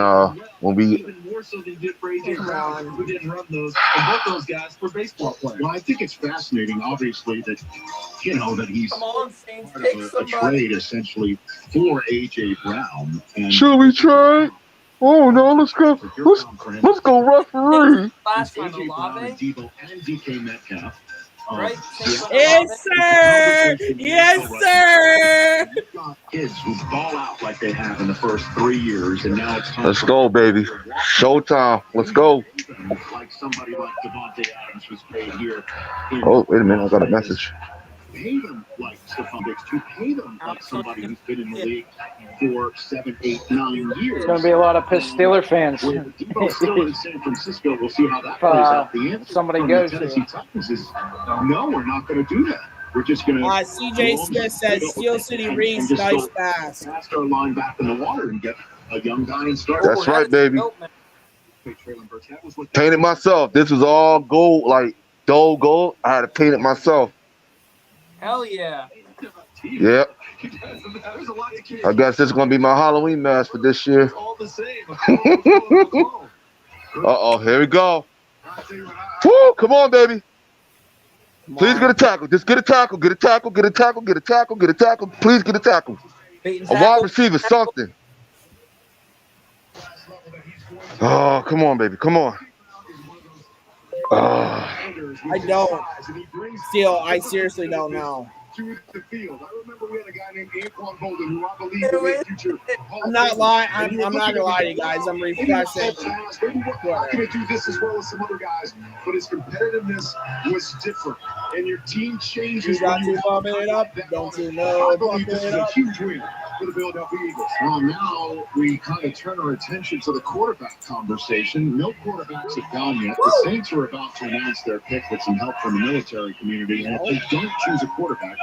we. even more so than did for A.J. Brown, who didn't run those, and both those guys for baseball players. Well, I think it's fascinating, obviously, that that he's Come on, Saints, pick a somebody. trade essentially for A.J. Brown. And Should we try? Oh no, let's go. Let's go referee. Last time A.J. Brown and Olave. Debo and DK Metcalf. Right? Yes, sir. Yes, sir. Kids who ball out like they have in the first 3 years, and now it's time. Let's go, baby. Showtime. Let's go. Like somebody like Devontae Adams was paid here. Oh, wait a minute. I got a message. Pay them like Stephon Diggs, to pay them like somebody who's been in the league for 7, 8, 9 years. There's going to be a lot of pissed Steeler fans. With Debo still in San Francisco, we'll see how that plays out. The answer somebody from goes the to. Tennessee Titans is no, we're not going to do that. We're just going to. CJ Smith says Steel City Reese, nice pass. Cast our line back in the water and get a young guy and start. That's right, baby. Painted myself. This was all gold, like dull gold. I had to paint it myself. Hell yeah. Yep. I guess this is gonna be my Halloween mask for this year. Uh-oh, here we go. Woo, come on, baby. Come Please get a on. tackle. Just get a tackle. Get a tackle. Get a tackle. Get a tackle. Get a tackle. Please get a tackle. Beating A wide tackle. receiver, something. Oh, come on, baby. Come on. Oh. I don't. Still, I seriously don't know. To the field. I remember we had a guy named Anquan Bolden who I believe will be a future Hall I'm of not Famer. lying. And you were I'm not looking gonna at lie me to you going, guys. I'm "Wow, maybe not so refreshing. fast. Maybe we're not going to do this as well as some other guys." But his competitiveness was different. And your team changes You when got you to have pump a guy it like up. that Don't on you it. know? I Pump believe this it is a up. huge win for the Philadelphia Eagles. Well, now we kind of turn our attention to the quarterback conversation. No quarterbacks have gone yet. The Saints are about to announce their pick with some help from the military community. And if they don't choose a quarterback,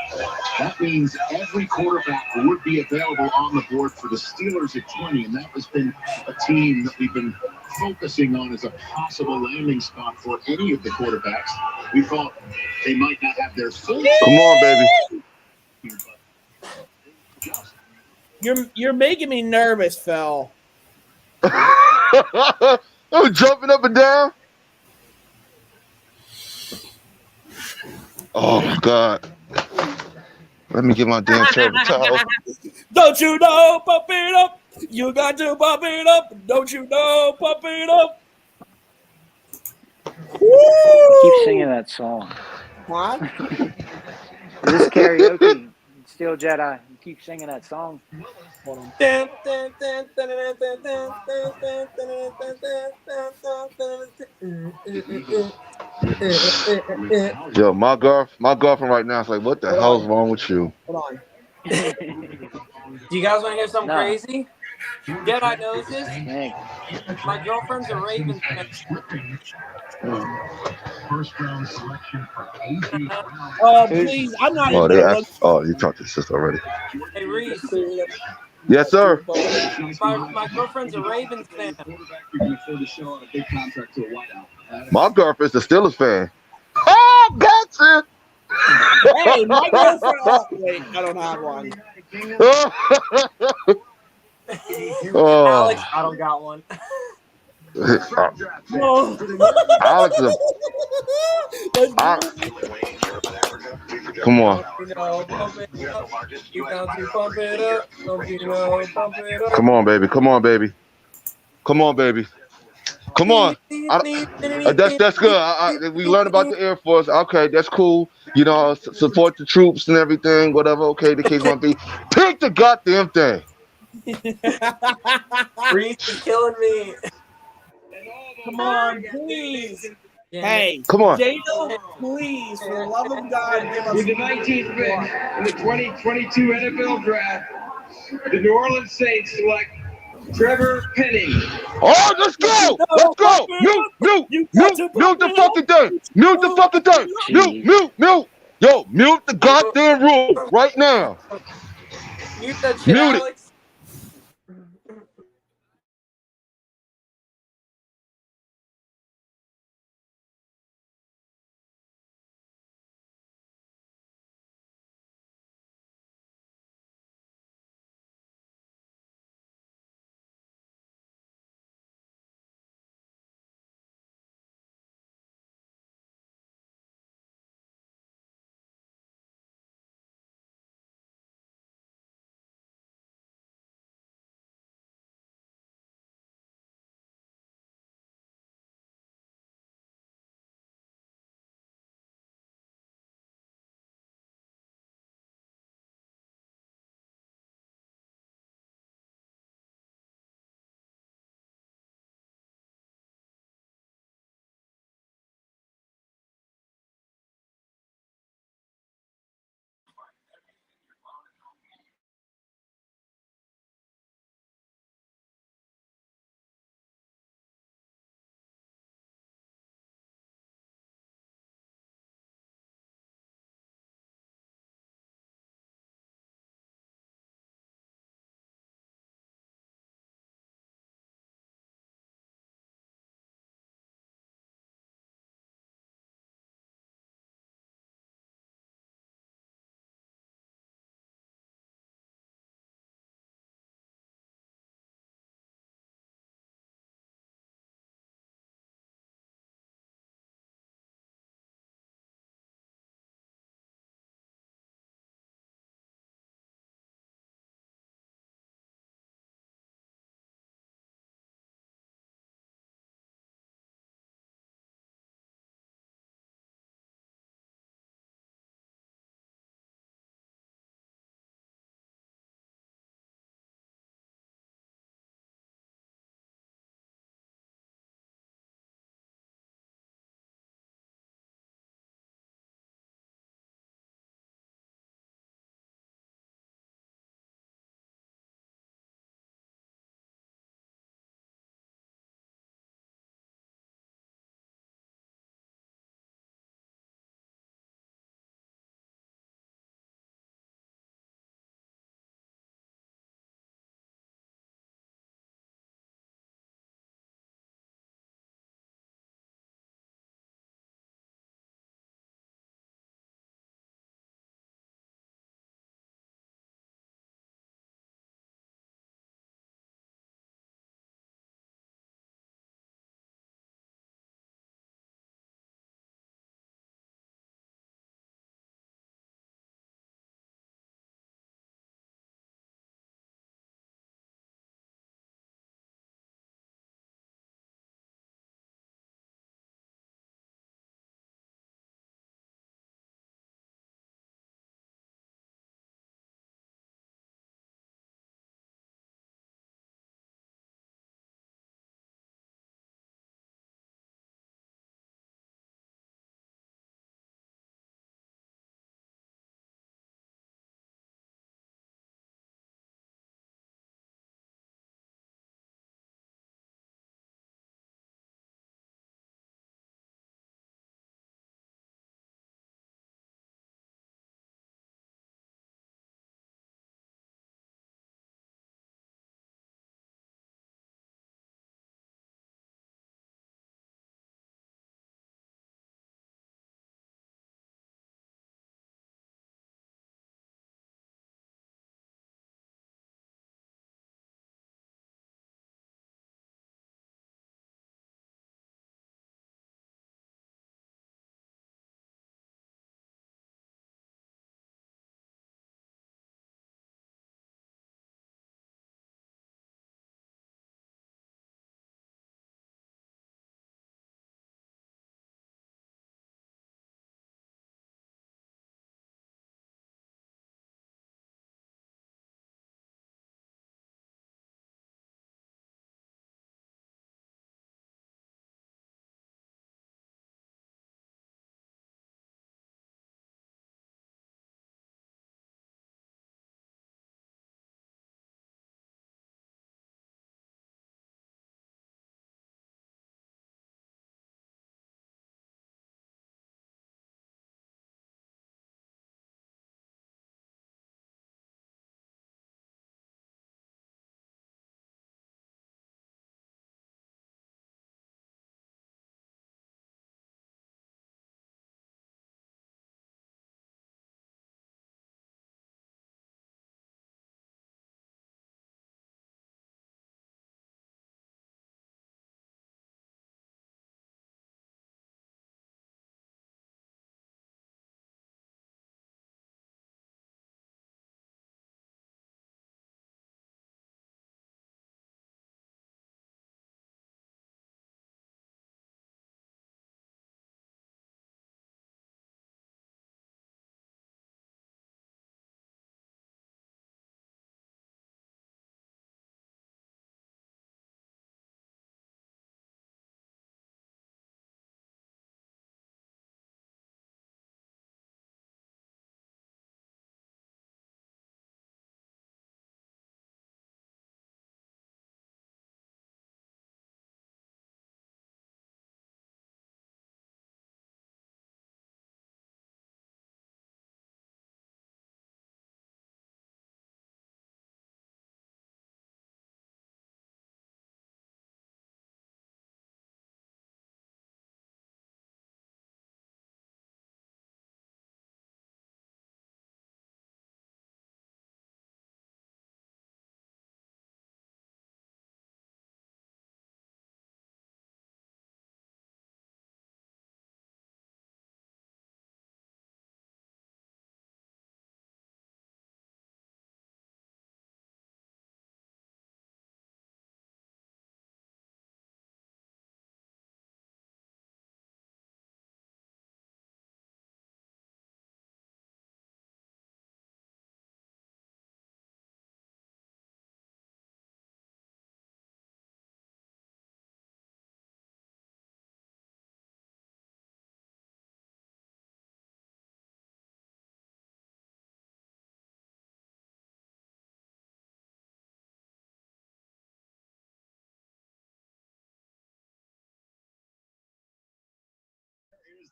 that means every quarterback would be available on the board for the Steelers at 20. And that has been a team that we've been focusing on as a possible landing spot for any of the quarterbacks. We thought they might not have their full. Come on, baby. You're making me nervous, Phil. I'm jumping up and down. Oh my God. Let me get my damn terrible towel. Don't you know? Pump it up. You got to pump it up. Don't you know? Pump it up. I keep singing that song. What? This karaoke, Steel Jedi. You keep singing that song. Yo, my girlfriend right now is like, what the hell's wrong with you? Hold on. Do you guys want to hear something No. crazy? Jedi knows this. Dang. My girlfriend's a Ravens fan. First round selection for AJ Brown. Oh, please. I'm not even Oh, they going to look. asked. Oh, you talked to your sister already. Hey, Reese. Yes, sir. My girlfriend's a Ravens fan. My girlfriend's a Steelers fan. Oh, gotcha. Hey, my girlfriend. Oh, wait. I don't have one. Alex, Oh. I don't got one. No. Alex, come on. Pump it up. You got to pump it up. Don't you know? Pump it up. Come on, baby. Come on, baby. Come on, baby. Come on. That's good. We learned about the Air Force. Okay, that's cool. You know, support the troops and everything, whatever. Okay, the case might be. Pick the goddamn thing. Reese is killing me. Come on, please. Hey, come on. Jada, please, for the love of God, give us With the 19th pick in the 2022 NFL Draft, the New Orleans Saints select Trevor Penning. Oh, let's go! Let's go! Mute the fucking thing! Mute the fucking thing! Mute! Yo, mute the goddamn room right now! Mute that shit, Mute it! Alex.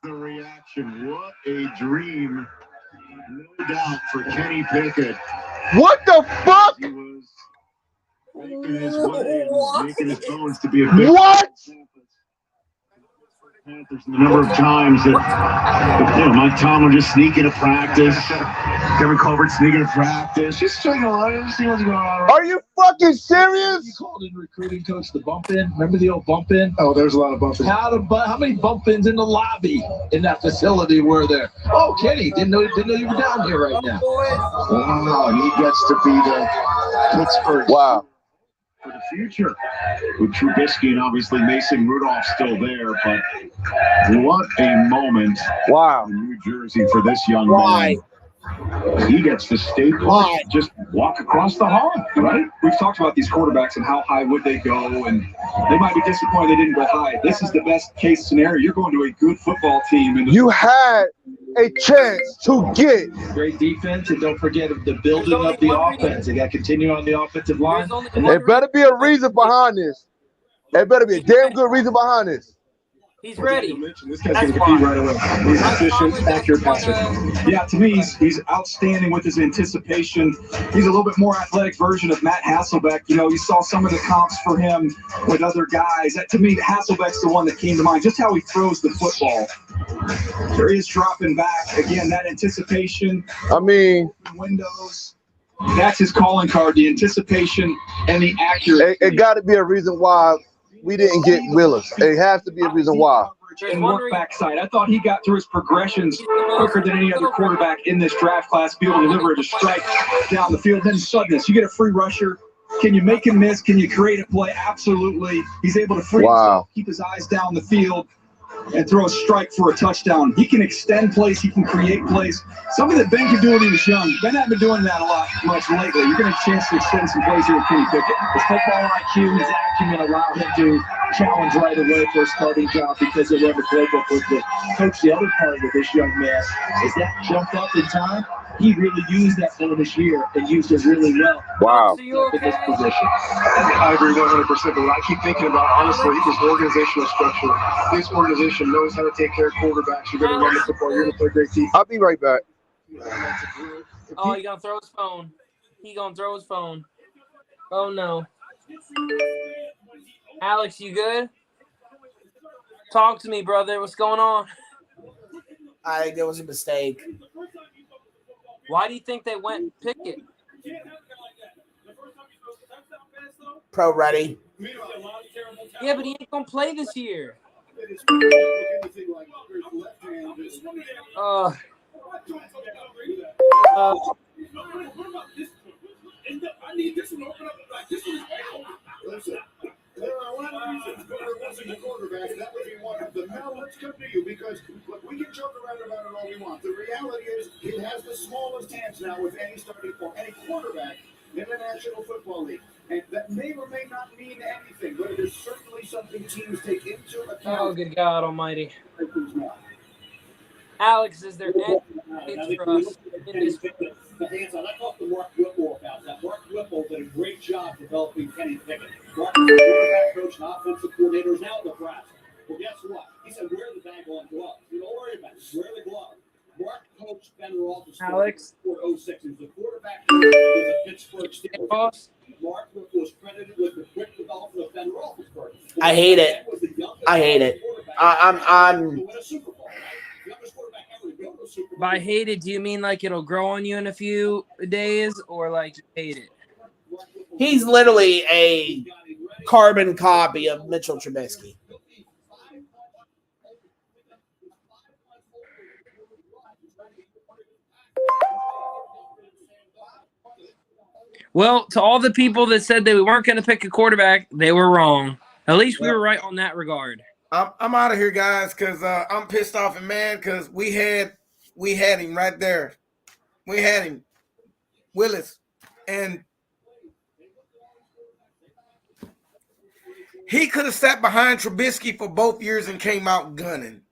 the reaction. What a dream. No doubt for Kenny Pickett. What the fuck? He was making his way and making his bones to be a big What? Panthers. The number of times that Mike Tomlin just sneaking to practice. Kevin Colbert sneaking to practice. Just checking on, see what's going on. Are you fucking serious? You called in recruiting coach the bump in. Remember the old bump in? Oh, there's a lot of bump in. How many bump ins in the lobby in that facility were there? Oh, Kenny, didn't know you were down here right now. Wow, and he gets to be the Pittsburgh. Wow. For the future with Trubisky and obviously Mason Rudolph still there, but what a moment Wow. in New Jersey for this young Why? man. He gets to stay put, just walk across the hall, right? We've talked about these quarterbacks and how high would they go, and they might be disappointed they didn't go high. This is the best case scenario. You're going to a good football team. And You had a chance to get great defense, and don't forget the building of the offense. They got to continue on the offensive line. There better be a reason behind this. There better be a damn good reason behind this. He's ready. This guy's going to compete right away. He's efficient, accurate passer. Yeah, to me, he's outstanding with his anticipation. He's a little bit more athletic version of Matt Hasselbeck. You know, you saw some of the comps for him with other guys. To me, Hasselbeck's the one that came to mind. Just how he throws the football. There is dropping back. Again, that anticipation. I mean, windows. That's his calling card, the anticipation and the accuracy. It got to be a reason why we didn't get Willis. It has to be a reason why. And work backside. I thought he got through his progressions quicker than any other quarterback in this draft class, be able to deliver a strike down the field. Then suddenness. You get a free rusher. Can you make him miss? Can you create a play? Absolutely. He's able to free himself, keep his eyes down the field, and throw a strike for a touchdown. He can extend plays. He can create plays. Something that Ben could do when he was young. Ben hadn't been doing that much lately. You're going to have a chance to extend some plays here with Kenny Pickett. His football IQ, his acumen allow him to challenge right away for a starting job because he'll have a playbook with the coach. The other part with this young man is that jumped up in time. He really used that for this year and used it really well. Wow. In this position. I agree 100%. But what I keep thinking about, honestly, is organizational structure. This organization knows how to take care of quarterbacks. You're going to run the football. You're going to play great defense. I'll be right back. Oh, he gonna throw his phone. He gonna throw his phone. Oh no. Alex, you good? Talk to me, brother. What's going on? I think there was a mistake. Why do you think they went Pickett? Pro ready. Yeah, but he ain't gonna play this year. I need this one to open up like this one is listen, there are a lot of reasons Booker wasn't the quarterback. That would be one of them. Now let's come to you because look, we can joke around about it all we want. The reality is he has the smallest hands now with any starting for any quarterback in the National Football League. And that may or may not mean anything, but it is certainly something teams take into account. Oh, good God Almighty. Alex, is there any trust in this? The hands on. I talked to Mark Whipple about that. Mark Whipple did a great job developing Kenny Pickett. Mark is a quarterback coach and offensive coordinator is now in Nebraska. Well, guess what? He said, wear the daggone gloves. You don't worry about it. Wear the glove. Mark coached Ben Roethlisberger Alex. for 06. He was the quarterback with the Pittsburgh Steelers. Mark Whipple was credited with the quick development of Ben Roethlisberger. I hate it. I hate it. I'm By hate it, do you mean like it'll grow on you in a few days, or like you hate it? He's literally a carbon copy of Mitchell Trubisky. Well, to all the people that said that we weren't going to pick a quarterback, they were wrong. At least we were right on that regard. I'm out of here, guys, because I'm pissed off and mad because we had him right there. We had him, Willis, and he could have sat behind Trubisky for both years and came out gunning.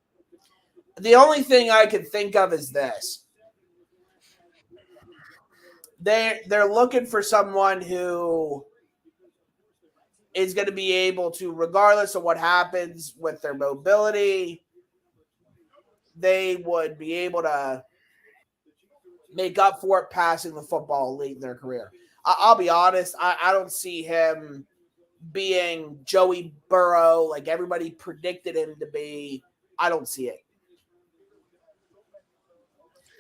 The only thing I can think of is this. They're looking for someone who is going to be able to, regardless of what happens with their mobility, they would be able to make up for it passing the football late in their career. I'll be honest, I don't see him being Joey Burrow like everybody predicted him to be. I don't see it.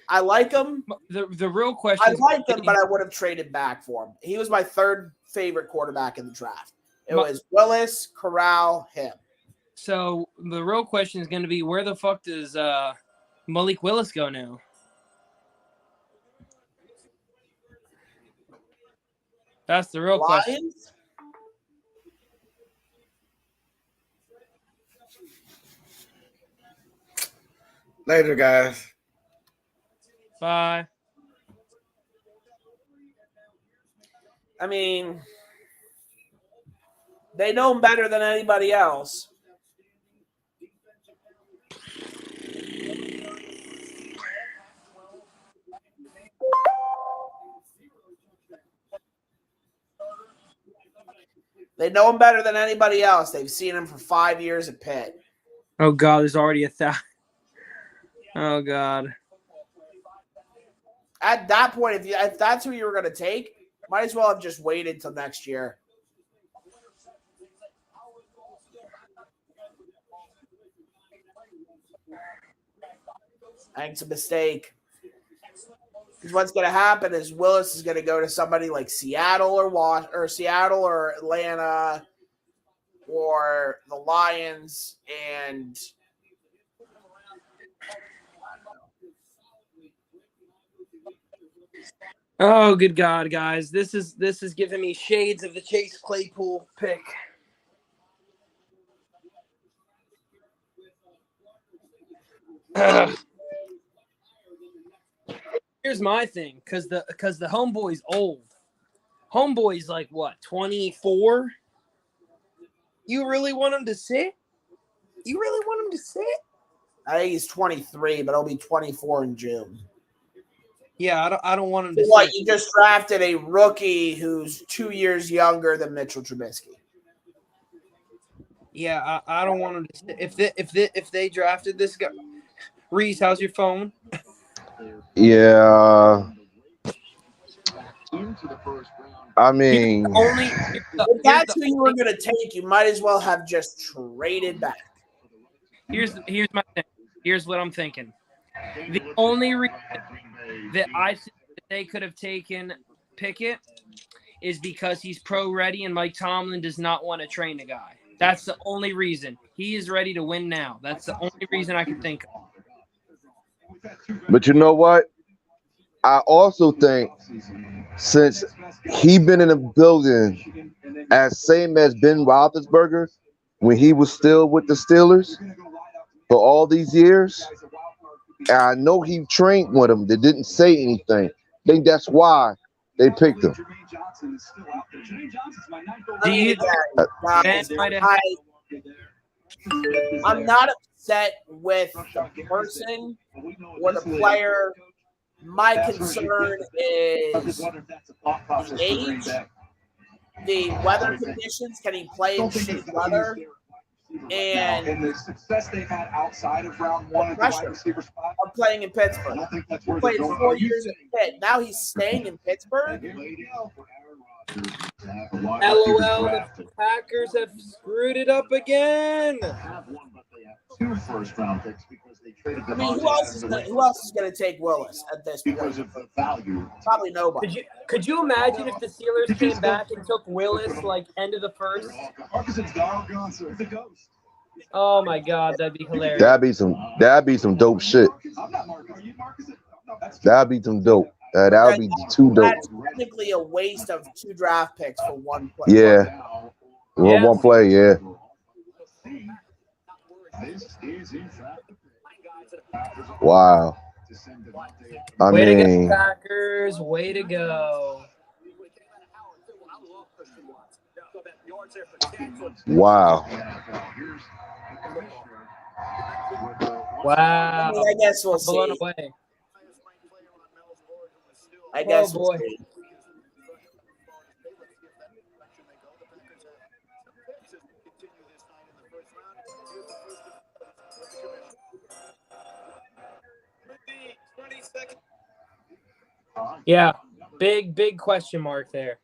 I like him. The real question. I like him, but I would have traded back for him. He was my third favorite quarterback in the draft. It was Willis, Corral, him. So the real question is going to be, where the fuck does Malik Willis go now? That's the real question. Later, guys. Bye. I mean, they know him better than anybody else. They know him better than anybody else. They've seen him for 5 years at Pitt. Oh, God, there's already a thousand. Oh, God. At that point, if that's who you were going to take, might as well have just waited till next year. I think it's a mistake. Because what's going to happen is Willis is going to go to somebody like Seattle or Seattle or Atlanta or the Lions, and Oh, good God, guys. This is giving me shades of the Chase Claypool pick. Here's my thing, because the homeboy's old. Homeboy's like what, 24? You really want him to sit? You really want him to sit? I think he's 23, but he'll be 24 in June. Yeah, I don't want him to What, sit. you just drafted a rookie who's 2 years younger than Mitchell Trubisky. Yeah, I don't want him to sit. If they drafted this guy, Reese, how's your phone? Yeah. I mean, if that's who you were going to take, you might as well have just traded back. Here's my thing. Here's what I'm thinking. The only reason that I think that they could have taken Pickett is because he's pro ready and Mike Tomlin does not want to train the guy. That's the only reason. He is ready to win now. That's the only reason I can think of. but you know what? I also think since he been in the building as same as Ben Roethlisberger when he was still with the Steelers for all these years, and I know he trained with him. They didn't say anything. I think that's why they picked him. Do you? I'm not upset with the person or the player. My concern is the age, the weather conditions. Can he play in shitty weather? And the success they've had outside of round one at the wide receiver spot. I'm playing in Pittsburgh. He played 4 years in Pitt. Now he's staying in Pittsburgh. LOL, the Packers have screwed it up again. Two first-round picks because they traded them. I mean, who else is going to take Willis at this point? Because of the value. Probably nobody. Could you imagine if the Steelers came back and took Willis like end of the first? Marcuson's gone, sir. It's a ghost. Oh my God, that'd be hilarious. That'd be some dope shit. I'm not Marcus. Are you Marcus? No, that's That'd be some dope. That would be too dope. That's technically a waste of 2 draft picks for one play. Yeah. One play, yeah. Wow. I Way to mean, go, Packers. Way to go. wow. Wow. I guess we'll Blown see. away. I guess Oh, we'll boy. see. Yeah, big question mark there.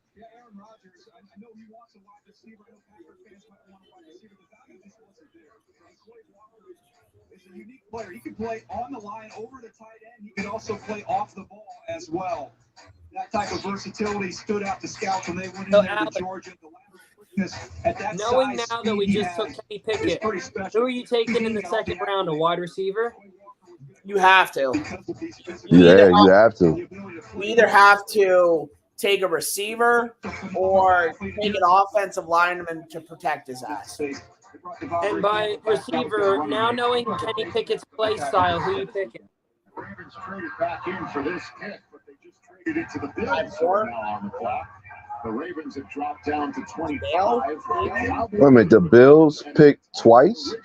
Is a unique player. He can play on the line, over the tight end. He can also play off the ball as well. That type of versatility stood out to scouts when they went in there to Georgia. The lateral quickness at that Knowing size, now that we just took Kenny Pickett, who are you taking in the second round? A wide receiver? You have to. You have to. You either have to take a receiver or take an offensive lineman to protect his ass. And by receiver, now knowing Kenny Pickett's play style, who you picking? Ravens traded back in for this pick, but they just traded it to the Bills who are now on the clock. The Ravens have dropped down to 25. Wait a minute, the Bills picked twice?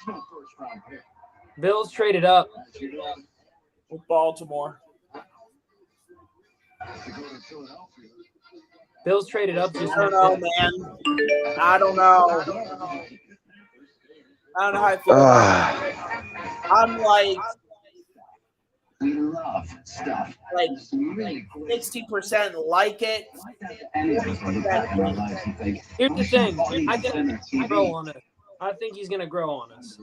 Bills traded up. With Baltimore. Bills traded up. I don't know, man. I don't know. I don't know how I feel about it. I'm like, We love stuff. like 60% like it. 40% Here's the thing. I think he's gonna grow on us. I think he's gonna grow on us.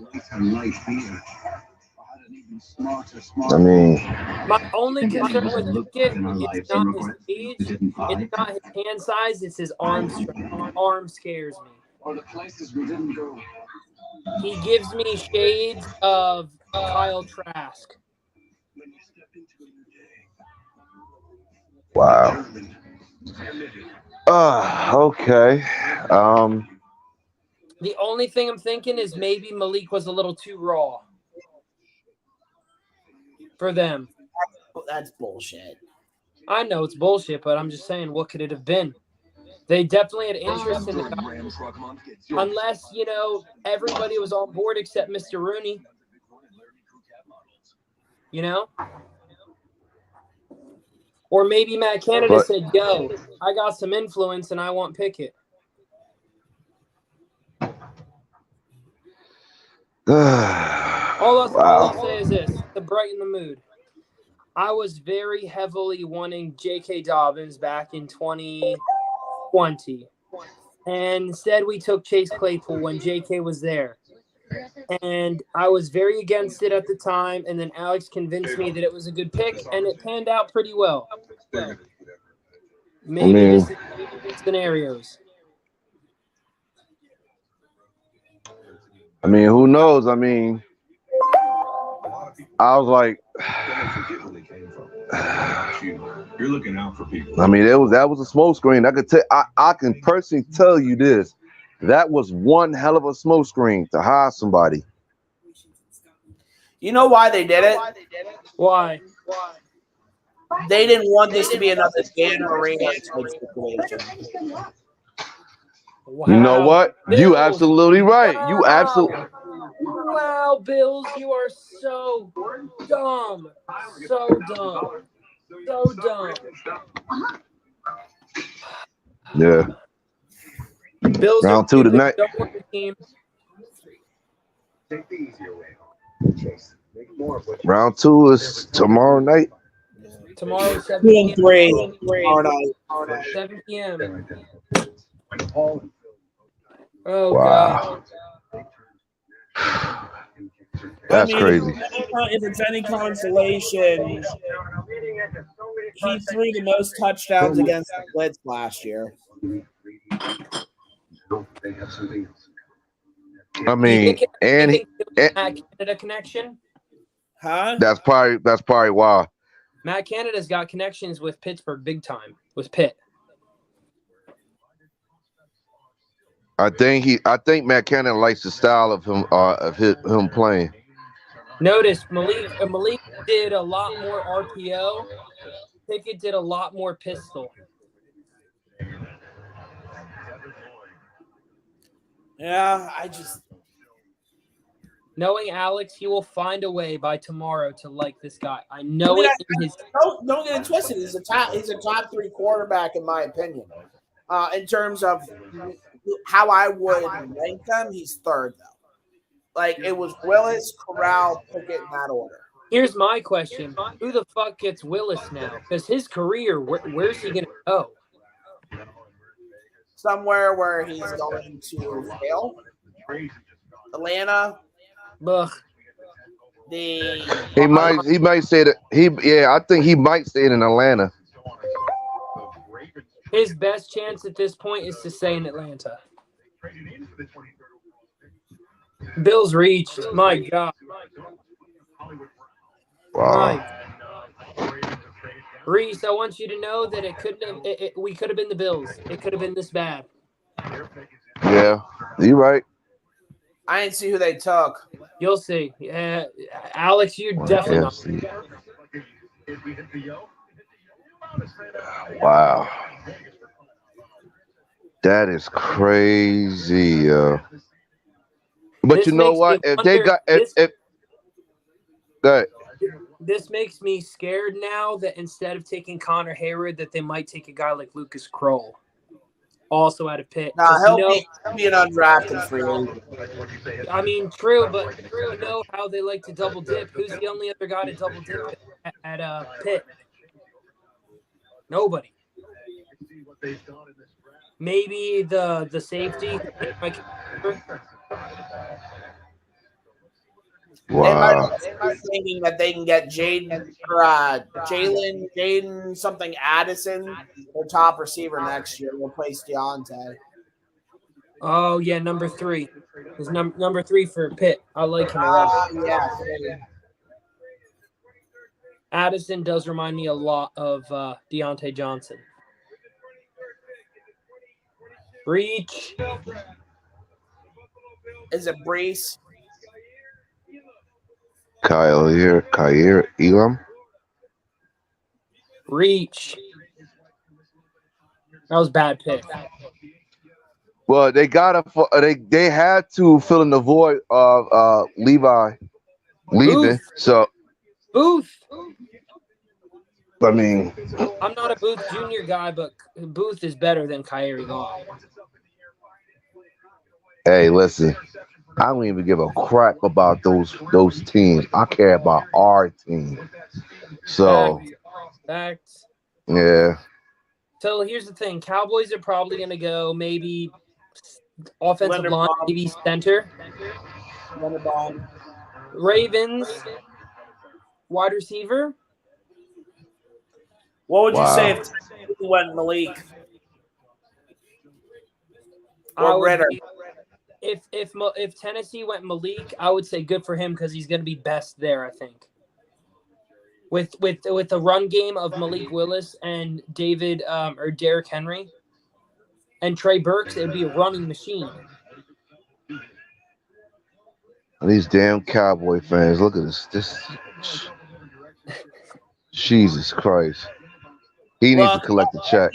I mean, my only concern with Pickett is not his age, it's not his hand size, it's his arm strength. Arm scares me. Or the places we didn't go. He gives me shades of Kyle Trask. wow. Okay. The only thing I'm thinking is maybe Malik was a little too raw for them. That's bullshit. I know it's bullshit, but I'm just saying, what could it have been? They definitely had interest in the guy. Unless, everybody was on board except Mr. Rooney. Or maybe Matt Canada said, yo, I got some influence and I want Pickett. All I'll say is this, to brighten the mood. I was very heavily wanting J.K. Dobbins back in 2020. And instead we took Chase Claypool when J.K. was there. And I was very against it at the time. And then Alex convinced me that it was a good pick. And it panned out pretty well. Maybe this is scenarios. I mean, who knows? I mean, I was like, You're looking out for people. I mean, that was a smoke screen. I can personally tell you this. That was one hell of a smoke screen to hire somebody. You know why they did it? Why? They didn't want this to be another Dan Marino situation. Wow. You know what? Bills. You absolutely right. You absolutely. Wow, Bills, you are so dumb. So dumb. So dumb. Yeah. Bills Round two tonight. Team. Round two is tomorrow night. Tomorrow, 7 2 and 3. Tomorrow night. 7 p.m. Oh, wow. God. That's crazy. If it's any consolation, he threw the most touchdowns against the Blitz last year. I mean, and Canada connection? Huh? That's probably why. Matt Canada's got connections with Pittsburgh big time, with Pitt. I think Matt Canada likes the style of him playing. Notice Malik did a lot more RPO. Pickett did a lot more pistol. Yeah, knowing Alex, he will find a way by tomorrow to like this guy. I know Don't get it twisted. He's a top 3 quarterback in my opinion. In terms of how I would rank them, he's third though. Like it was Willis, Corral, Pickett in that order. Here's my question: who the fuck gets Willis now? Because his career, where's he gonna go? Somewhere where he's going to fail. Atlanta. Ugh. He might say that I think he might stay in Atlanta. His best chance at this point is to stay in Atlanta. Bills reached. My God. Wow. Reese, I want you to know that it couldn't have. We could have been the Bills. It could have been this bad. Yeah, you're right. I didn't see who they took. You'll see. Alex, you're definitely not. Wow. That is crazy. But This you know makes what? me If they wonder- got Good. This makes me scared now that instead of taking Connor Hayward, that they might take a guy like Lucas Kroll, also out of Pitt. Nah, he'll be an undrafted free agent. I mean, true, but you know how they like to double dip. Who's the only other guy to double dip at Pitt? Nobody. Maybe the safety. Wow. They might be thinking that they can get Jaden something Addison, their top receiver next year, replace Deontay. Oh yeah, number 3. He's number 3 for Pitt. I like him a lot. Yeah. Addison does remind me a lot of Deontay Johnson. Reach. Is it Brees? Kyer Elam. Reach. That was bad pick. Well, they had to fill in the void of Levi leaving. Booth. So Booth. I mean, I'm not a Booth Jr. guy, but Booth is better than Kyrie Law. hey, listen. I don't even give a crap about those teams. I care about our team. So Facts. yeah. So here's the thing: Cowboys are probably going to go maybe offensive line, maybe center. Ravens, wide receiver. What would you say if you went Malik or Ritter? If Tennessee went Malik, I would say good for him because he's going to be best there. I think with the run game of Malik Willis and David or Derrick Henry and Trey Burks, it would be a running machine. These damn Cowboy fans! Look at this. Jesus Christ! He needs to collect the check.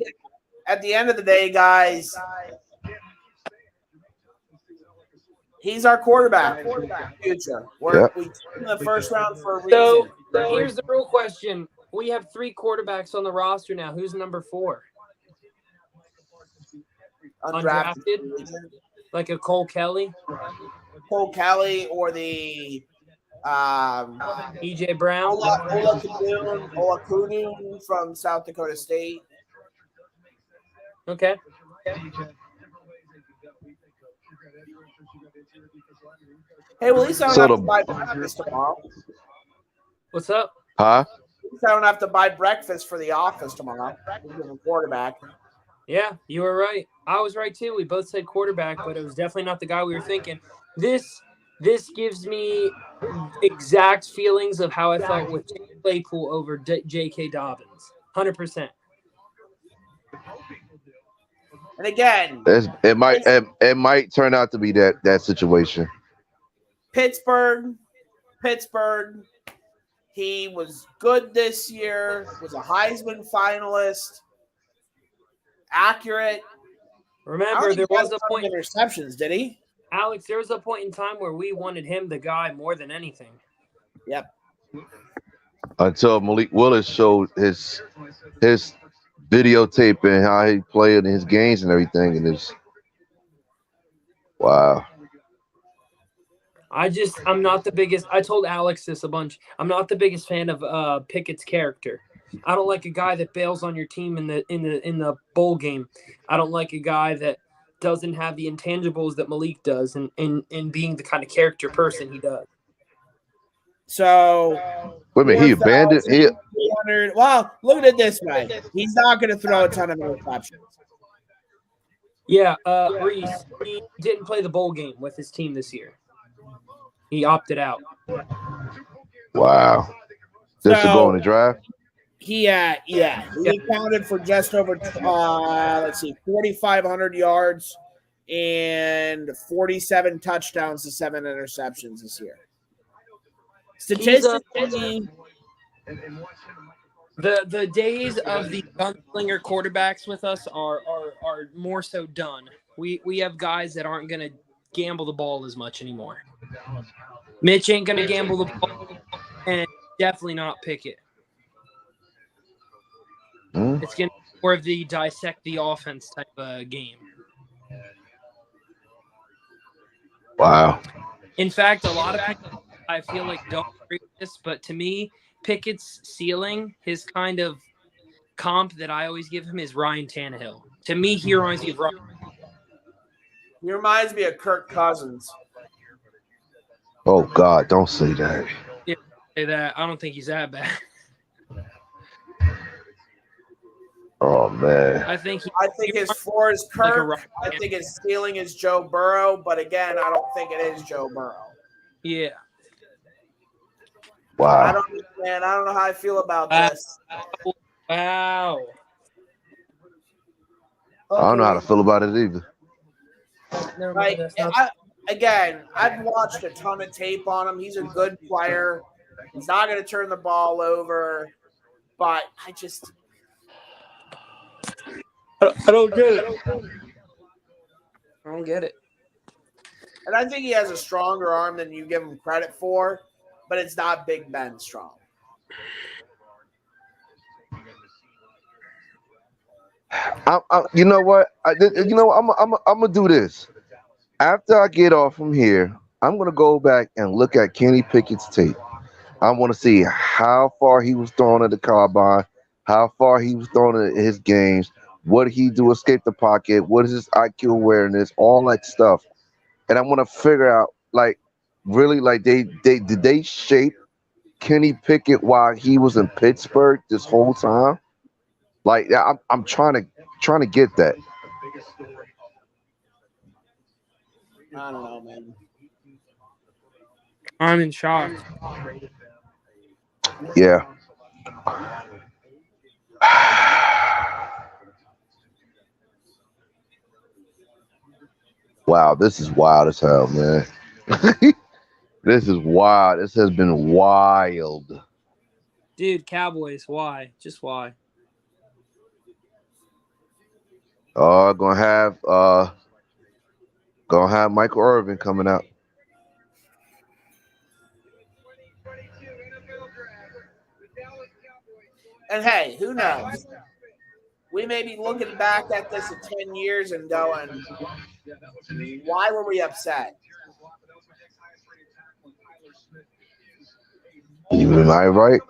At the end of the day, guys, he's our quarterback for the future. We took him in the first round for a reason. So here's the real question: we have 3 quarterbacks on the roster now. Who's number 4? Undrafted, like a Cole Kelly. Cole Kelly or the EJ Brown. Ola Kudun from South Dakota State. Okay. Hey, well, at least I don't have to buy breakfast tomorrow. What's up? Huh? At least I don't have to buy breakfast for the office tomorrow. Quarterback. Yeah, you were right. I was right too. We both said quarterback, but it was definitely not the guy we were thinking. This gives me exact feelings of how I felt with Claypool over J.K. Dobbins. 100%. And again, it might turn out to be that situation. Pittsburgh. He was good this year. Was a Heisman finalist. Accurate. Remember, there was a point interceptions. Did he? Alex, there was a point in time where we wanted him the guy more than anything. Yep. Until Malik Willis showed his videotape and how he played in his games and everything, and it's wow. I'm not the biggest. I told Alex this a bunch. I'm not the biggest fan of Pickett's character. I don't like a guy that bails on your team in the bowl game. I don't like a guy that doesn't have the intangibles that Malik does, and being the kind of character person he does. So, wait a minute, he abandoned. 4,300. Well, look at it this way: he's not going to throw a ton of interceptions. Yeah, Reese, he didn't play the bowl game with his team this year. He opted out. Wow. Just to go in the draft? He accounted for just over 4,500 yards and 47 touchdowns to 7 interceptions this year. Statistically, the days of the gunslinger quarterbacks with us are more so done. We have guys that aren't going to gamble the ball as much anymore. Mitch ain't going to gamble the ball, and definitely not Pickett. It's going to be more of the dissect the offense type of game. Wow. In fact, a lot of people, I feel like, don't agree with this, but to me, Pickett's ceiling, his kind of comp that I always give him is Ryan Tannehill. To me, he reminds me of Ryan. He reminds me of Kirk Cousins. Oh, God, don't say that. Yeah, say that. I don't think he's that bad. Oh, man. I think his floor is Kirk. I think his ceiling is Joe Burrow, but again, I don't think it is Joe Burrow. Yeah. Wow. I don't know how I feel about this. Wow. I don't know how to feel about it either. Like, I've watched a ton of tape on him. He's a good player. He's not going to turn the ball over, but I don't get it. I don't get it. And I think he has a stronger arm than you give him credit for, but it's not Big Ben strong. You know what? I'm gonna do this. After I get off from here, I'm gonna go back and look at Kenny Pickett's tape. I want to see how far he was thrown at the combine, how far he was thrown in his games, what did he do escape the pocket, what is his IQ awareness, all that stuff. And I want to figure out, like, really, like, did they shape Kenny Pickett while he was in Pittsburgh this whole time? Like, I'm trying to get that. I don't know, man. I'm in shock. Yeah. Wow, this is wild as hell, man. This is wild. This has been wild. Dude, Cowboys, why? Just why? Gonna have Michael Irvin coming out. And hey, who knows? We may be looking back at this in 10 years and going, why were we upset? You might be right.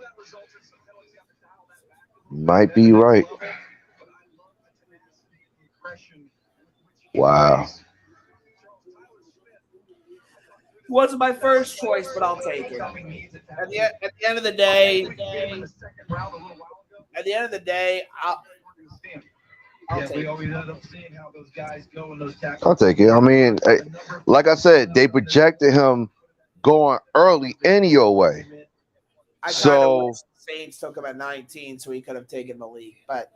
Might be right. Wow. Wasn't my first choice, but I'll take it. At the end of the day, I'll take it. I'll take it. I mean, like I said, they projected him going early anyway. I kind of wish the Saints took him at 19 so he could have taken the league, but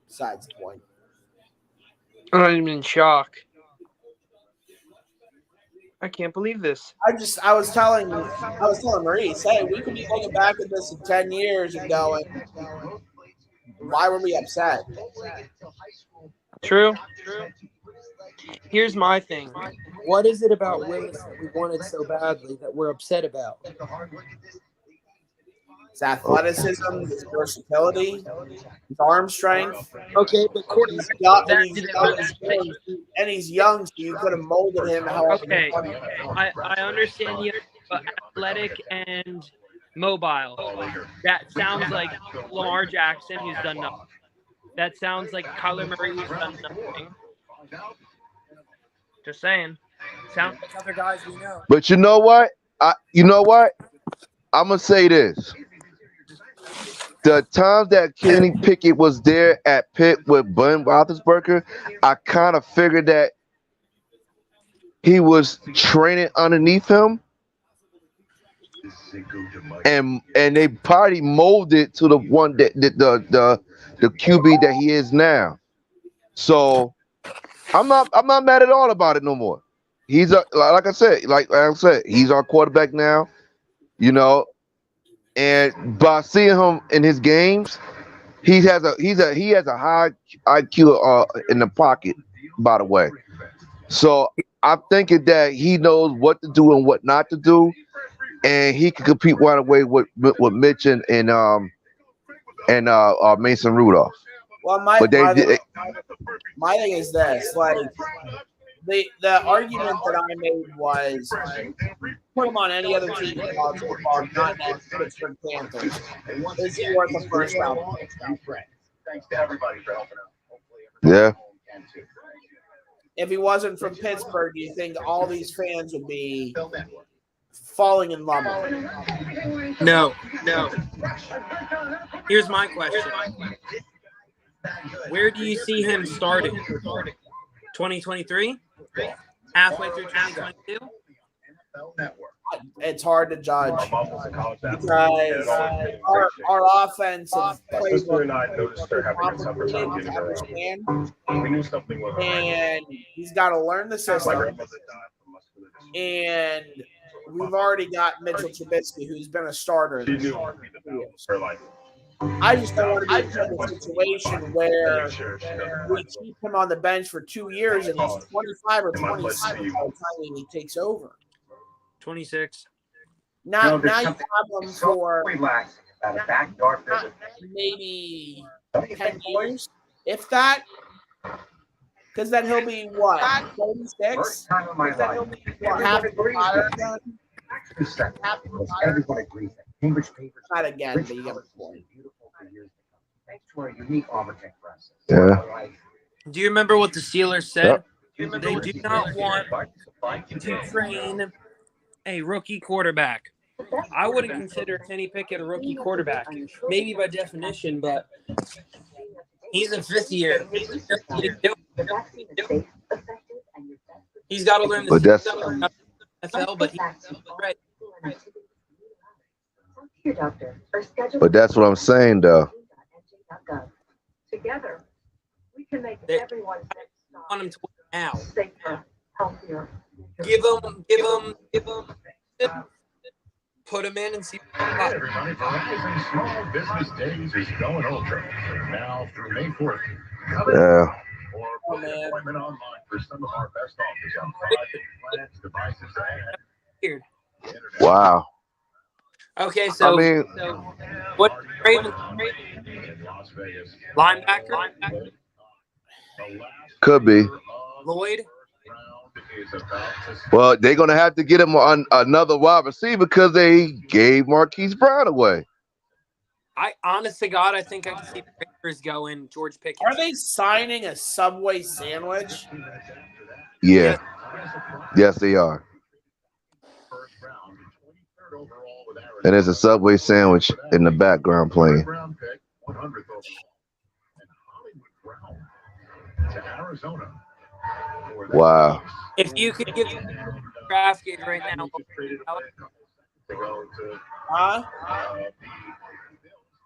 besides the point. I'm in shock. I can't believe this. I was telling Maurice, hey, we could be looking back at this in 10 years and going, why were we upset? True. Here's my thing. What is it about Willis that we wanted so badly that we're upset about? his athleticism, his versatility, his arm strength. Okay, but quarterback And he's young, so you could have molded him however Okay, you wanted. I understand the athletic and mobile. That sounds like Lamar Jackson, who's done nothing. That sounds like Kyler Murray, who's done nothing. Just saying. Sounds like other guys we know. But you know what? I'm gonna say this. The time that Kenny Pickett was there at Pitt with Ben Roethlisberger, I kind of figured that he was training underneath him, and they probably molded to the one that the QB that he is now. So I'm not mad at all about it no more. He's like I said, he's our quarterback now, and by seeing him in his games, he has a high IQ in the pocket, by the way. So I'm thinking that he knows what to do and what not to do, and he can compete right away with Mitch and Mason Rudolph. Well, my thing is this: like the argument that I made was put him on any other team in college football, not the Pittsburgh Panthers. Is he worth the first round? Thanks to everybody for helping out. Yeah. If he wasn't from Pittsburgh, do you think all these fans would be falling in love with him? No. Here's my question. Where do you see him starting? 2023? Halfway through 2022? It's hard to judge because our offensive playbook and he's got to learn the system. And we've already got Mitchell Trubisky, who's been a starter. I just don't want to be in a situation where we keep him on the bench for 2 years and he's 25 or 26 by the time he takes over. 26. Now you have him for maybe 10 years, if that. Because then he'll be what, 36? Then he'll be half retired then? Everyone agrees that Cambridge papers not again, but you got a point. Thanks to our unique Auburn process. Yeah. Do you remember what the Steelers said? Yep. They do not want to train a rookie quarterback. I wouldn't consider Kenny Pickett a rookie quarterback, maybe by definition, but he's in fifth year. He's got to learn the system of NFL, but he's right. But that's what I'm saying, though. Together, we can make everyone want him to win now. safer, healthier. Give him. Put him in and see. Hey, everybody, Verizon Small Business Days is going ultra. Now through May 4th. Yeah. Or book an appointment online for some of our best offers on private plans, devices, and internet. Wow. Okay, so, what Ravens? Linebacker? Could be. Lloyd? Well, they're going to have to get him on another wide receiver because they gave Marquis Brown away. I honest to God, I think I can see the Raiders going George Pickens. Are they signing a Subway sandwich? Yeah. Yes, they are. And there's a Subway sandwich in the background playing. Wow. If you could give draft grade right now,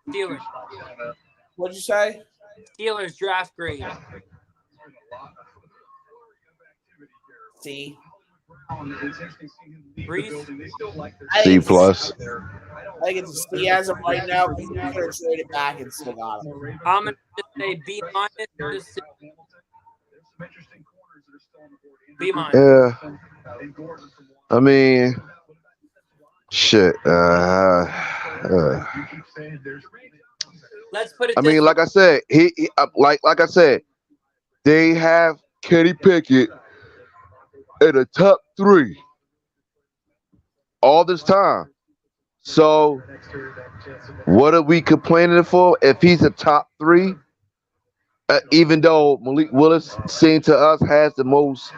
Steelers. What'd you say? Steelers draft grade. C. C plus. I think it's a C as of right now. We could have traded back and still got him. I'm going to say B minus. B minus. Yeah. I mean, shit. Let's put it I this mean, way. like I said, like I said, they have Kenny Pickett in the top 3 all this time. So, what are we complaining for if he's a top 3? Even though Malik Willis, seemed to us, has the most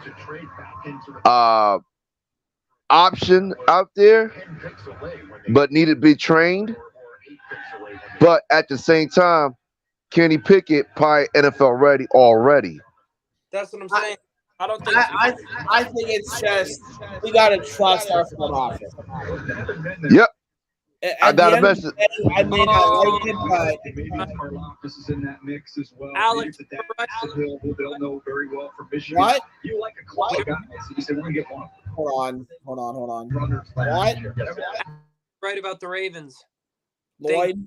option out there, but needed to be trained. But at the same time, Kenny Pickett probably NFL ready already. That's what I'm saying. I don't think. I think it's just we got to trust our front office. Yep. I At got the a end of message. the day, I may not like it, but Maybe Karlaftis is in that mix as well. Alex, Maybe it's the Dax available. They'll know very well from Michigan. What? You like a cloud guy, so you said we're gonna get one. Hold on. Runners What? Right about the Ravens. Lloyd?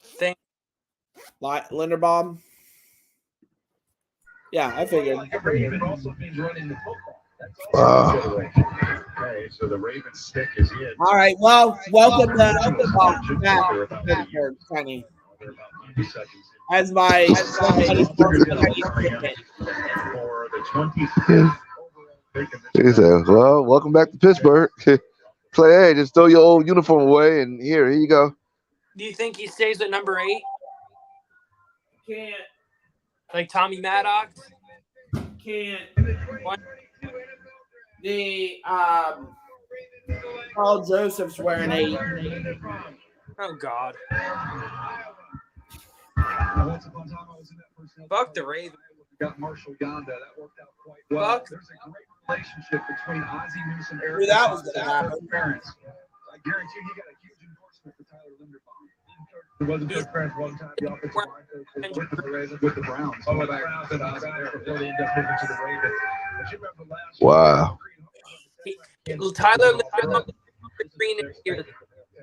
Think. Linderbaum? Yeah, I figured. It also means running the football. Okay, so the Ravens stick is in. All right, well, welcome back, Kenny. As my He said, "Well, welcome back to Pittsburgh. Play, hey, just throw your old uniform away, and here you go." Do you think he stays at number 8? Can't. Like Tommy Maddox? Can't. The Paul Joseph's wearing 8. Oh God. Fuck the Ravens. Got Marshall Yonda. That worked out quite well. Fuck. There's a great relationship between Ozzie Newsome and Eric. Knew that was gonna happen. Parents. I guarantee you, he got a huge endorsement for Tyler Linderbaum. He wasn't just parents one time. The offensive line coach with the Ravens, with the Browns. Oh, with the Browns and Ozzie before they ended up moving to the Ravens. But you remember last Wow. Tyler Linderbaum green is here. Yeah,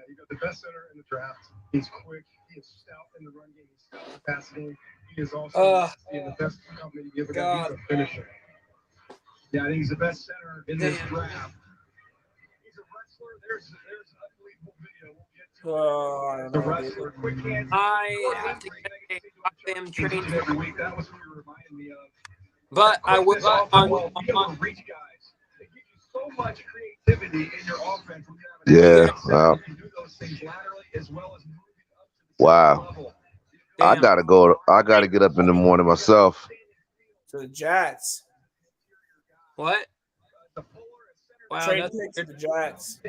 you got the best center in the draft. He's quick. He is stout in the run game. He's stout in the passing game. He is also in the best company you ever got. He's a finisher. Yeah, I think he's the best center in this draft. He's a wrestler. There's an unbelievable video. We'll get to the wrestler. Quick hands. I have to get them trained every week. That was what you reminded me of. But I will reach guys. They give you so much creativity in your offense. Yeah. Wow. You do those things laterally as well as moving up to the Wow. level. I gotta go. I gotta get up in the morning myself. To the Jets. What? Wow, Trade that's picks to the Jets.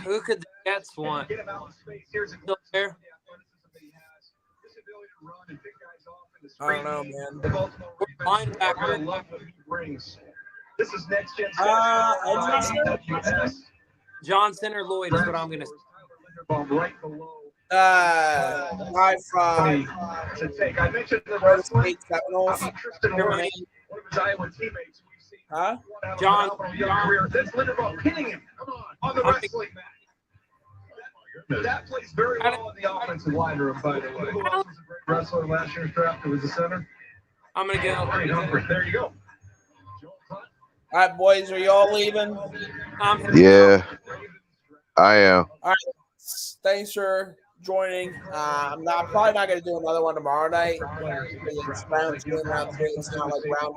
Who could the Jets want? Still there? I don't know, man. Linebacker. This is next gen. Johnson or Lloyd is what I'm gonna say. Right below. Guy from To take. I mentioned the Florida wrestling. State Seminoles. Tristan Wirfs, one of his Iowa teammates. We've seen Huh? John. career. That's Linderbaum pinning him. Come on the wrestling mat. That plays very well in the offensive line room, by the way. Who else was a great wrestler last year's draft? It was the center. I'm gonna go. There you go. All right, boys, are you all leaving? Yeah, I am. All right. Thanks for joining. I'm probably not going to do another one tomorrow night because it's round 2 and round 3. It's not like round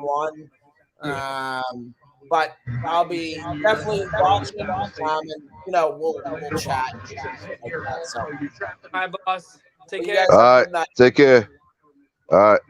1. But I'll be definitely watching, and we'll chat. Bye, boss. Take care. All right. Take care. All right.